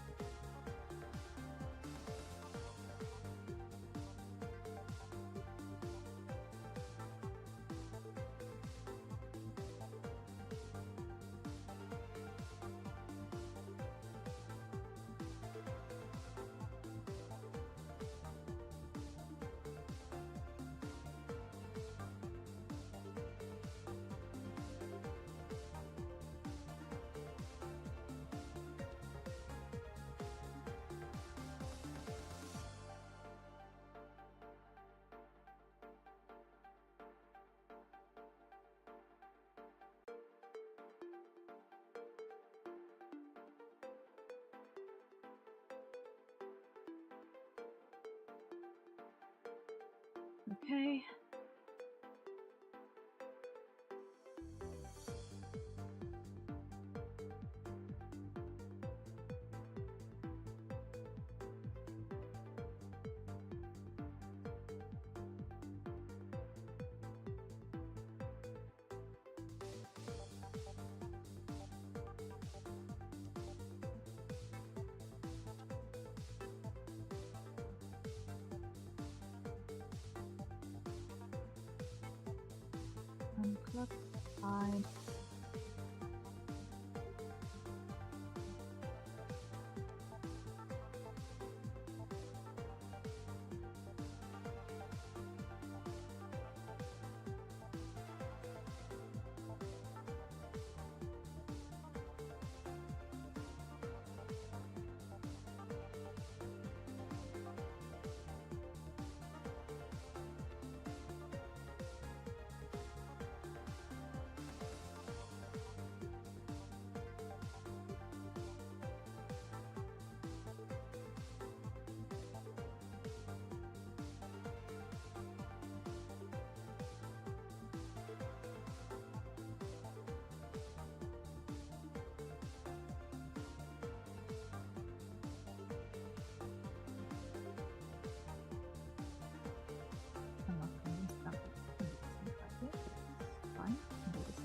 Okay. Unclip, hide.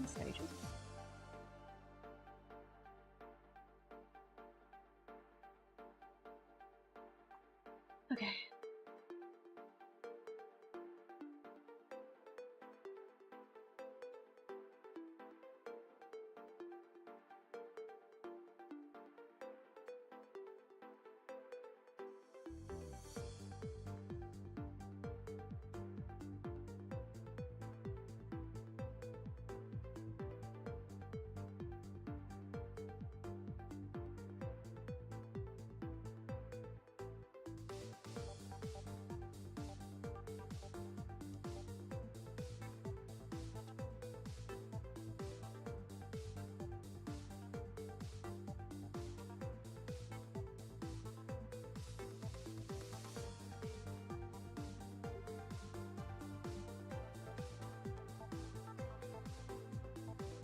Stages. Okay.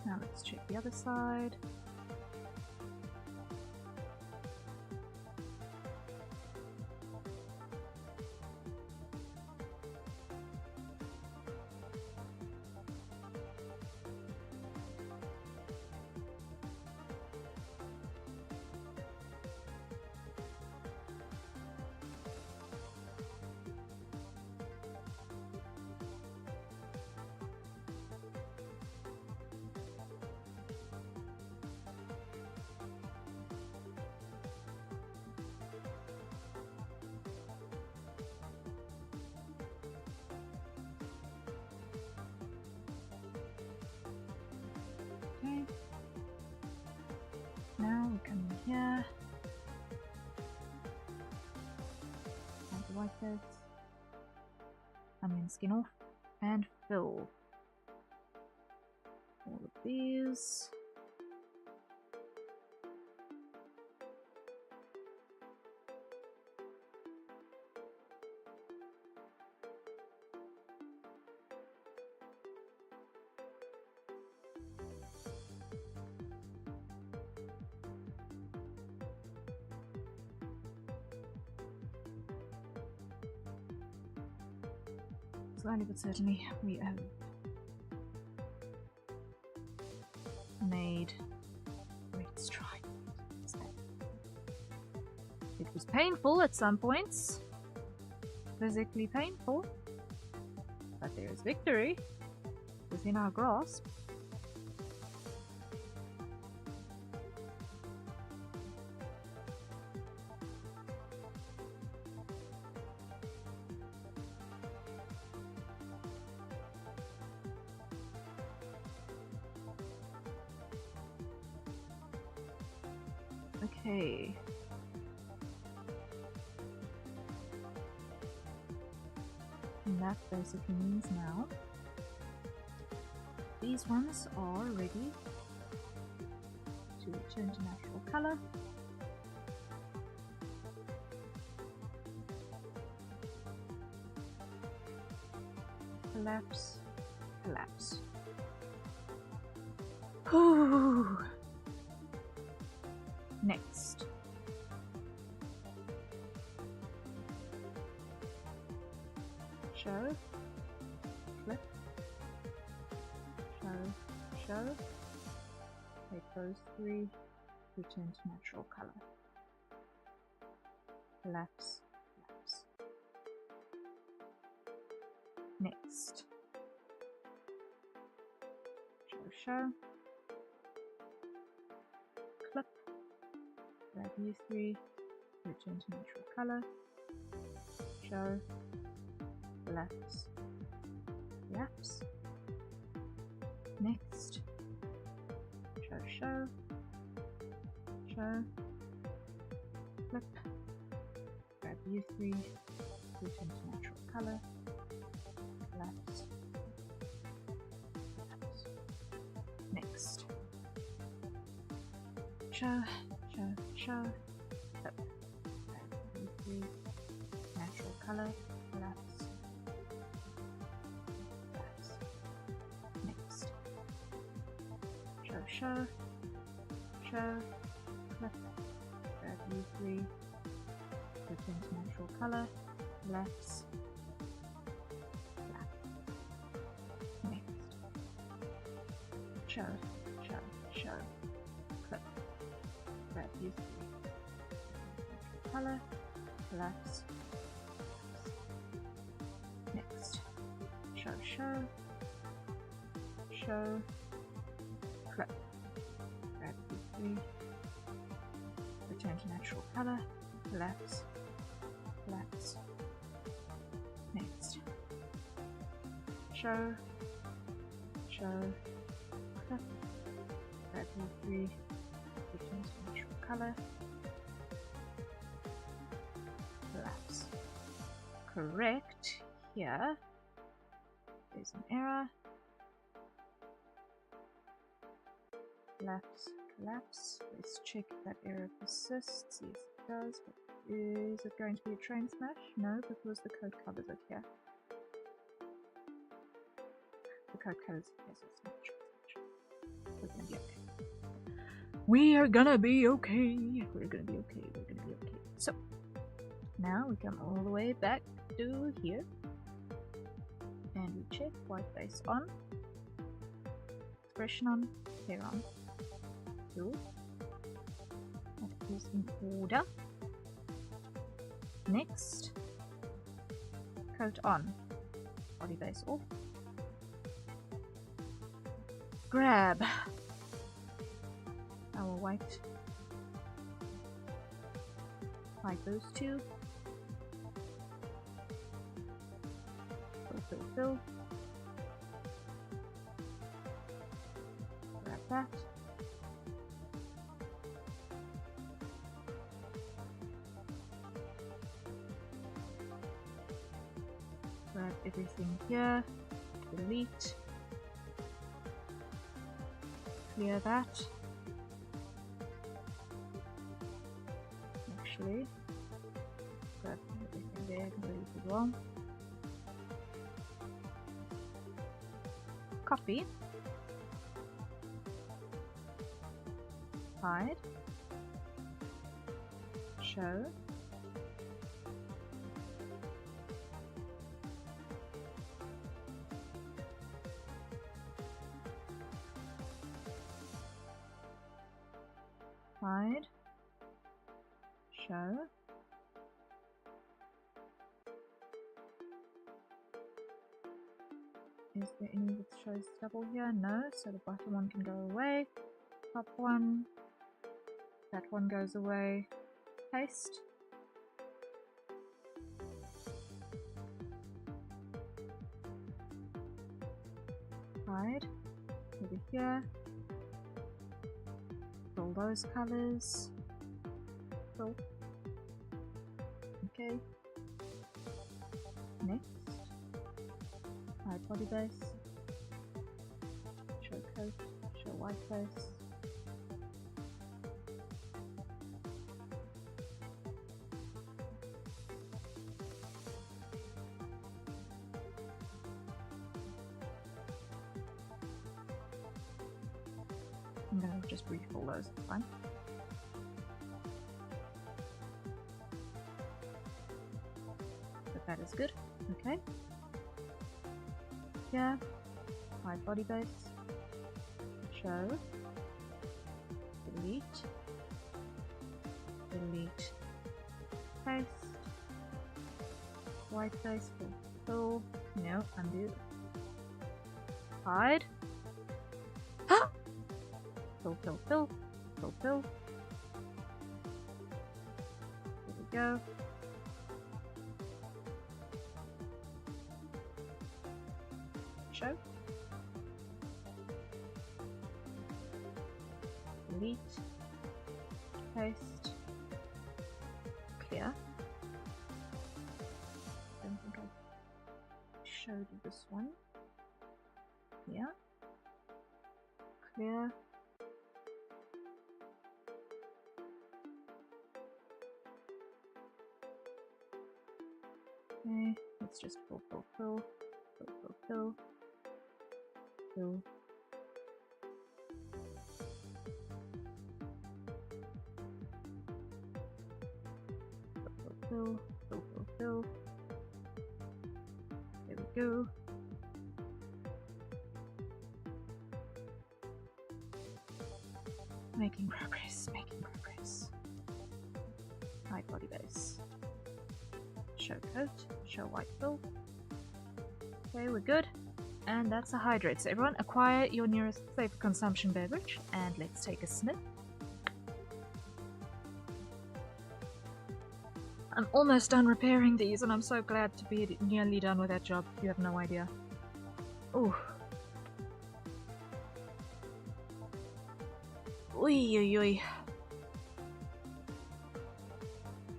Now let's check the other side. we come in here. Add the white base. Onion skin off and fill all of these. Slowly but certainly we have made great strides. It was painful at some points, physically painful, but there is victory within our grasp. Okay. And that basically means now these ones are ready to return to natural color. Collapse, collapse. Whew. Next. Show, flip, show, show. Take those three, return to natural color. Collapse, collapse. Next. Show, show. Clip. Grab you three, return to natural color. Show. Collapse, collapse. Next, show, show, show, flip, grab you three, return to natural color, collapse, collapse. Next, show, show, show, flip, grab you three, natural color, collapse. Show, show, flip, grab you three, return to natural color, collapse, flap. Next, show, show, show, flip, grab you three, natural color, collapse, next, show, show, show, flip. Return to natural color, collapse, collapse. Next, show, show, clip, grab you three, return to natural color, collapse. Correct here. There's an error. Collapse, collapse. Let's check if that error persists. Yes, it does. But is it going to be a train smash? No, because the code covers it here. The code covers it here, so it's not a train smash. We're gonna be okay. We're gonna be okay. We're gonna be okay. We're gonna be okay. So now we come all the way back to here, and we check white base on, expression on, hair on. That is in order. Next, coat on, body base off. Grab our white, hide those two. Fill, fill, fill. Grab that. everything here. Delete. Clear that. Actually, grab everything there, delete as well. Copy. Hide. Show. Hide. Show. Is there any that shows double here? No, so the bottom one can go away. Top one. That one goes away. Paste. Hide. Over here. Fill those colors. Fill. Okay. Next. Hide body base. Show coat. Show white base. I'm gonna just refill those, it's fine. But that is good. Okay. Here, hide body base, show, delete, delete, paste, white base, fill, no, undo, hide, fill, fill, fill, fill, fill, there we go. Show, delete, paste, clear. Don't think I showed this one. Yeah, clear. Okay, let's just fill, fill, fill, fill, fill, fill. Fill. Fill, fill, fill, fill. There we go. Making progress, making progress. Hide body base. Show coat, show white fill. Okay, we're good. And that's a hydrate. So everyone, acquire your nearest safe consumption beverage, and let's take a sniff. I'm almost done repairing these, and I'm so glad to be nearly done with that job. You have no idea. Ooh. Oi, oi, oi.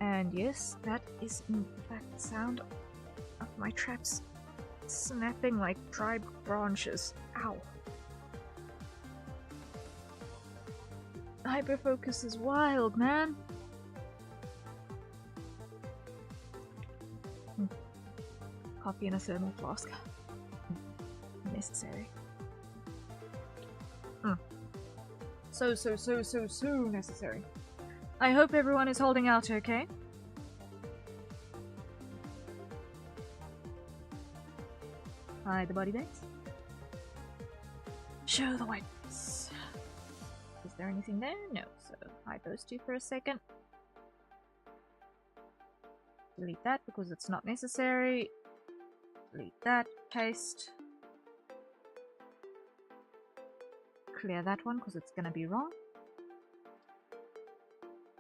And yes, that is in fact the sound of my traps snapping like dry branches. Ow. Hyperfocus is wild, man. Coffee in a thermal flask. Necessary. So necessary. I hope everyone is holding out okay. Hide the body base. Show the white base. Is there anything there? No, so hide those two for a second. Delete that because it's not necessary. Delete that, paste. Clear that one because it's gonna be wrong.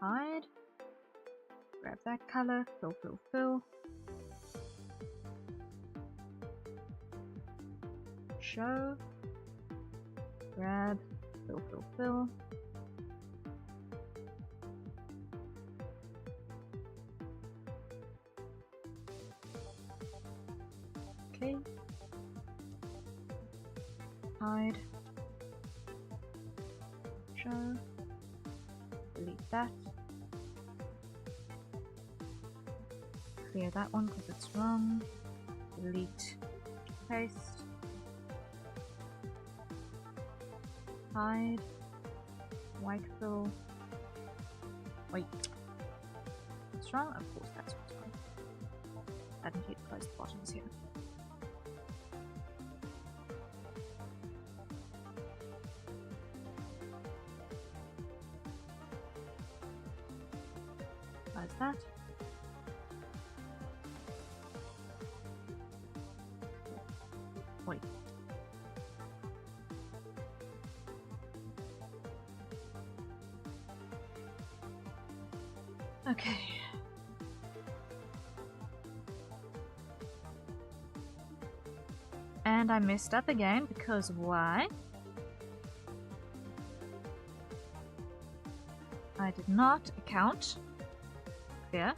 Hide. Grab that color, fill, fill, fill. Show. Grab, fill, fill, fill. Okay, hide, show, delete that, clear that one because it's wrong, delete, paste, hide, white fill, wait, what's wrong? Of course that's what's wrong. I didn't need to close the bottoms here. Close that. Wait. Okay. And I messed up again because why? I did not account. Clear.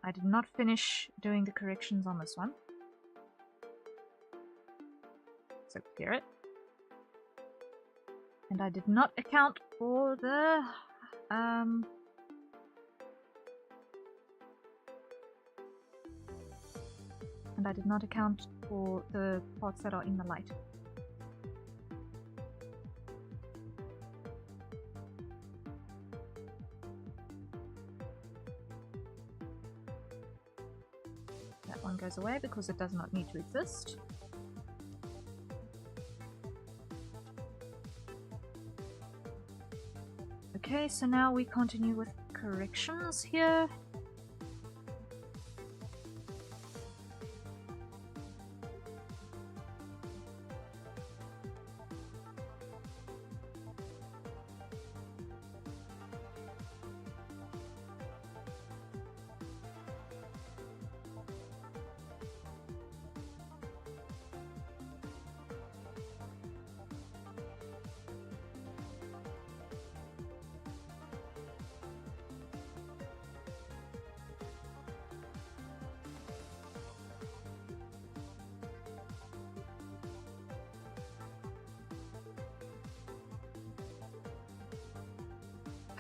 I did not finish doing the corrections on this one. So clear it. And I did not account for the and I did not account for the parts that are in the light. That one goes away because it does not need to exist. Okay, so now we continue with corrections here.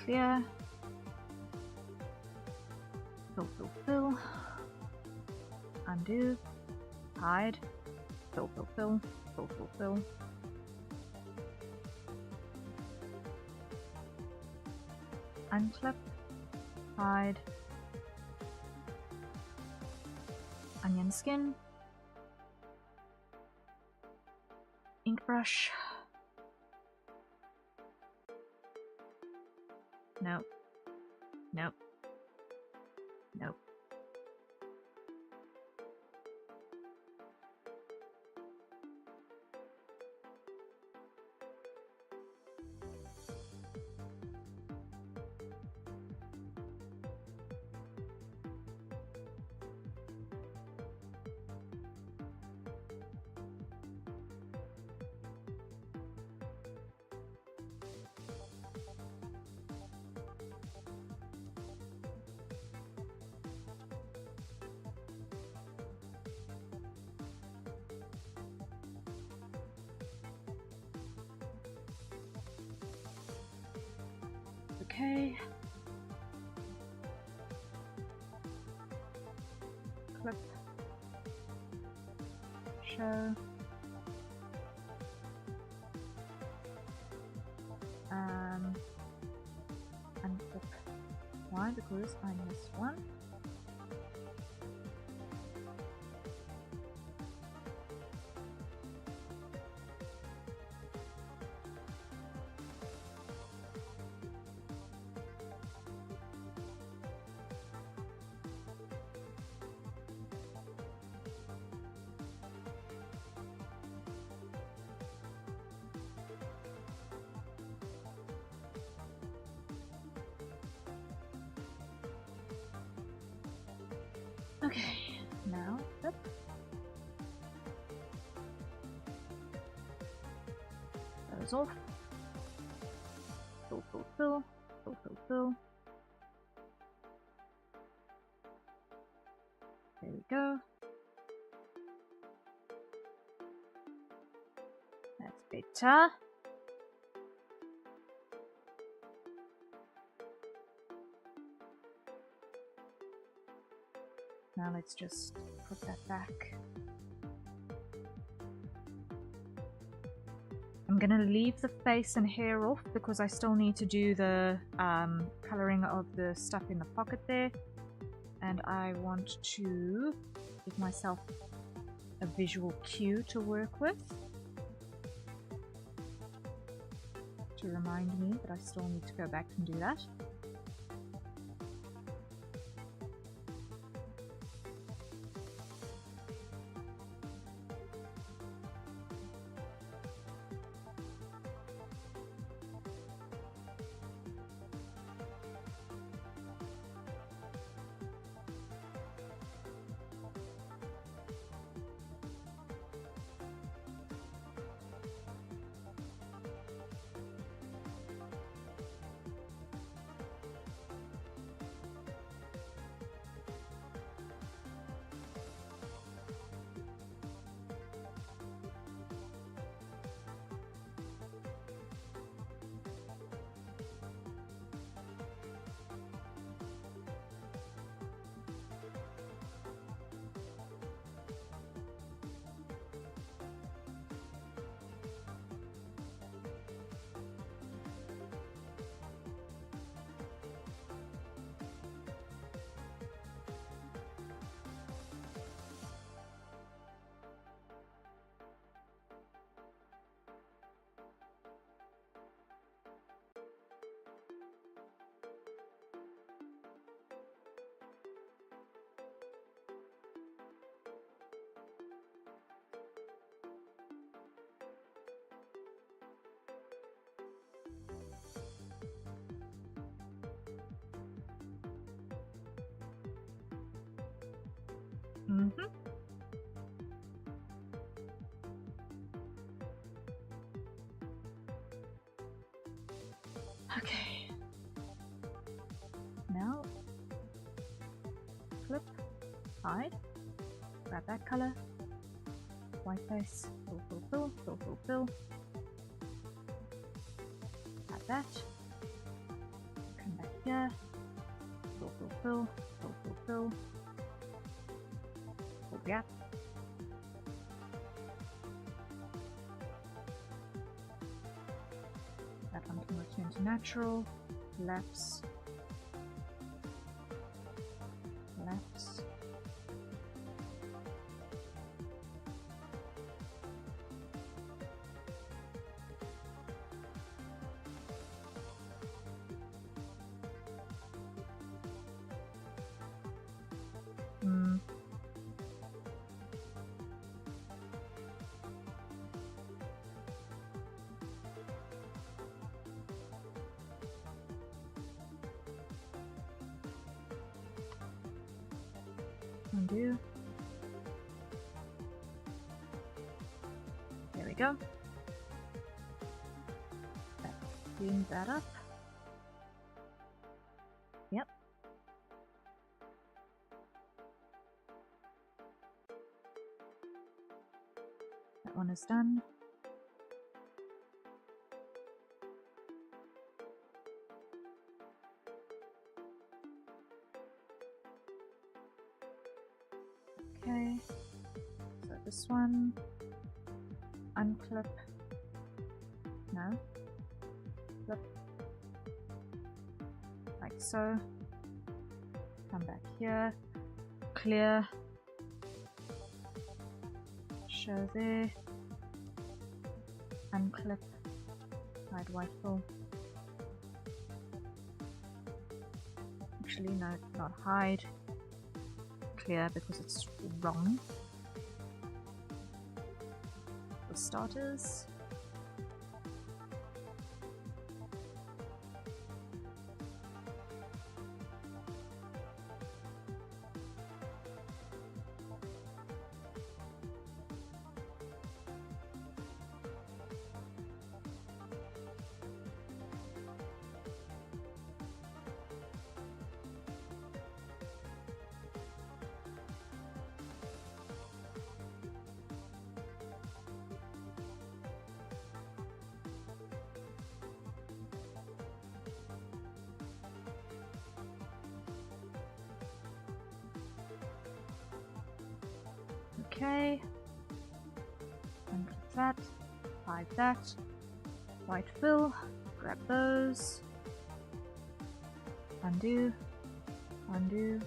Clear, fill, fill, fill, undo, hide, fill, fill, fill, fill, fill, fill, unclip, hide, onion skin, ink brush. Nope. Nope. Nope. Okay. Clip. Show. Unclip. Why? Because I missed one. Okay, now up. Those off. Fill, fill, fill, fill, fill, fill. There we go. That's better. Now let's just put that back. I'm gonna leave the face and hair off because I still need to do the coloring of the stuff in the pocket there. And I want to give myself a visual cue to work with, to remind me that I still need to go back and do that. Okay. Now, flip, hide, grab that color, white face, fill. Add that. Come back here, fill. Full gap. That one can return to natural. Lefts. Undo. There we go. Clean that up. Yep. That one is done. Okay, so this one, unclip, no, flip, like so, come back here, clear, show there, unclip, hide white fill, actually no, not hide, clear because it's wrong. For starters, Okay. Unclick that. Hide that. White fill. Grab those. Undo. Undo.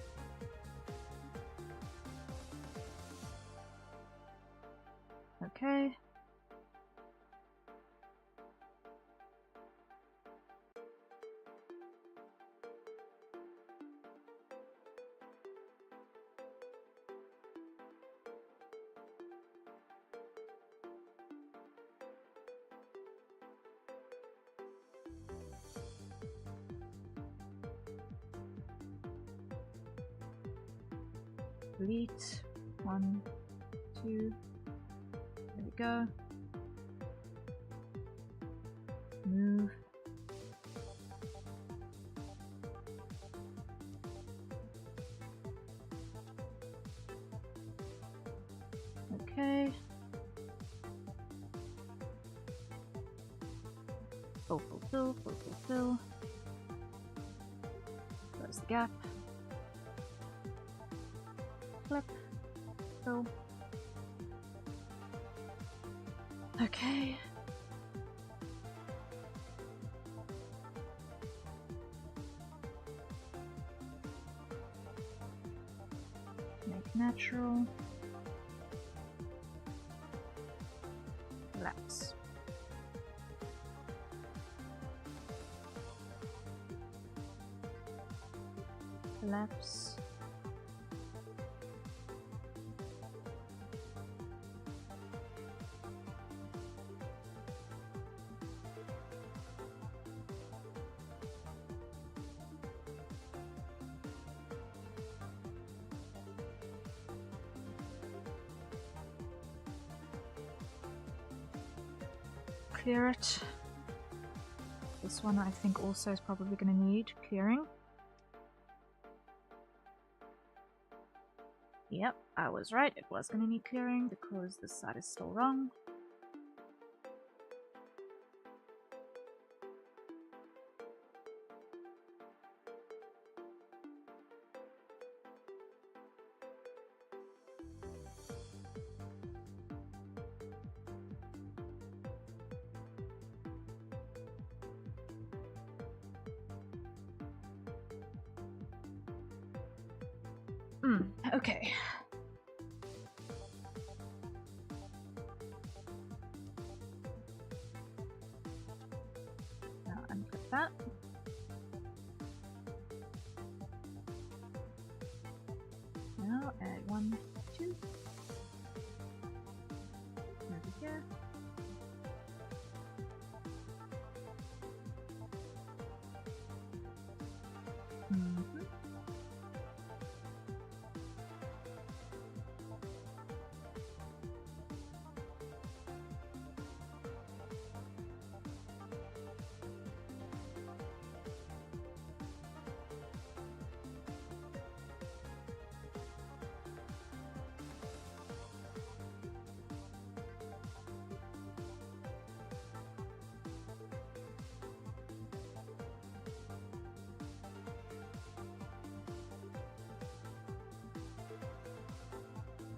Okay. Delete. 1, 2. There we go. Move. Okay. Fill, fill, fill, fill, fill, fill. Close the gap. Flip. Fill. Okay. Make natural. Collapse. Collapse. Clear it. This one I think also is probably going to need clearing. Yep, I was right. It was going to need clearing because this side is still wrong. Okay. Now unclick that. Now add 1, 2. Over here.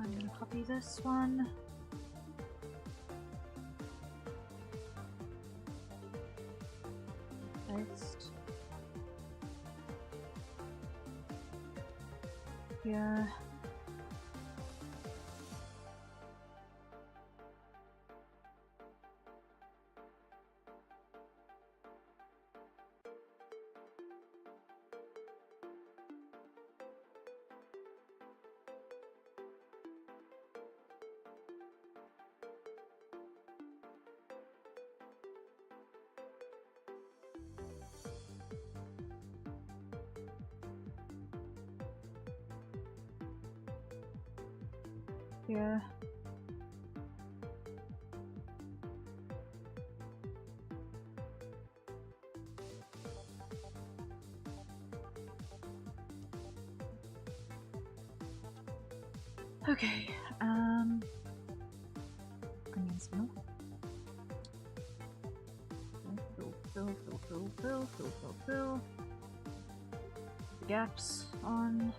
I'm going to copy this one. Paste. Here. Here. Okay, onions milk. Fill. The gaps on.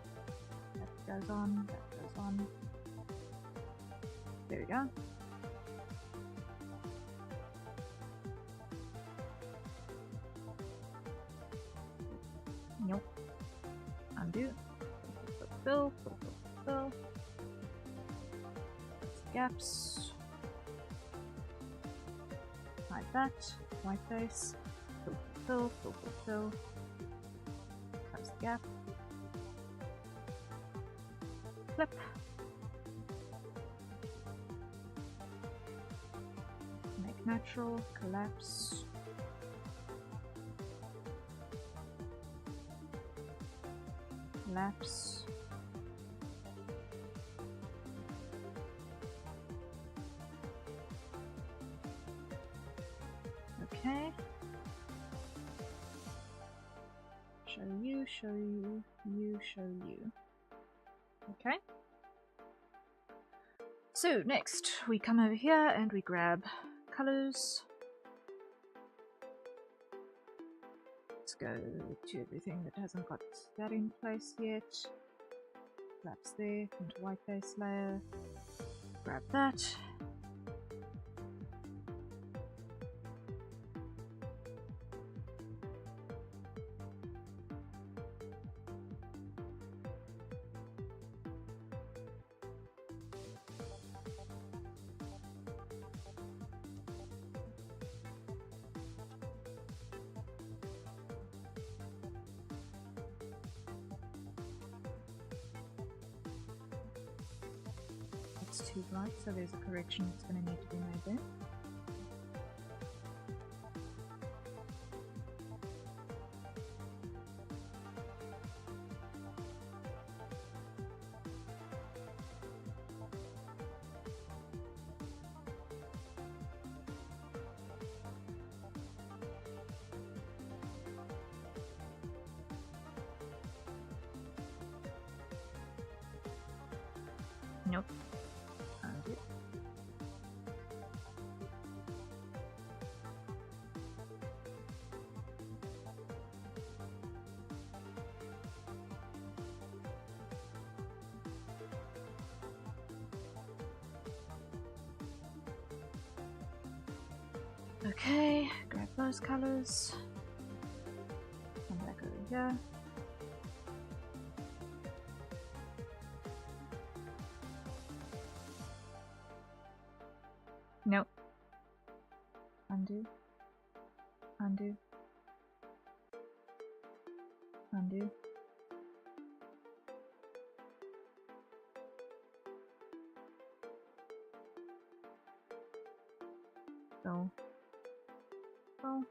That goes on. That goes on. There we go. Nope. Undo. Fill. Gaps. Hide that. White face. Fill. Close the gap. Flip. Make natural. Collapse. Collapse. Okay. Show you. Okay. So next we come over here and we grab colors. Let's go to everything that hasn't got that in place yet. Collapse there into white base layer. Grab that. It's too bright, so there's a correction that's going to need to be made there. Nope. Undo. Okay, grab those colors. Come back over here. Nope. Undo. Undo. Undo. Go. Go.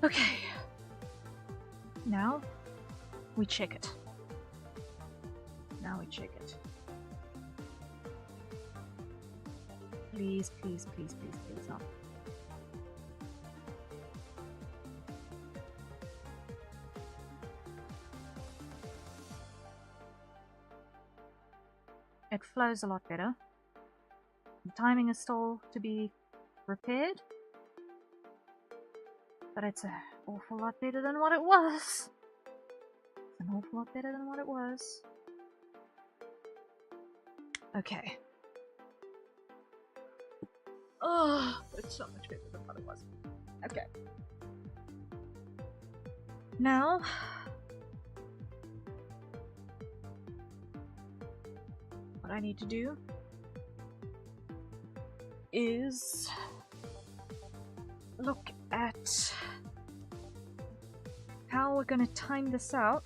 Okay. Now we check it. Now we check it. Please, please, please, please, please, not. It flows a lot better. The timing is still to be repaired, but it's an awful lot better than what it was. It's an awful lot better than what it was. Okay. Oh, it's so much better than what it was. Okay. Now, what I need to do is look at how we're going to time this out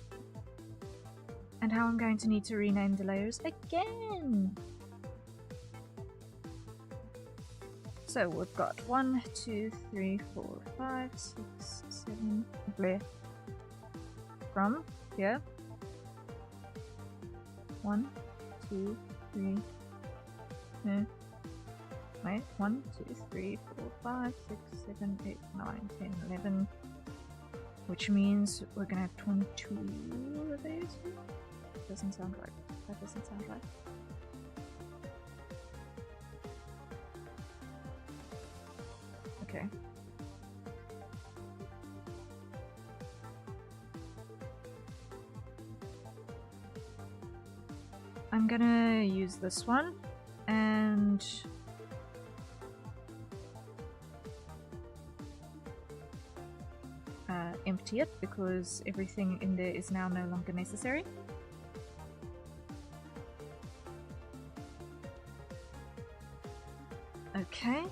and how I'm going to need to rename the layers again. So we've got 1, 2, 3, 4, 5, 6, 7, bleh. From here. 1, 2, 3, no. Wait, 1, 2, 3, 4, 5, 6, 7, 8, 9, 10, 11. Which means we're gonna have 22 of these. Doesn't sound right. That doesn't sound right. Okay. I'm gonna use this one and empty it because everything in there is now no longer necessary. Okay.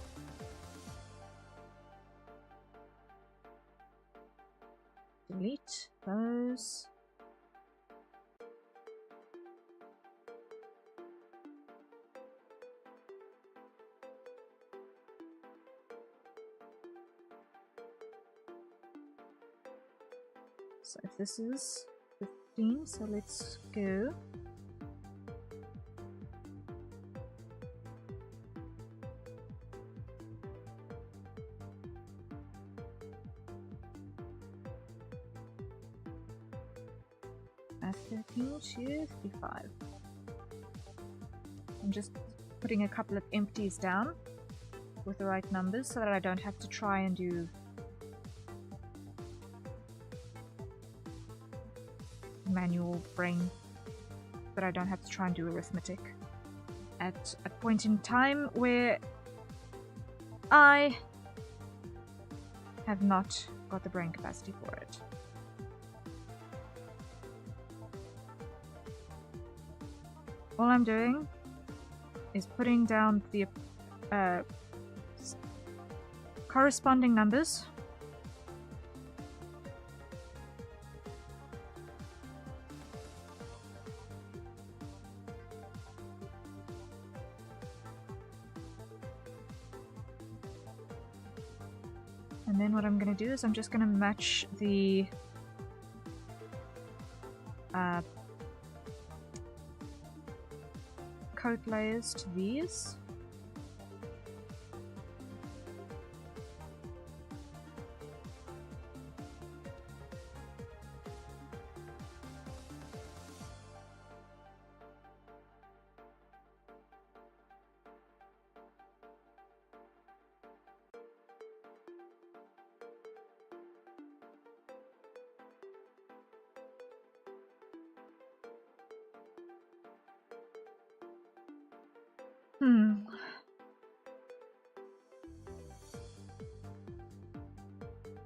Delete those. So if this is 15, so let's go. At 13 to 55. I'm just putting a couple of empties down with the right numbers so that I don't have to try and do manual brain, but I don't have to try and do arithmetic at a point in time where I have not got the brain capacity for it. All I'm doing is putting down the corresponding numbers . And then what I'm going to do is I'm just going to match the coat layers to these.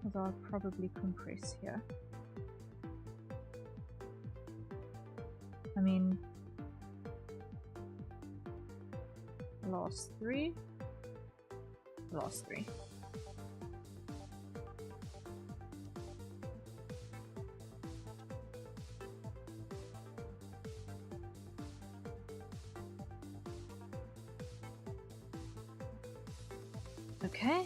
Although I'll probably compress here. I mean, last three. Okay.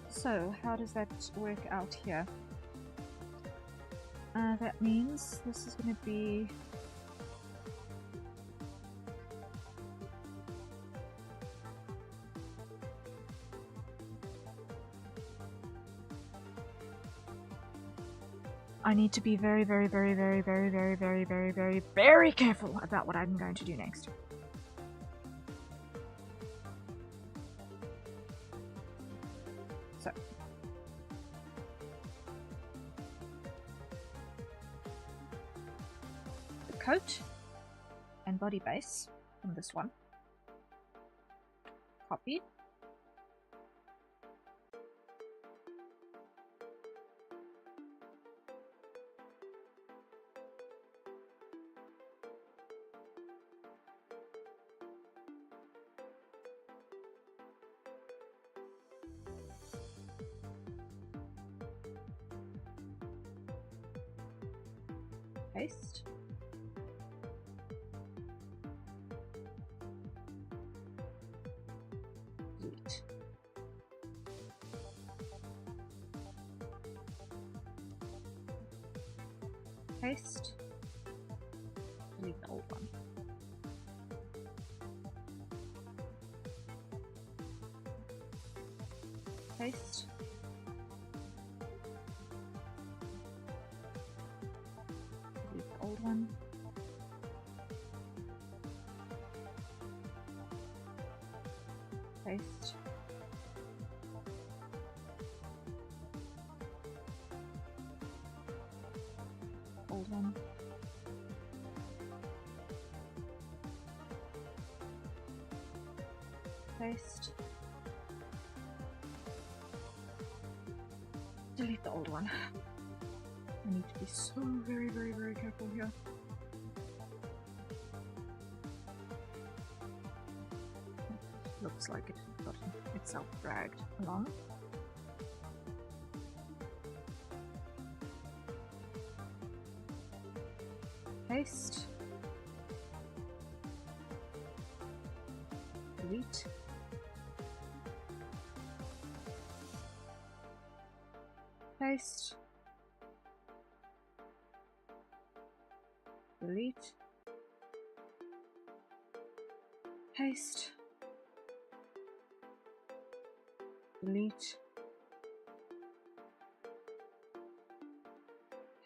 So how does that work out here? That means this is going to be I need to be very, very, very, very, very, very, very, very, very, very careful about what I'm going to do next. So. The coat and body base from this one. Copy. Paste. Delete. Paste. Delete the old one. Paste. Delete the old one. Paste. Old one. Paste. Delete the old one. I need to be so very, very, very careful here. Looks like it got itself dragged along. Paste. Delete. Paste. Delete. Paste. Delete.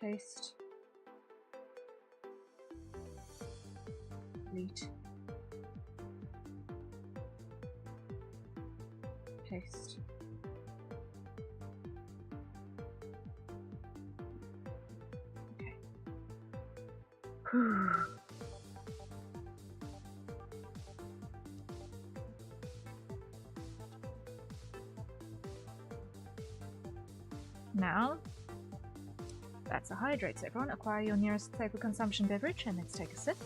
Paste. Delete. Paste. Okay. Whew. Now, that's a hydrate. So everyone, acquire your nearest staple consumption beverage and let's take a sip.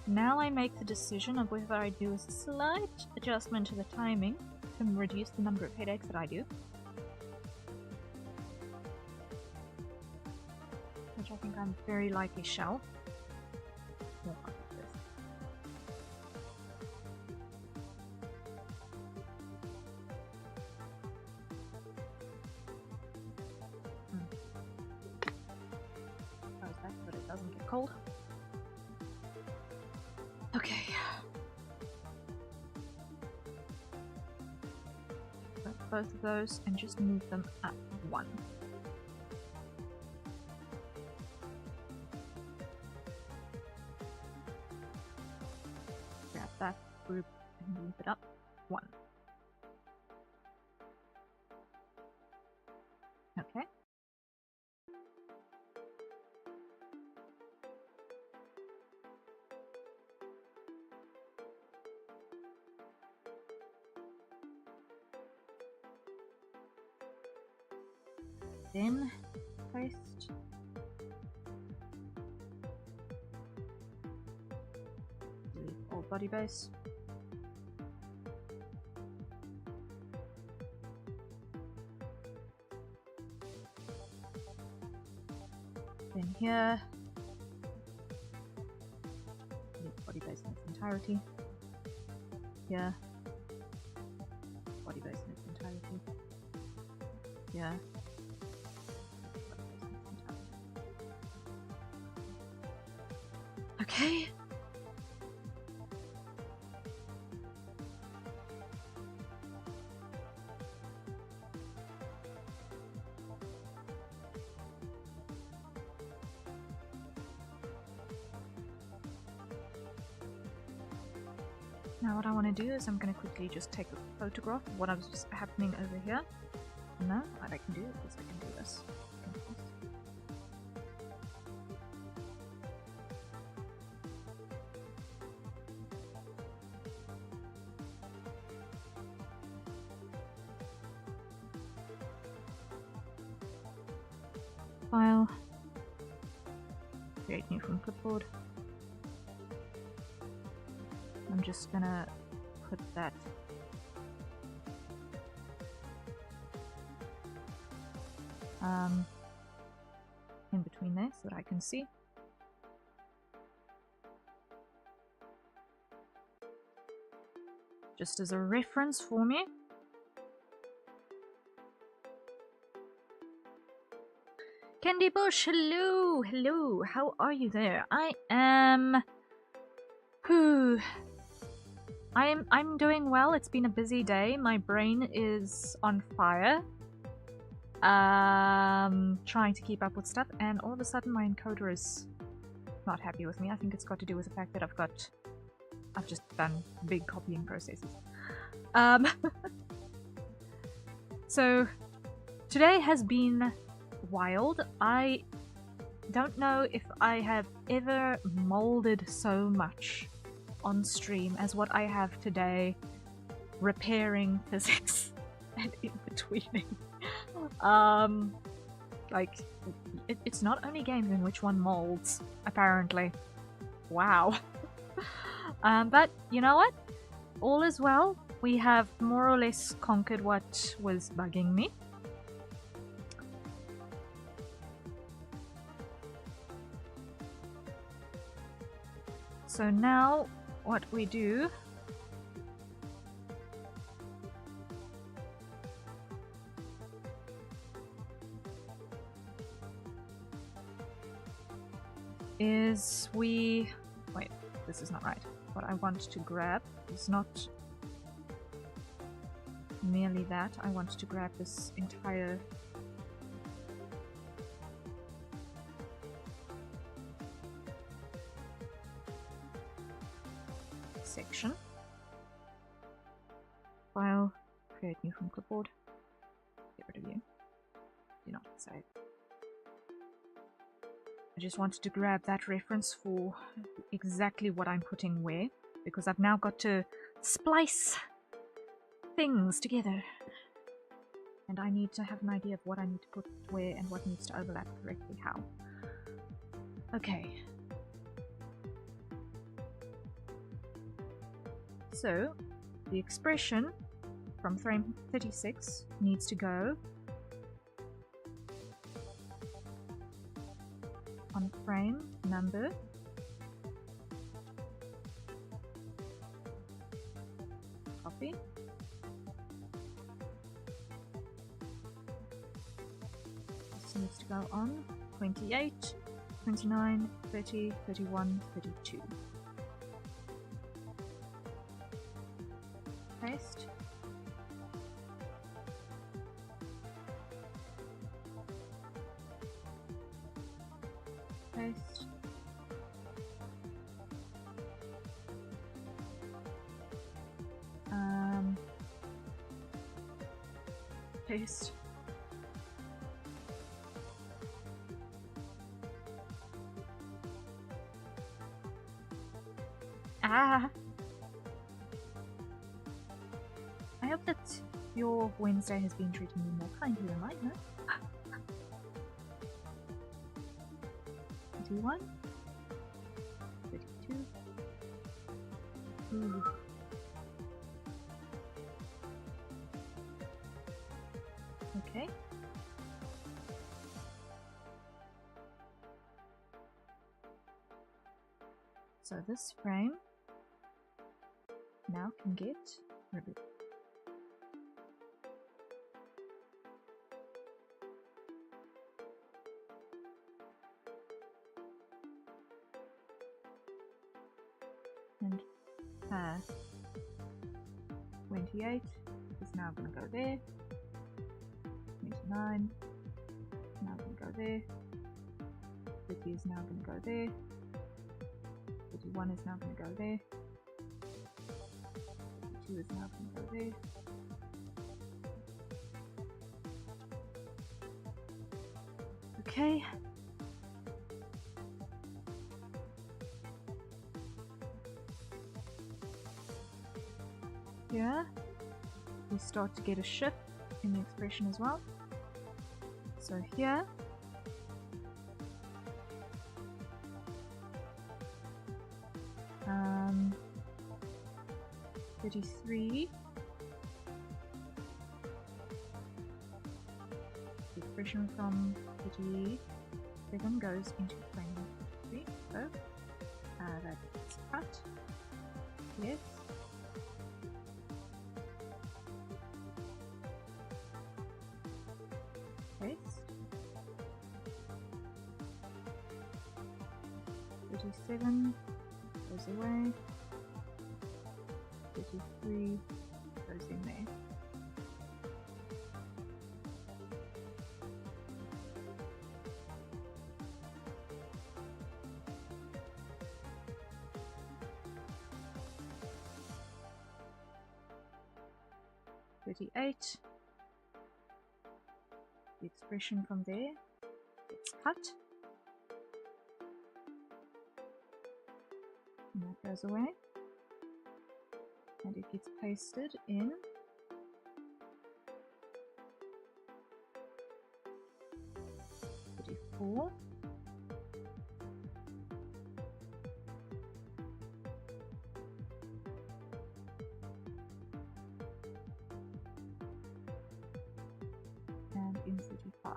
Now I make the decision of whether I do a slight adjustment to the timing to reduce the number of headaches that I do. Which I think I'm very likely shall. More like this. Close that so that it doesn't get cold. Okay. Grab both of those and just move them at 1. Grab that group and move it up 1. Okay. Then paste. Delete old body base. Then here, delete body base in its entirety. Here, body base in its entirety. Here. Okay. Now what I want to do is I'm going to quickly just take a photograph of what was happening over here. No, what I can do is I can do this. File. Create new from clipboard. I'm just gonna put that in between there so that I can see. Just as a reference for me. Candy Bush, hello, hello, how are you there? I'm doing well. It's been a busy day. My brain is on fire. Trying to keep up with stuff, and all of a sudden my encoder is not happy with me. I think it's got to do with the fact that I've just done big copying processes. So today has been wild. I don't know if I have ever molded so much on stream as what I have today, repairing physics and in-betweening. Like, it's not only games in which one molds, apparently. Wow. But you know what? All is well. We have more or less conquered what was bugging me. So now, what we do is wait, this is not right. What I want to grab is not merely that. I want to grab this entire section. File, create new from clipboard. Get rid of you. Do not save. I just wanted to grab that reference for exactly what I'm putting where, because I've now got to splice things together. And I need to have an idea of what I need to put where and what needs to overlap correctly how. Okay. So, the expression from frame 36 needs to go on frame number copy. This needs to go on 28, 29, 30, 31, 32. Paste. Paste. Paste. Ah! I hope that your Wednesday has been treating you more kindly than mine, huh? 31, 32. Ooh. Okay. So this frame now can get removed. and 28 is now going to go there. 29 is now going to go there. 30 is now going to go there. 31 is now going to go there. 32 is now going to go there. Okay. Here we start to get a shift in the expression as well. So here 33, the expression from 37 goes into 23, so that's cut, yes. Paste. 37 goes away. 33 goes in there. $38. The expression from there gets cut. And that goes away. And it gets pasted in 34. And in 35.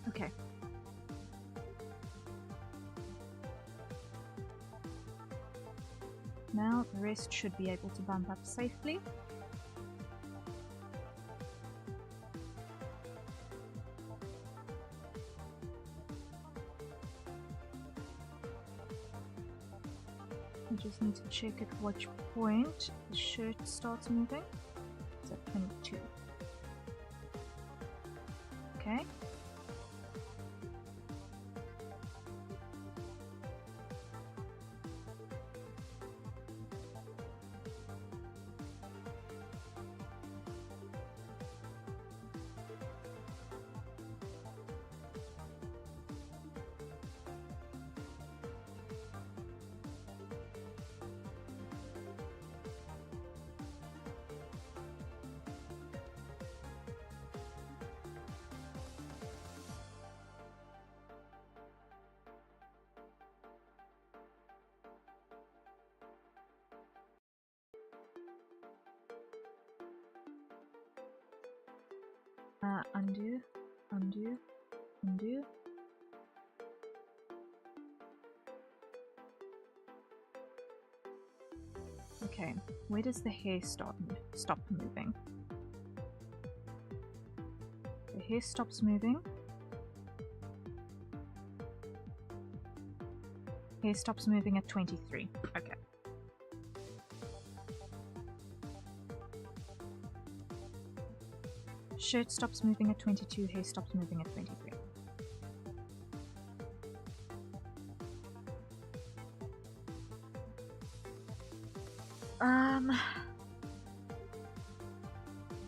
Okay. Now the rest should be able to bump up safely. I just need to check at which point the shirt starts moving. It's at 22. Okay. Undo, undo, undo. Okay, where does the hair stop moving? The hair stops moving. Hair stops moving at 23. Okay. Shirt stops moving at 22, hair stops moving at 23.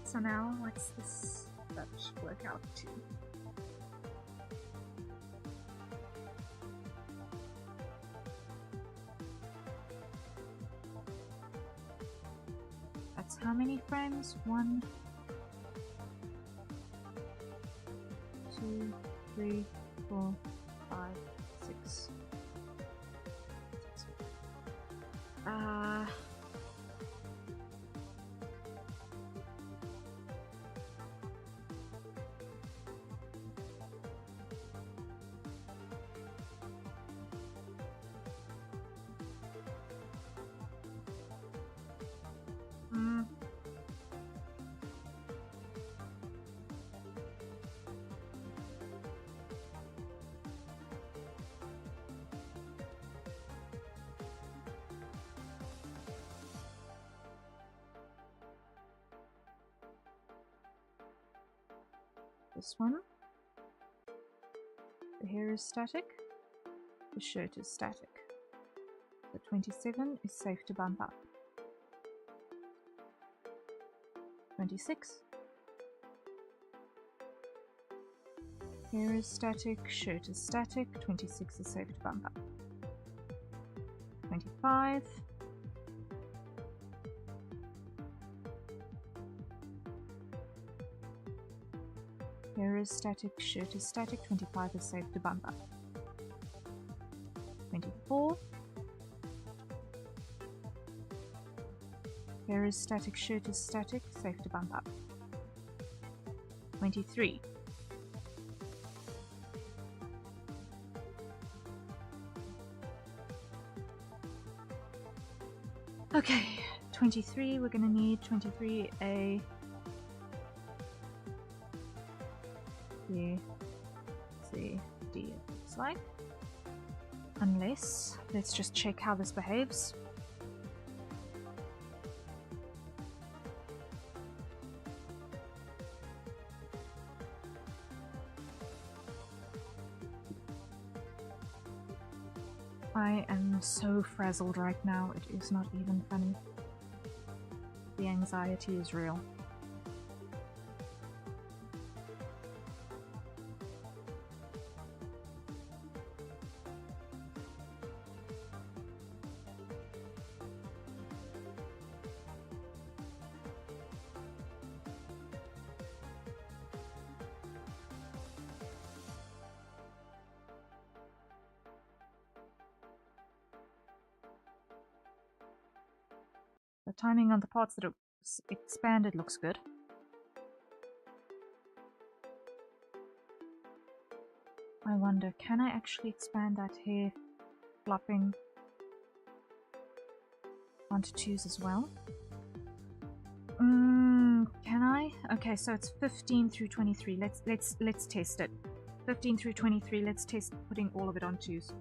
So now what's this work out to? That's how many frames? 1, 2, 3, 4, 5, 6. this one. The hair is static. The shirt is static. The 27 is safe to bump up. 26. Hair is static, shirt is static, 26 is safe to bump up. 25. Hair is static, shirt is static, 25 is safe to bump up. 24. Hair is static, shirt is static, safe to bump up. 23. Okay, 23, we're gonna need 23 A, B, C, D, it looks like. Unless, let's just check how this behaves. I am so frazzled right now, it is not even funny. The anxiety is real. The timing on the parts that are expanded looks good. I wonder, can I actually expand that hair flopping onto 2s as well? Can I? Okay, so it's 15 through 23. Let's test it. 15 through 23. Let's test putting all of it on 2s.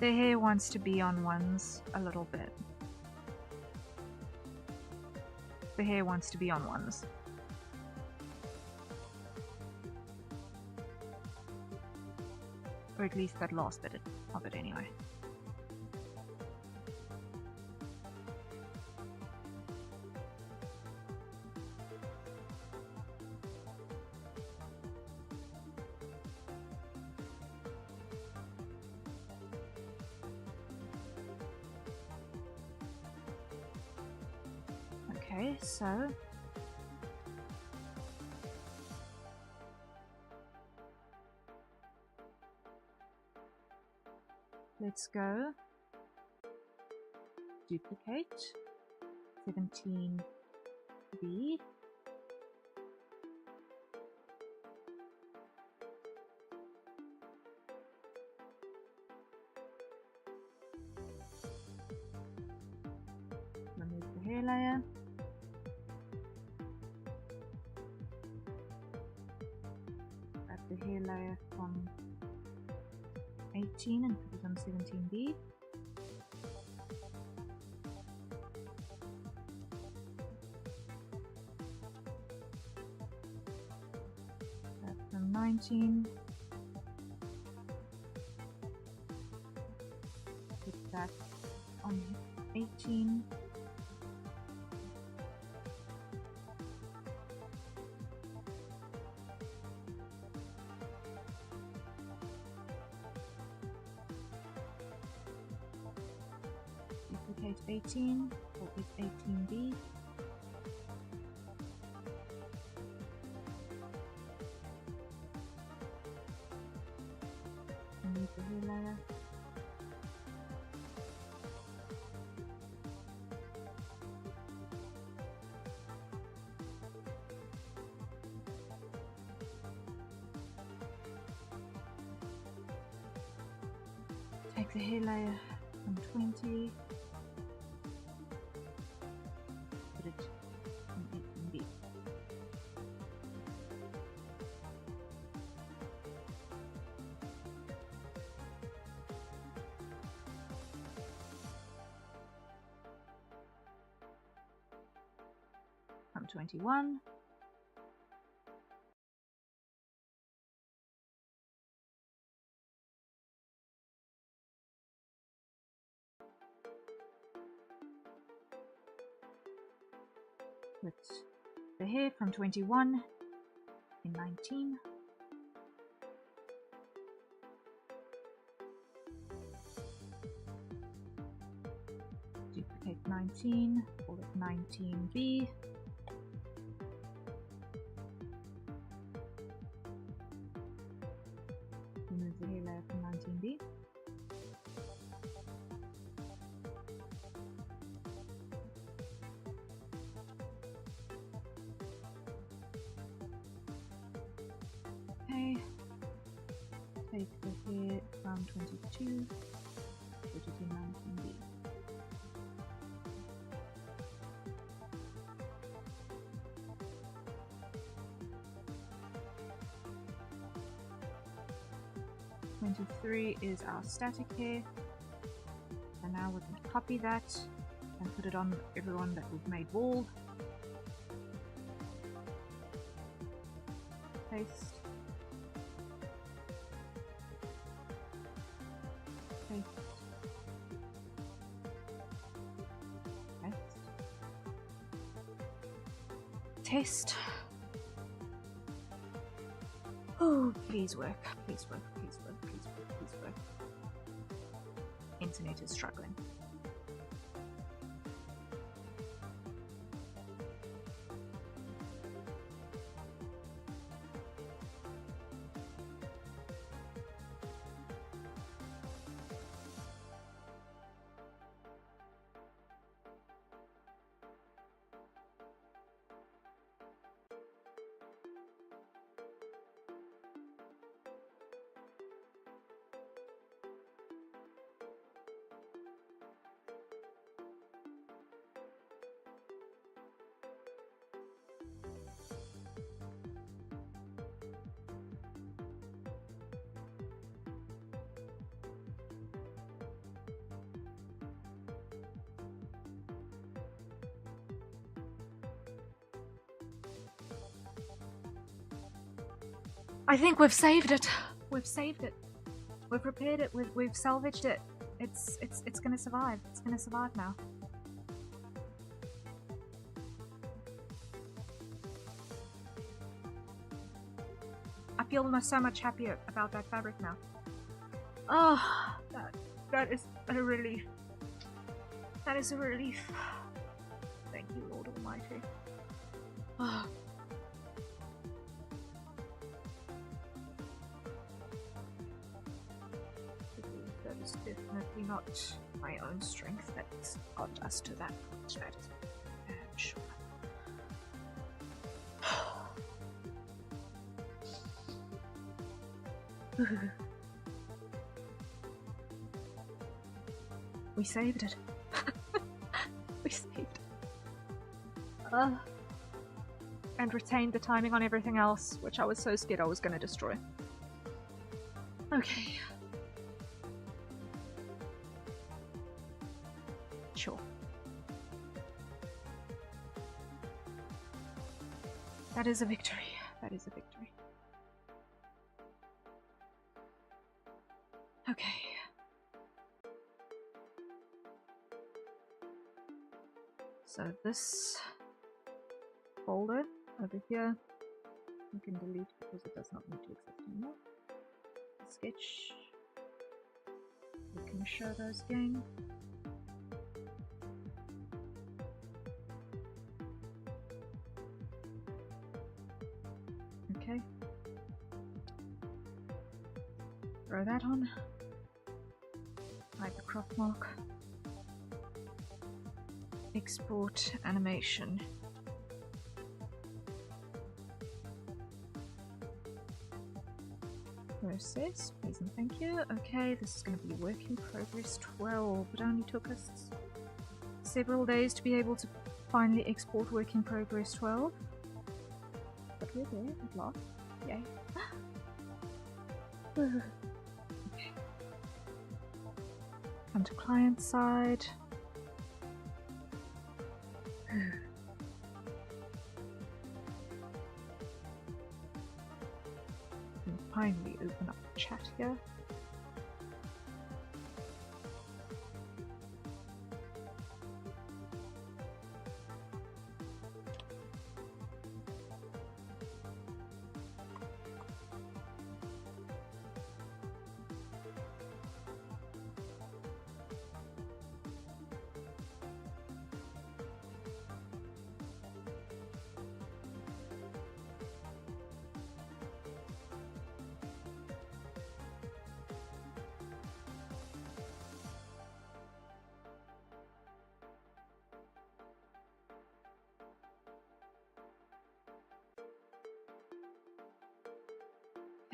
The hair wants to be on 1s a little bit. The hair wants to be on 1s. Or at least that last bit of it anyway. Okay, so let's go duplicate 17B. Remove the hair layer. Grab the hair layer from 18 and put it on 17B. Grab from 19. Put that on 18. Duplicate 18, or with 18B. Remove the hair layer. Take the hair layer from 20. Put it in B. From 21. Put the hair from 21 in 19. Duplicate 19, call it 19B. Remove the hair layer from 19B. Okay, take the hair from 22, put it in 19B. Is our static hair, and now we're going to copy that and put it on everyone that we've made bald. Paste. Paste. Paste. Test. Oh, please work. Please work. Please work. Please work. Please work. Internet is struggling. I think we've saved it. We've saved it. We've repaired it. We've salvaged it. It's gonna survive. It's gonna survive now. I feel so much happier about that fabric now. Oh, that is a relief. That is a relief. Thank you, Lord Almighty. Oh. That is definitely not my own strength that's got us to that point. That is, I'm sure. We saved it. We saved it. And retained the timing on everything else, which I was so scared I was going to destroy. Okay. Sure. That is a victory. That is a victory. Okay. So this folder over here, you can delete because it does not need to exist anymore. The sketch, we can show those again. Okay. Throw that on. Hide the crop mark. Export animation. process, please and thank you. Okay, this is going to be work in progress 12. It only took us several days to be able to finally export work in progress 12. But we're there at last. Yay. Okay. Come to client side. And finally open up the chat here.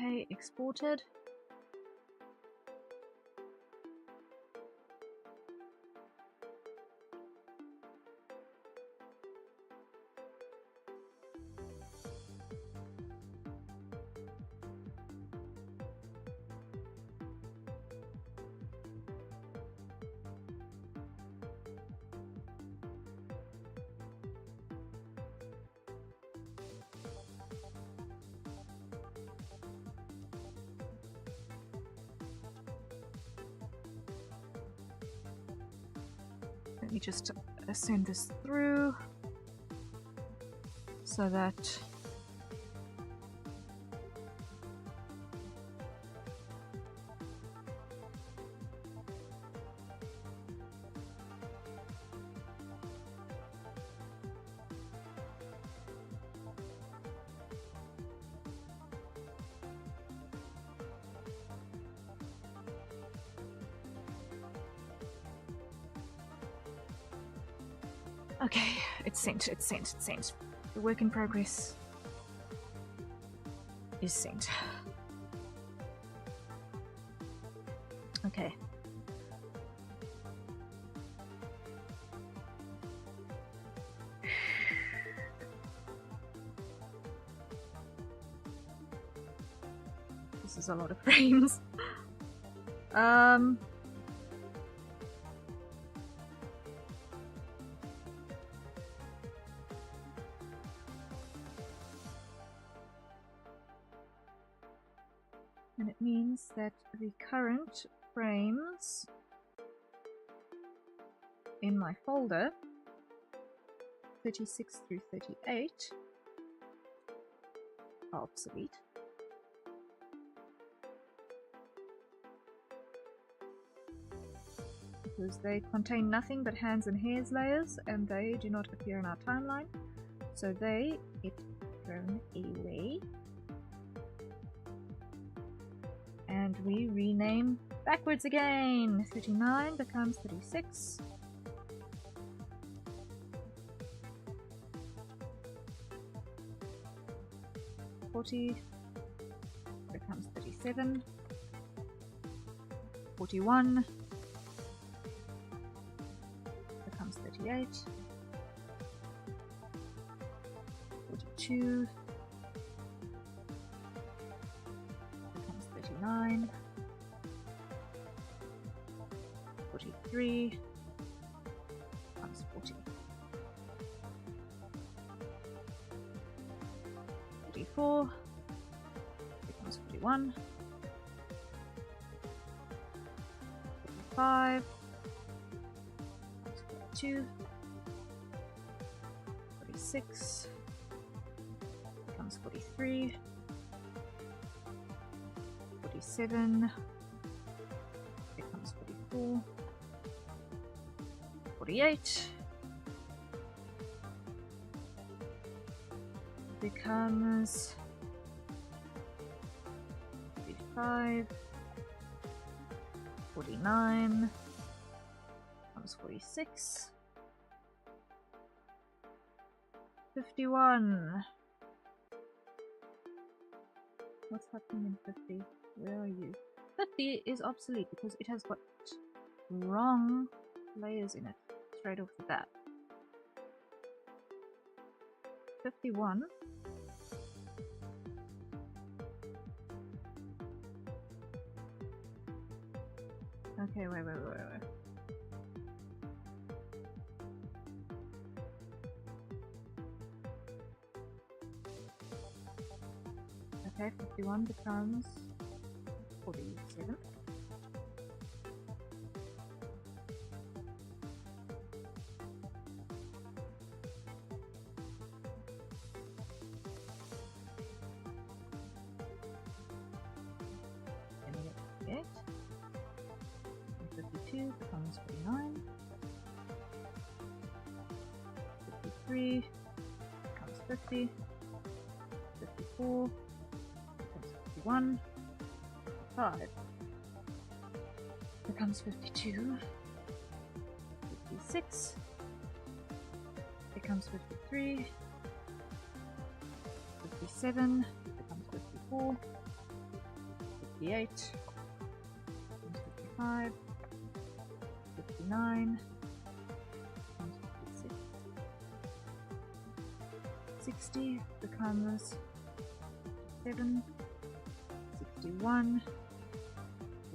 Okay, exported. Let me just send this through so that okay, it's sent, it's sent, it's sent. The work in progress is sent. Okay. This is a lot of frames. And it means that the current frames in my folder, 36 through 38, are obsolete. Because they contain nothing but hands and hairs layers, and they do not appear in our timeline, so they get thrown away. And we rename backwards again. 39 becomes 36. $40 becomes 37. 41 becomes 38. 42 becomes 39. 43 becomes 40. 44 becomes 41. 45 becomes 42. 46 becomes 43. 47 becomes 44. 48 becomes 45. 49 becomes 46. 51. What's happening in 50? Where are you? 50 is obsolete because it has got wrong layers in it straight off the bat. 51. Okay, wait. Okay, 51 becomes 47. And we get 52 becomes 49. 53 becomes 50. 54 becomes 51. 55 becomes 52. 56 becomes 53. 57 becomes 54. 58 becomes 55. 59 becomes 56. 60 becomes 57. 61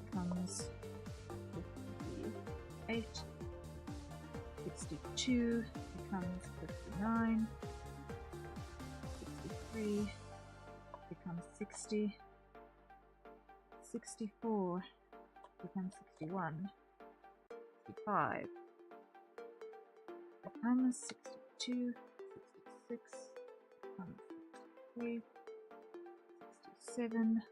becomes 58. 62 becomes 59. 63 becomes 60. 64 becomes 61. 65 becomes 62. 66 becomes 63. 67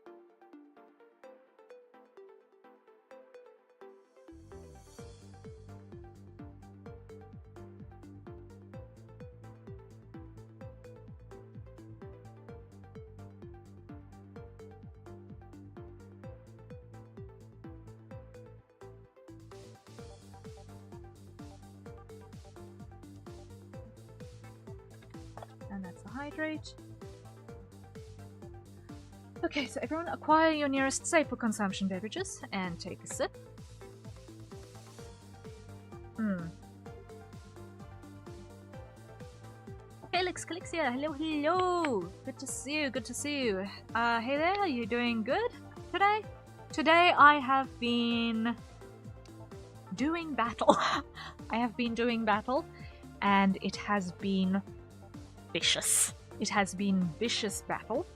and that's the hydrate. Okay, so everyone acquire your nearest safe for consumption beverages and take a sip. Felix Calixia, hello! Good to see you, good to see you. Hey there, are you doing good today? Today I have been doing battle. I have been doing battle, and it has been vicious. It has been vicious battle.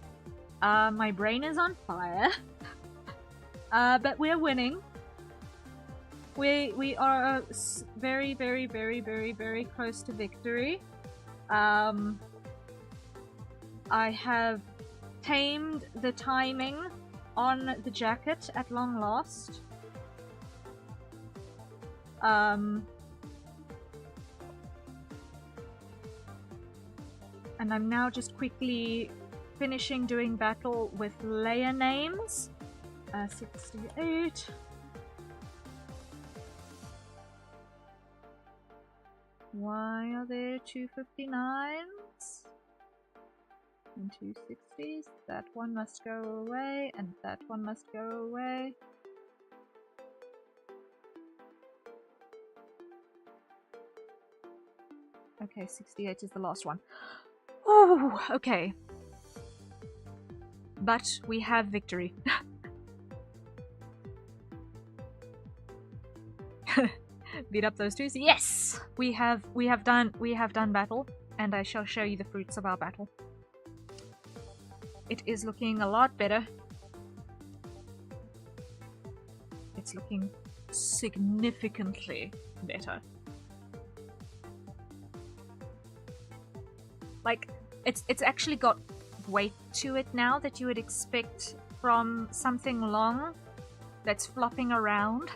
My brain is on fire. But we're winning. We are very, very, very, very, very close to victory. I have tamed the timing on the jacket at long last. And I'm now just quickly finishing doing battle with layer names. 68. Why are there 259s and 260s? That one must go away, and that one must go away. Okay, 68 is the last one. Oh, okay. But we have victory. Beat up those twos. Yes, we have done battle, and I shall show you the fruits of our battle. It is looking a lot better. It's looking significantly better. Like, it's actually got weight to it now that you would expect from something long that's flopping around.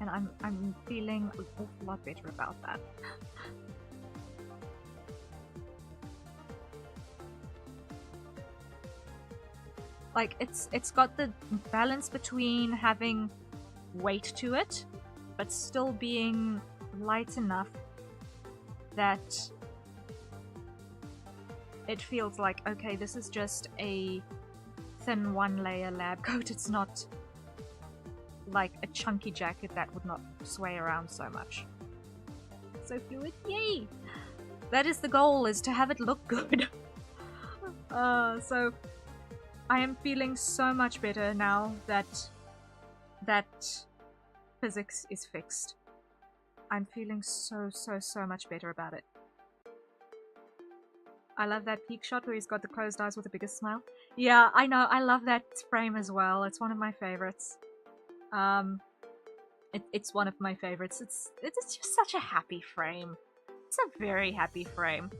And I'm feeling an awful lot better about that. Like, it's got the balance between having weight to it but still being light enough that it feels like, okay, this is just a thin one-layer lab coat. It's not like a chunky jacket that would not sway around so much. So fluid, yay! That is the goal, is to have it look good. So I am feeling so much better now that physics is fixed. I'm feeling so much better about it. I love that peak shot where he's got the closed eyes with the biggest smile. Yeah, I know, I love that frame as well. It's one of my favorites. It's one of my favorites. It's just such a happy frame. It's a very happy frame.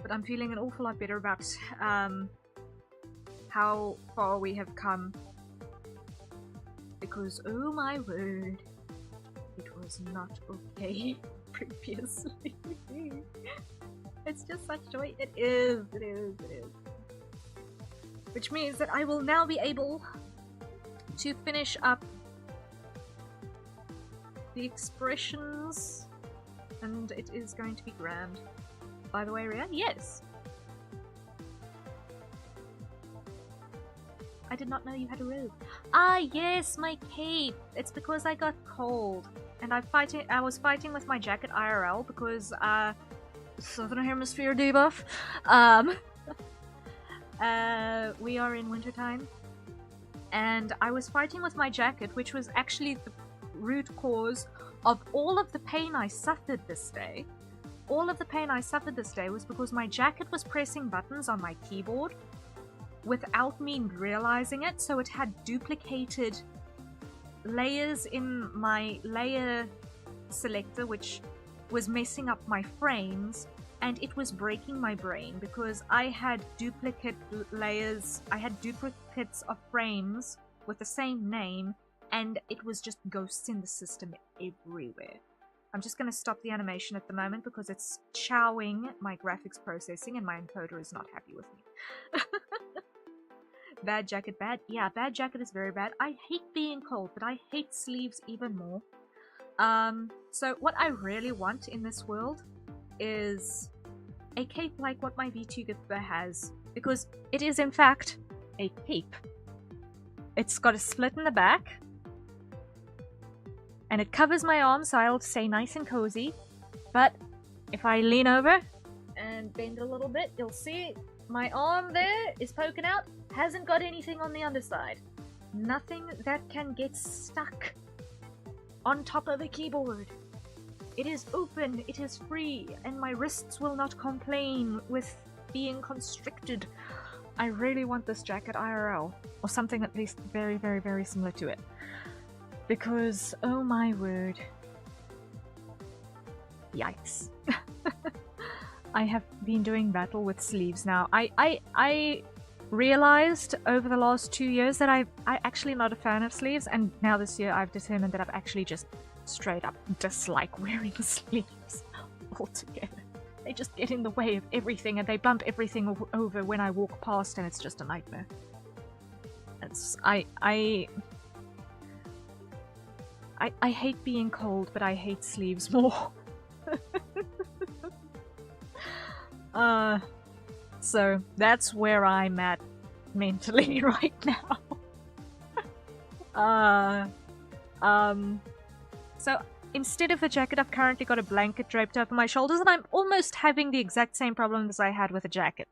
But I'm feeling an awful lot better about how far we have come. Because, oh my word, it was not okay previously. It's just such joy. It is. Which means that I will now be able to finish up the expressions, and it is going to be grand. By the way, Rhea, yes. I did not know you had a robe. Ah, yes, my cape. It's because I got cold, and I was fighting with my jacket IRL because Southern Hemisphere debuff. We are in wintertime, and I was fighting with my jacket, which was actually the root cause of all of the pain I suffered this day. All of the pain I suffered this day was because my jacket was pressing buttons on my keyboard without me realizing it, so it had duplicated layers in my layer selector, which was messing up my frames, and it was breaking my brain because I had duplicate layers, I had duplicates of frames with the same name, and it was just ghosts in the system everywhere. I'm just going to stop the animation at the moment because it's chowing my graphics processing and my encoder is not happy with me. Bad jacket, bad? Yeah, bad jacket is very bad. I hate being cold, but I hate sleeves even more. So what I really want in this world is a cape like what my V2 Gipper has, because it is in fact a cape. It's got a split in the back, and it covers my arms, so I'll stay nice and cozy. But if I lean over and bend a little bit, you'll see my arm there is poking out, hasn't got anything on the underside. Nothing that can get stuck on top of a keyboard. It is open, it is free, and my wrists will not complain with being constricted. I really want this jacket IRL, or something at least very similar to it. Because, oh my word. Yikes. I have been doing battle with sleeves now. I realized over the last 2 years that I'm actually not a fan of sleeves, and now this year I've determined that I've actually just straight up dislike wearing sleeves altogether. They just get in the way of everything, and they bump everything over when I walk past, and it's just a nightmare. I hate being cold, but I hate sleeves more. So that's where I'm at mentally right now. So instead of a jacket, I've currently got a blanket draped over my shoulders, and I'm almost having the exact same problem as I had with a jacket.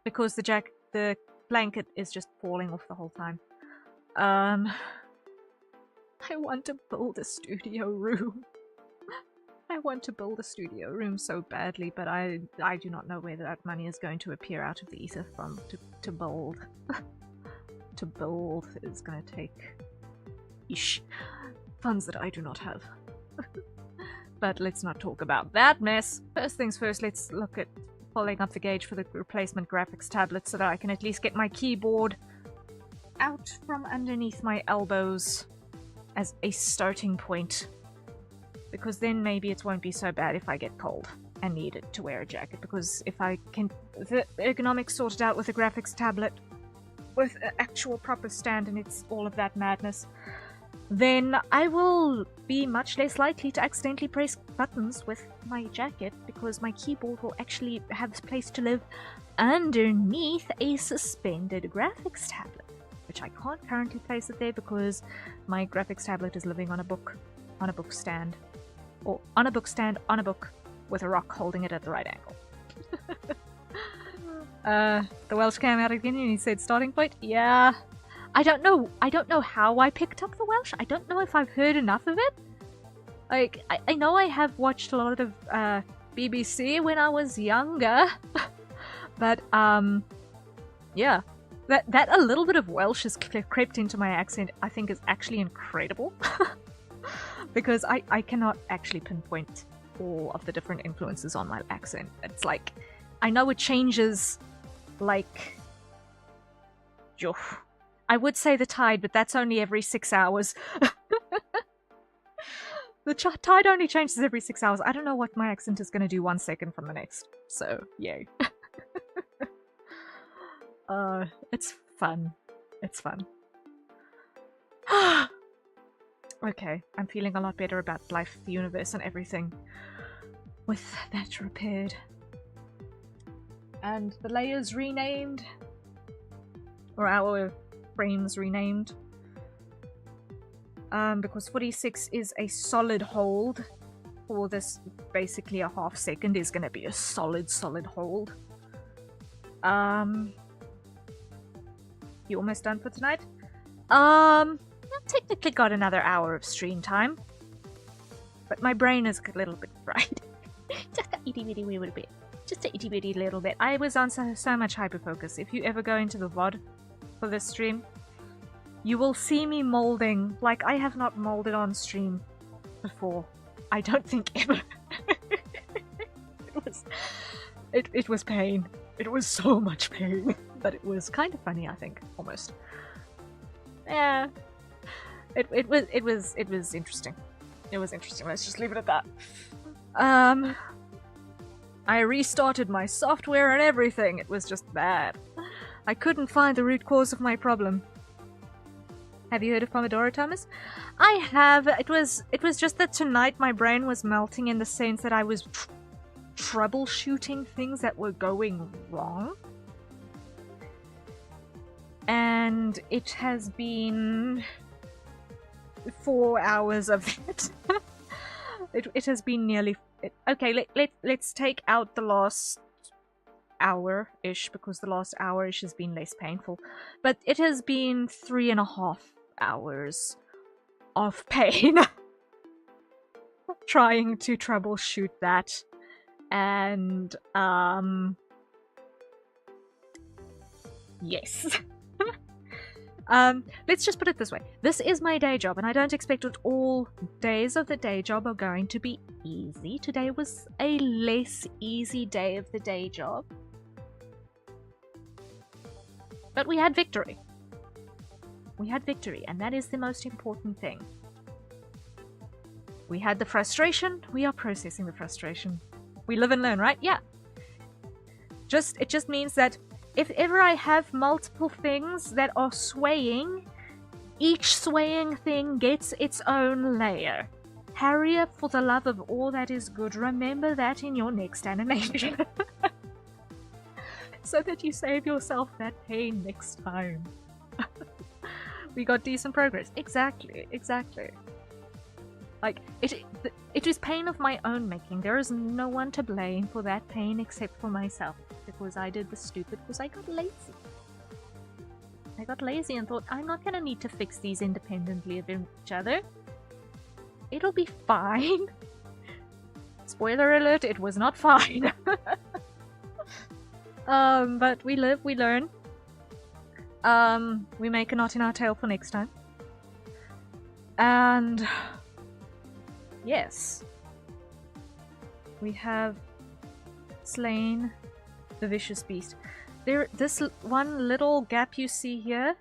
Because the blanket is just falling off the whole time. I want to build a studio room. I want to build a studio room so badly, but I do not know where that money is going to appear out of the ether from to build. To build is going to take funds that I do not have. But let's not talk about that mess. First things first, let's look at pulling up the gauge for the replacement graphics tablet so that I can at least get my keyboard out from underneath my elbows as a starting point. because then maybe it won't be so bad if I get cold and need to wear a jacket, because if I can the ergonomics sorted out with a graphics tablet with an actual proper stand and it's all of that madness, then I will be much less likely to accidentally press buttons with my jacket, because my keyboard will actually have this place to live underneath a suspended graphics tablet, which I can't currently place it there because my graphics tablet is living on a book stand, or on a book stand on a book with a rock holding it at the right angle. The Welsh came out again and he said starting point. Yeah, I don't know how I picked up the Welsh. I don't know if I've heard enough of it. Like, I know I have watched a lot of BBC when I was younger, but yeah, that a little bit of Welsh has crept into my accent, I think, is actually incredible. Because I cannot actually pinpoint all of the different influences on my accent. It's like, I know it changes, like, I would say the tide, but that's only every 6 hours. The tide only changes every 6 hours. I don't know what my accent is going to do 1 second from the next. So, yay. It's fun. It's fun. Okay, I'm feeling a lot better about life, the universe, and everything with that repaired. And the layers renamed, or our frames renamed, because 46 is a solid hold for this. Basically a half second is going to be a solid hold. You almost done for tonight? I've technically got another hour of stream time, but my brain is a little bit fried. Just a itty bitty little bit. Just a itty bitty little bit. I was on so much hyperfocus. If you ever go into the VOD for this stream, you will see me molding like I have not molded on stream before. I don't think ever. It was pain. It was so much pain, but it was kind of funny, I think, almost. Yeah, it was interesting. It was interesting. Let's just leave it at that. I restarted my software and everything. It was just bad. I couldn't find the root cause of my problem. Have you heard of Pomodoro, Thomas? I have. It was just that tonight my brain was melting in the sense that I was troubleshooting things that were going wrong. And it has been 4 hours of it. It has been nearly... Okay, let's take out the last hour-ish, because the last hour-ish has been less painful. But it has been 3.5 hours of pain trying to troubleshoot that. And, yes. Let's just put it this way. This is my day job, and I don't expect that all days of the day job are going to be easy. Today was a less easy day of the day job. But we had victory. We had victory, and that is the most important thing. We had the frustration. We are processing the frustration. We live and learn, right? Yeah. It just means that if ever I have multiple things that are swaying, each swaying thing gets its own layer. Harrier, for the love of all that is good, remember that in your next animation. So that you save yourself that pain next time. We got decent progress. Exactly. Like, it is pain of my own making. There is no one to blame for that pain except for myself. Because I did the stupid, because I got lazy. I got lazy and thought, I'm not gonna need to fix these independently of each other. It'll be fine. Spoiler alert, it was not fine. But we live, we learn. We make a knot in our tail for next time. And yes, we have slain the vicious beast. This one little gap you see here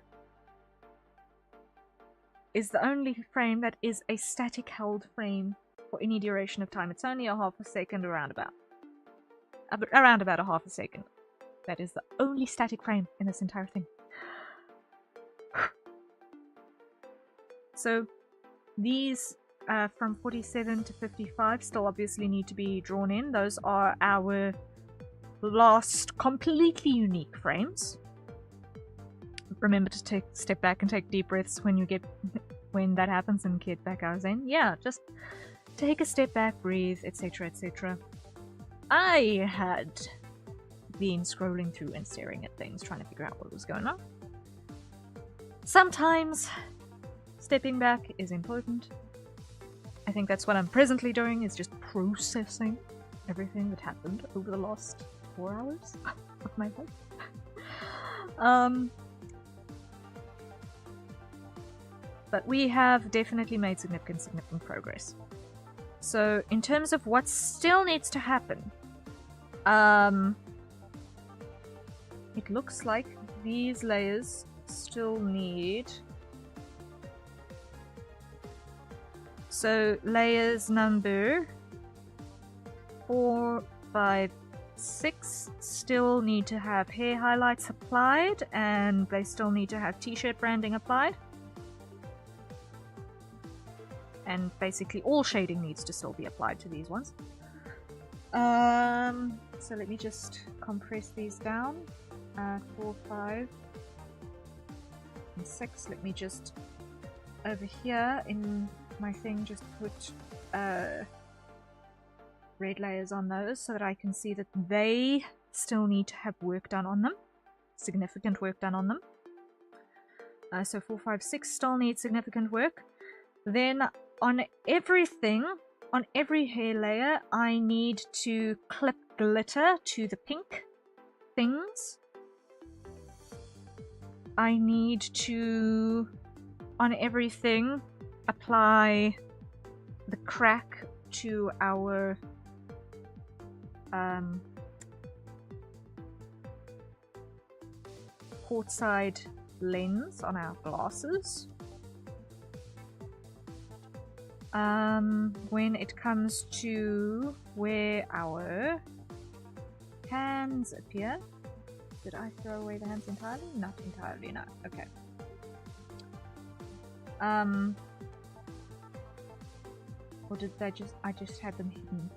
is the only frame that is a static held frame for any duration of time. It's only a half a second around about a half a second. That is the only static frame in this entire thing. So these from 47 to 55 still obviously need to be drawn in. Those are our last completely unique frames. Remember to step back and take deep breaths when that happens and get back out in. Yeah, just take a step back, breathe, etc, etc. I had been scrolling through and staring at things, trying to figure out what was going on. Sometimes stepping back is important. I think that's what I'm presently doing, is just processing everything that happened over the last 4 hours of my life. But we have definitely made significant progress. So in terms of what still needs to happen, it looks like these layers still need... So layers number 4, 5, 6 still need to have hair highlights applied, and they still need to have t-shirt branding applied. And basically all shading needs to still be applied to these ones. So let me just compress these down. 4, 5, and 6. Let me just over here in my thing just put red layers on those so that I can see that they still need to have work done on them, significant work done on them. So 4, 5, 6 still need significant work. Then on everything, on every hair layer, I need to clip glitter to the pink things. I need to, on everything, apply the crack to our port side lens on our glasses. When it comes to where our hands appear, did I throw away the hands entirely? Not entirely, no. Okay. Or did I just had them hidden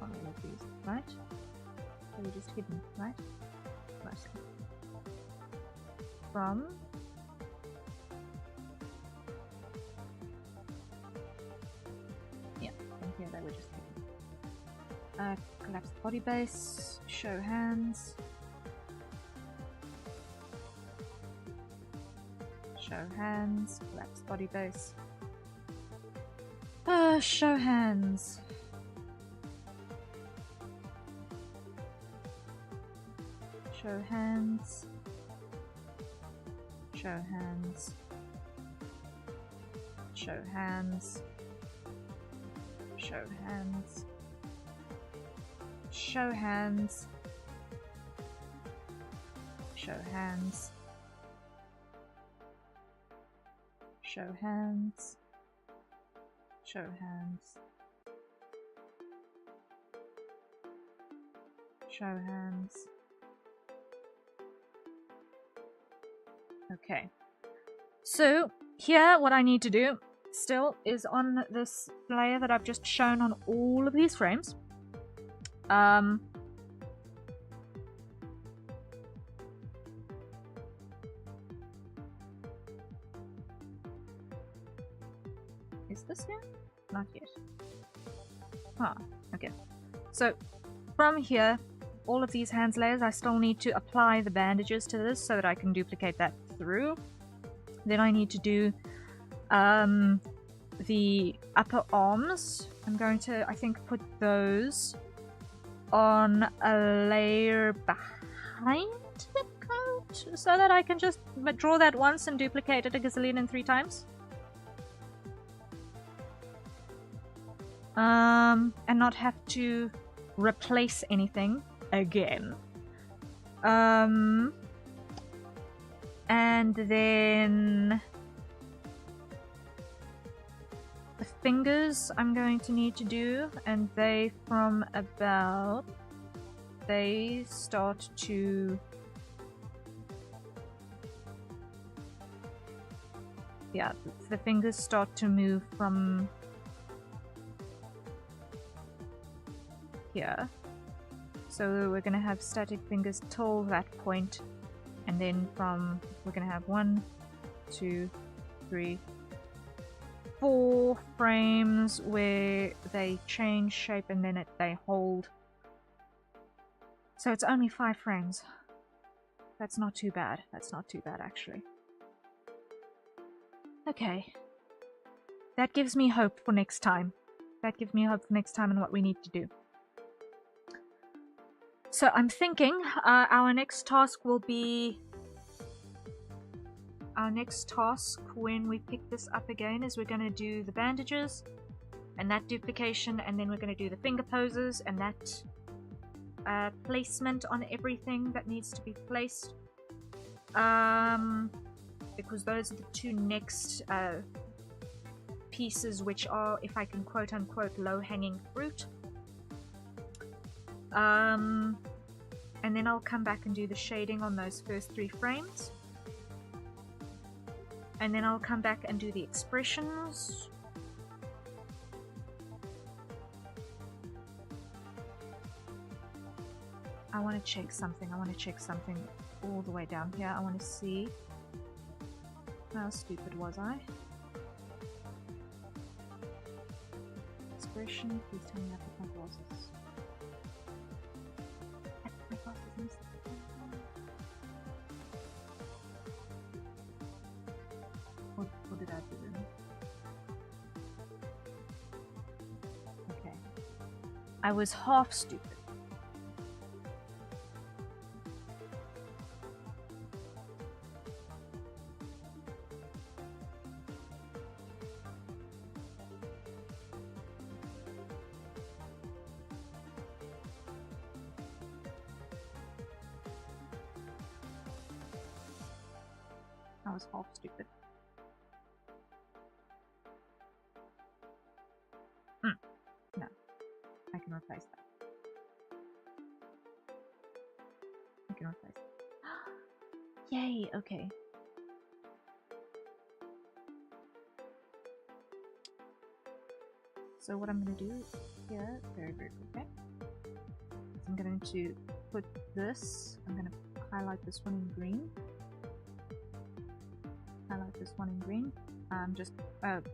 on all of these, right? They were just hidden, right? Mostly. From here they were just hidden. Collapse the body base, show hands. Show hands, collapse body base. Show hands. Show hands. Show hands. Show hands. Show hands. Show hands. Show hands. Show hands. Show hands. Show hands. Okay. So here what I need to do still is on this layer that I've just shown on all of these frames. Is this here? Not yet. Ah, okay. So from here, all of these hands layers, I still need to apply the bandages to this so that I can duplicate that through. Then I need to do the upper arms. I'm going to, I think, put those on a layer behind the coat so that I can just draw that once and duplicate it a gazillion and 3 times. And not have to replace anything again. And then the fingers I'm going to need to do, and they start to, yeah, the fingers start to move from here. So we're gonna have static fingers till that point, and then we're gonna have 1, 2, 3, 4 frames where they change shape and then they hold. So it's only 5 frames. That's not too bad. That's not too bad, actually. Okay. That gives me hope for next time. That gives me hope for next time and what we need to do. So I'm thinking our next task will be... Our next task when we pick this up again is we're going to do the bandages and that duplication, and then we're going to do the finger poses and that placement on everything that needs to be placed. Because those are the 2 next pieces which are, if I can quote unquote, low-hanging fruit. And then I'll come back and do the shading on those first 3 frames. And then I'll come back and do the expressions. I want to check something. I want to check something all the way down here. I want to see. How stupid was I? Expression. Please tell me I put my glasses. I put my glasses in. What did I do then? Okay. I was half stupid. I was half stupid. No, I can replace that. I can replace it. Yay, okay. So what I'm going to do here, very quickly, I'm going to put this, I'm going to highlight this one in green. Highlight this one in green. Just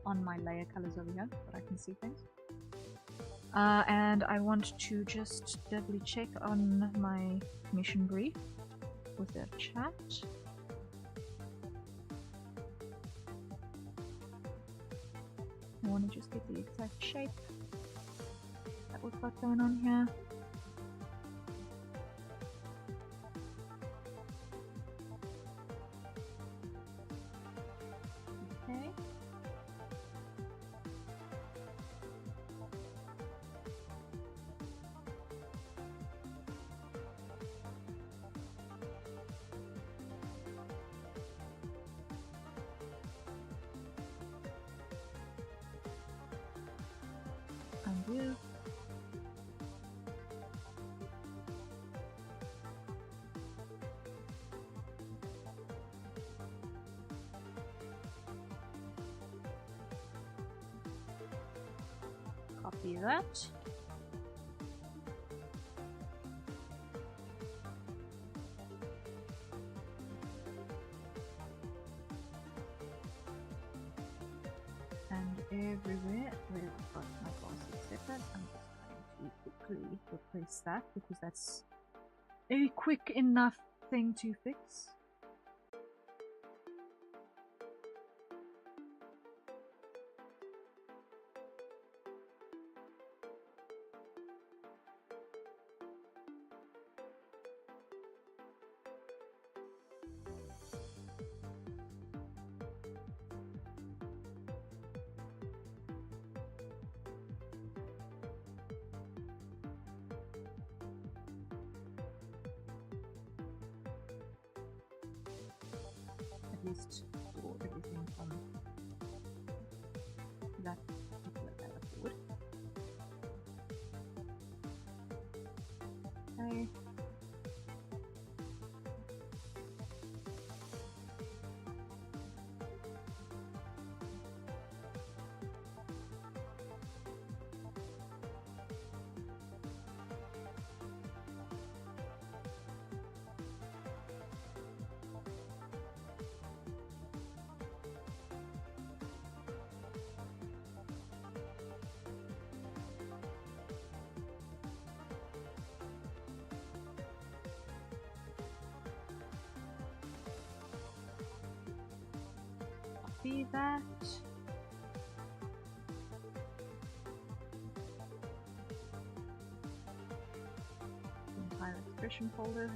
on my layer colors over here, but I can see things. And I want to just doubly check on my mission brief with the chat. I want to just get the exact shape that we've got going on here. Okay. Undo. Copy that. And everywhere where I've got my glasses separate, I'm just going to quickly replace that because that's a quick enough thing to fix. At least for everything from that be that. Entire expression folder.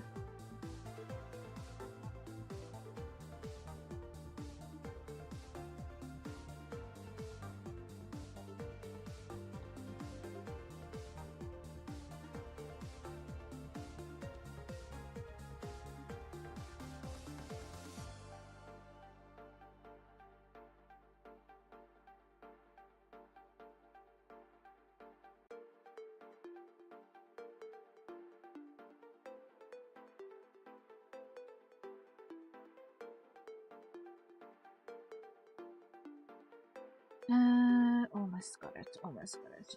Almost got it, almost got it.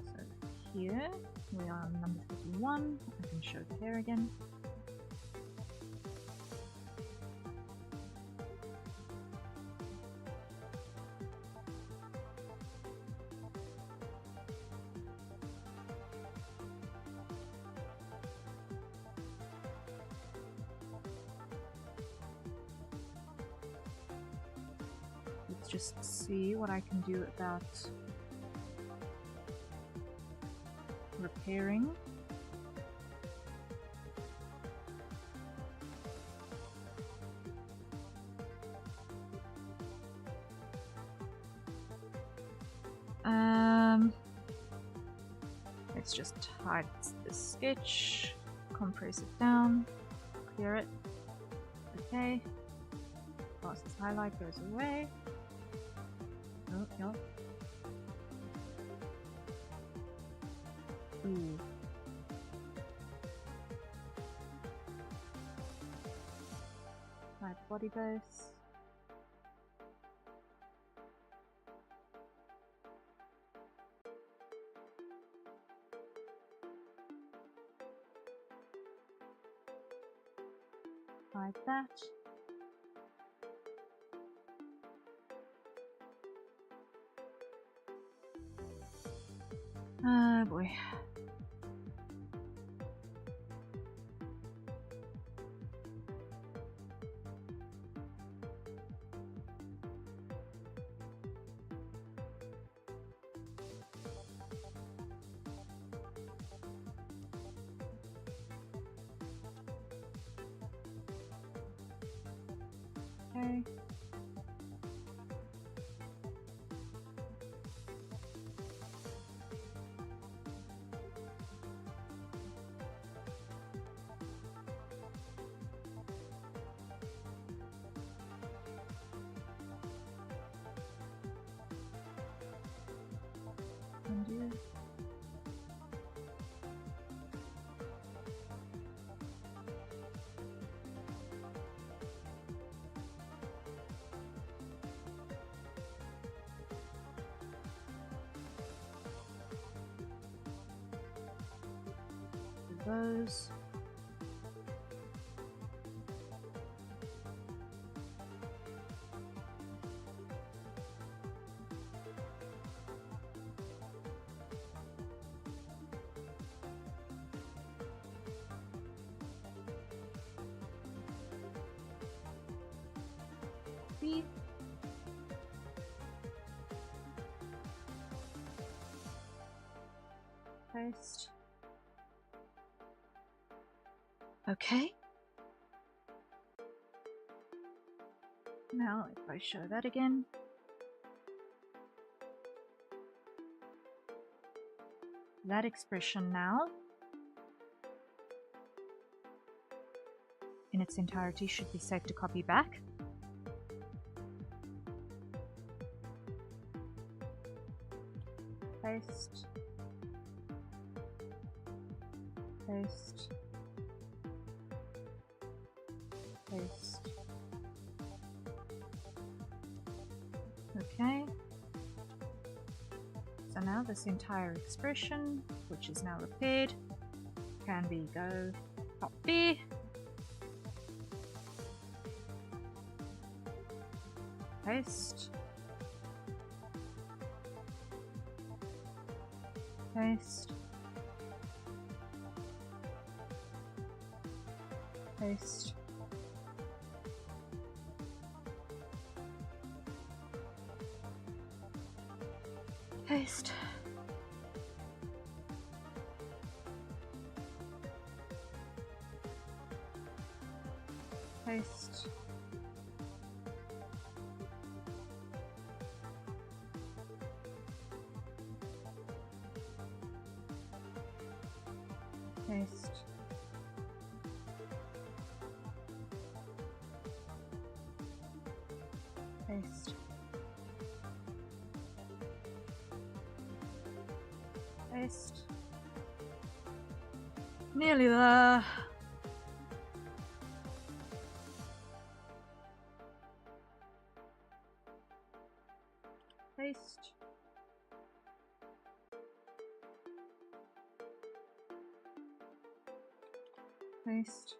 So here we are on number 31. I can show the hair again. Let's just see what I can do about repairing. Let's just hide the sketch, compress it down, clear it. Okay. Fastest highlight goes away. Oh, no. Ooh. Hide body base. Hide that. Oh boy. Okay. Undo. Those. B. Paste. Okay. Now if I show that again. That expression now in its entirety should be safe to copy back. Paste. Paste. Paste. Okay. So now this entire expression, which is now repaired, can be go copy, paste, paste, paste, paste, paste, paste, paste, paste. Nearly there. Paste. Paste.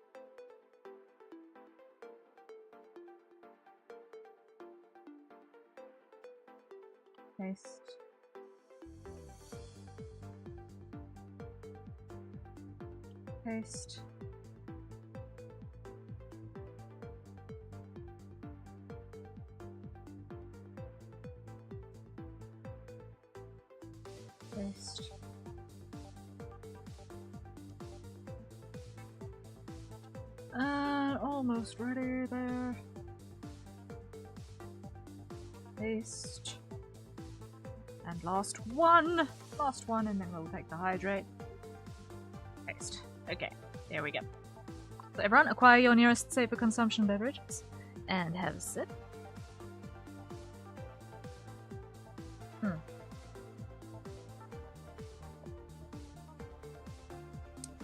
Paste. Paste. Paste. Almost ready there. Paste. And last one, and then we'll take the hydrate. Paste. Okay, there we go. So everyone, acquire your nearest safer consumption beverages and have a sip.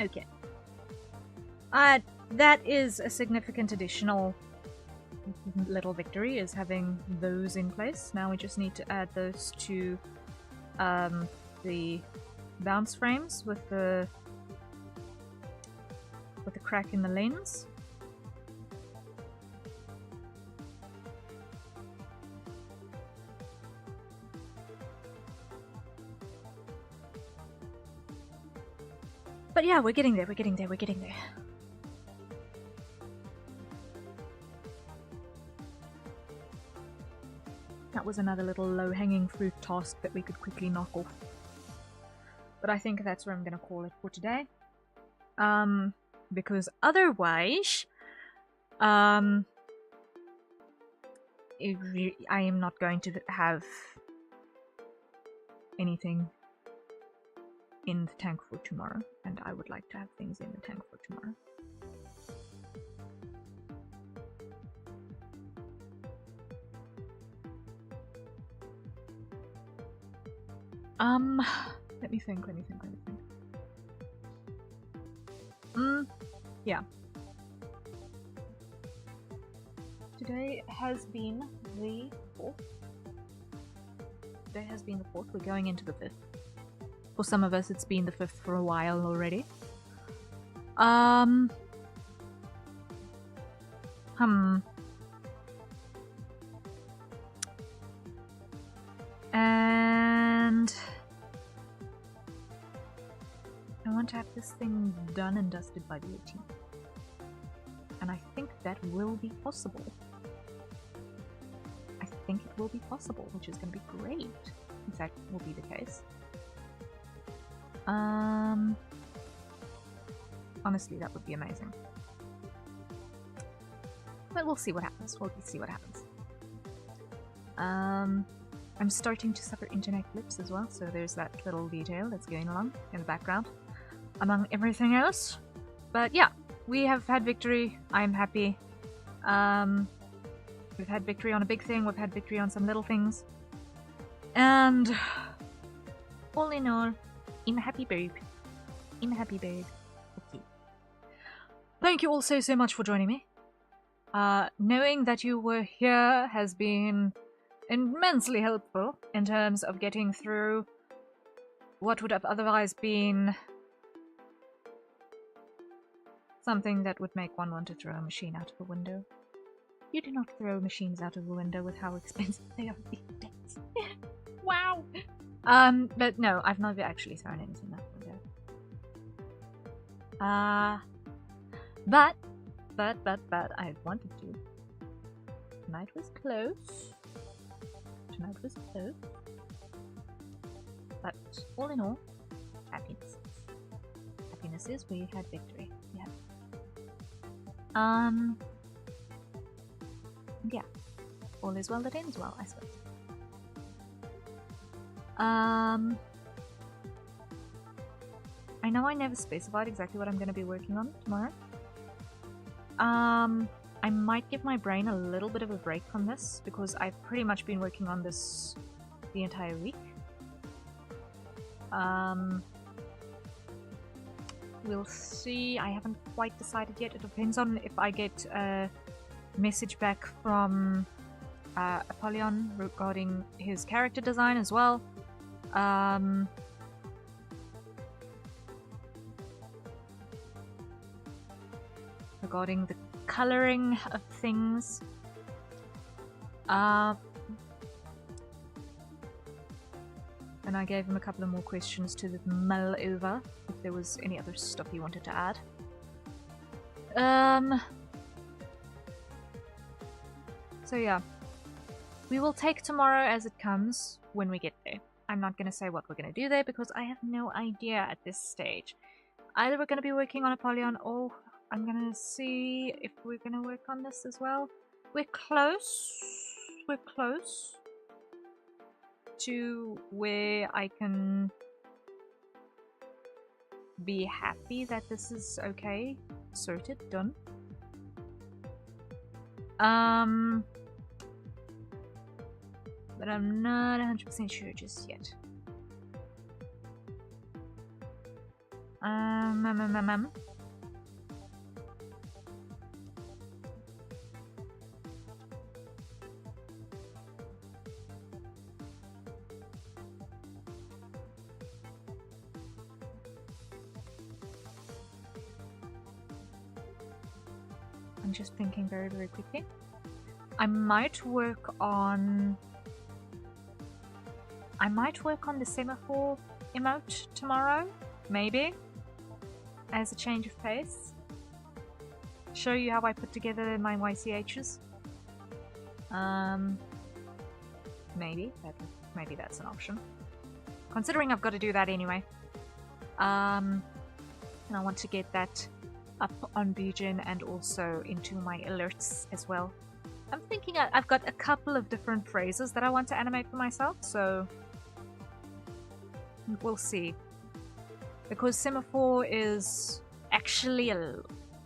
Okay. That is a significant additional little victory, is having those in place. Now we just need to add those to the bounce frames with the crack in the lens. But yeah, we're getting there, we're getting there, we're getting there. That was another little low-hanging fruit task that we could quickly knock off. But I think that's where I'm gonna call it for today. Because otherwise, I am not going to have anything in the tank for tomorrow, and I would like to have things in the tank for tomorrow. Let me think. Yeah. Today has been the 4th. Today has been the 4th. We're going into the 5th. For some of us, it's been the 5th for a while already. And I want to have this thing done and dusted by the 18th. And I think that will be possible. I think it will be possible, which is going to be great. In fact, it will be the case. Honestly, that would be amazing. But we'll see what happens. We'll see what happens. I'm starting to suffer internet blips as well, so there's that little detail that's going along in the background, among everything else. But yeah, we have had victory. I'm happy. We've had victory on a big thing. We've had victory on some little things. And all in all, I'm a happy bird. I'm a happy bird. Okay. Thank you all so much for joining me. Knowing that you were here has been immensely helpful in terms of getting through what would have otherwise been something that would make one want to throw a machine out of a window. You do not throw machines out of a window with how expensive they are these days. Wow! But no, I've never actually thrown anything out the window. But I wanted to. Tonight was close. But all in all, happiness. Happiness is we had victory. Yeah. Yeah. All is well that ends well, I suppose. I know I never specified exactly what I'm going to be working on tomorrow. I might give my brain a little bit of a break from this because I've pretty much been working on this the entire week. We'll see. I haven't quite decided yet. It depends on if I get a message back from Apollyon regarding his character design as well. Regarding the coloring of things. And I gave him a couple of more questions to mull over if there was any other stuff he wanted to add. So yeah. We will take tomorrow as it comes when we get there. I'm not going to say what we're going to do there because I have no idea at this stage. Either we're going to be working on Apollyon or I'm going to see if we're going to work on this as well. We're close. We're close to where I can be happy that this is okay. Sorted. Done. But I'm not 100% sure just yet. I'm just thinking very, very quickly. I might work on the semaphore emote tomorrow, maybe, as a change of pace. Show you how I put together my YCHs. Maybe that's an option. Considering I've got to do that anyway. And I want to get that up on begone and also into my alerts as well. I'm thinking I've got a couple of different phrases that I want to animate for myself, so we'll see. Because semaphore is actually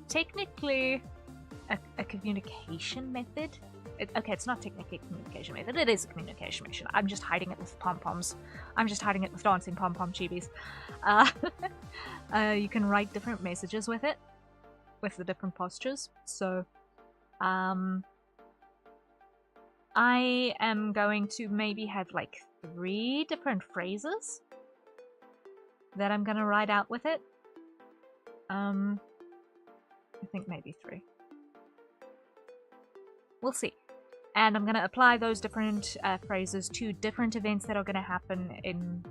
technically a communication method. Okay, it's not technically a communication method, it is a communication method. I'm just hiding it with pom-poms. I'm just hiding it with dancing pom-pom chibis. You can write different messages with it, with the different postures. So, I am going to maybe have like 3 different phrases that I'm gonna write out with it. I think maybe 3. We'll see. And I'm gonna apply those different phrases to different events that are gonna happen in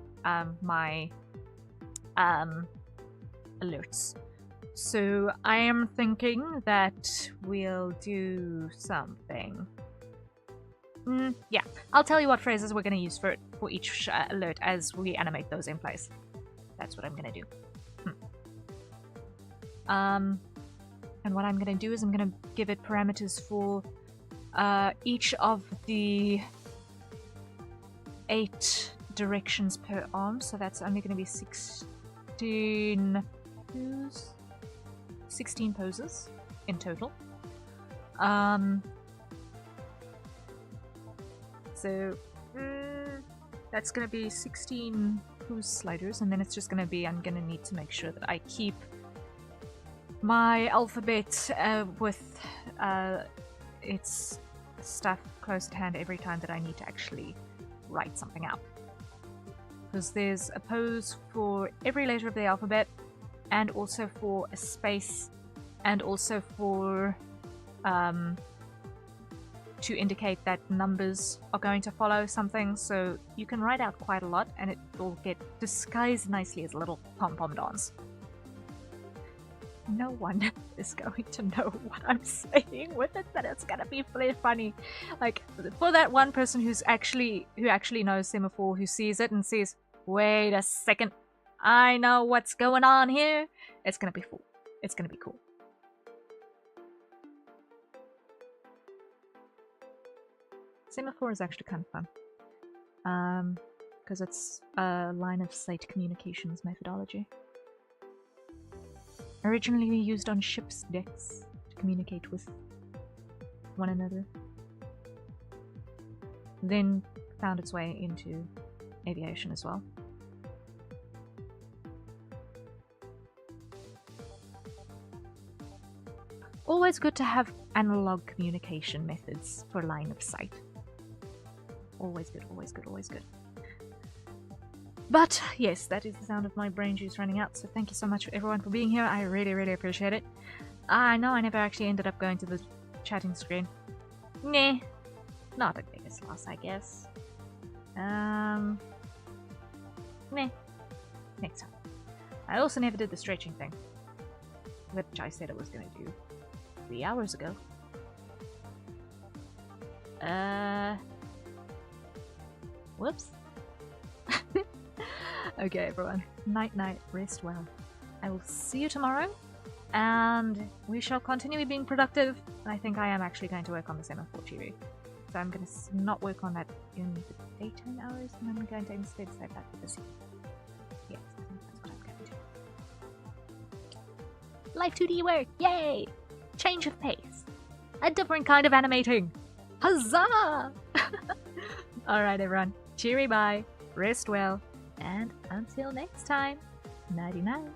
my alerts. So I am thinking that we'll do something. Yeah, I'll tell you what phrases we're going to use for each alert as we animate those in place. That's what I'm going to do. And what I'm going to do is I'm going to give it parameters for each of the 8 directions per arm. So that's only going to be 16 poses in total. So that's going to be 16 pose sliders, and then it's just going to be, I'm going to need to make sure that I keep my alphabet with its stuff close at hand every time that I need to actually write something out. because there's a pose for every letter of the alphabet, and also for a space, and also for to indicate that numbers are going to follow something. So you can write out quite a lot, and it will get disguised nicely as a little pom-pom dance. No one is going to know what I'm saying with it, but it's gonna be really funny. Like, for that one person who actually knows semaphore, who sees it and says, wait a second, I know what's going on here, it's gonna be cool. It's gonna be cool. Semaphore is actually kind of fun. Because it's a line of sight communications methodology. Originally used on ships' decks to communicate with one another. Then found its way into aviation as well. Always good to have analog communication methods for line of sight. Always good, always good, always good. But yes, that is the sound of my brain juice running out, so thank you so much everyone for being here. I really, really appreciate it. I know I never actually ended up going to the chatting screen. Nah, not the biggest loss, I guess. Nah, next time. I also never did the stretching thing, which I said I was going to do 3 hours ago. Whoops. Okay, everyone. Night night. Rest well. I will see you tomorrow, and we shall continue being productive. I think I am actually going to work on the semaphore TV. So I'm going to not work on that in the daytime hours, and I'm going to instead set that for this evening. Yes, I think that's what I'm going to do. Live 2D work! Yay! Change of pace. A different kind of animating. Huzzah! Alright, everyone. Cheery bye. Rest well. And until next time, nighty night.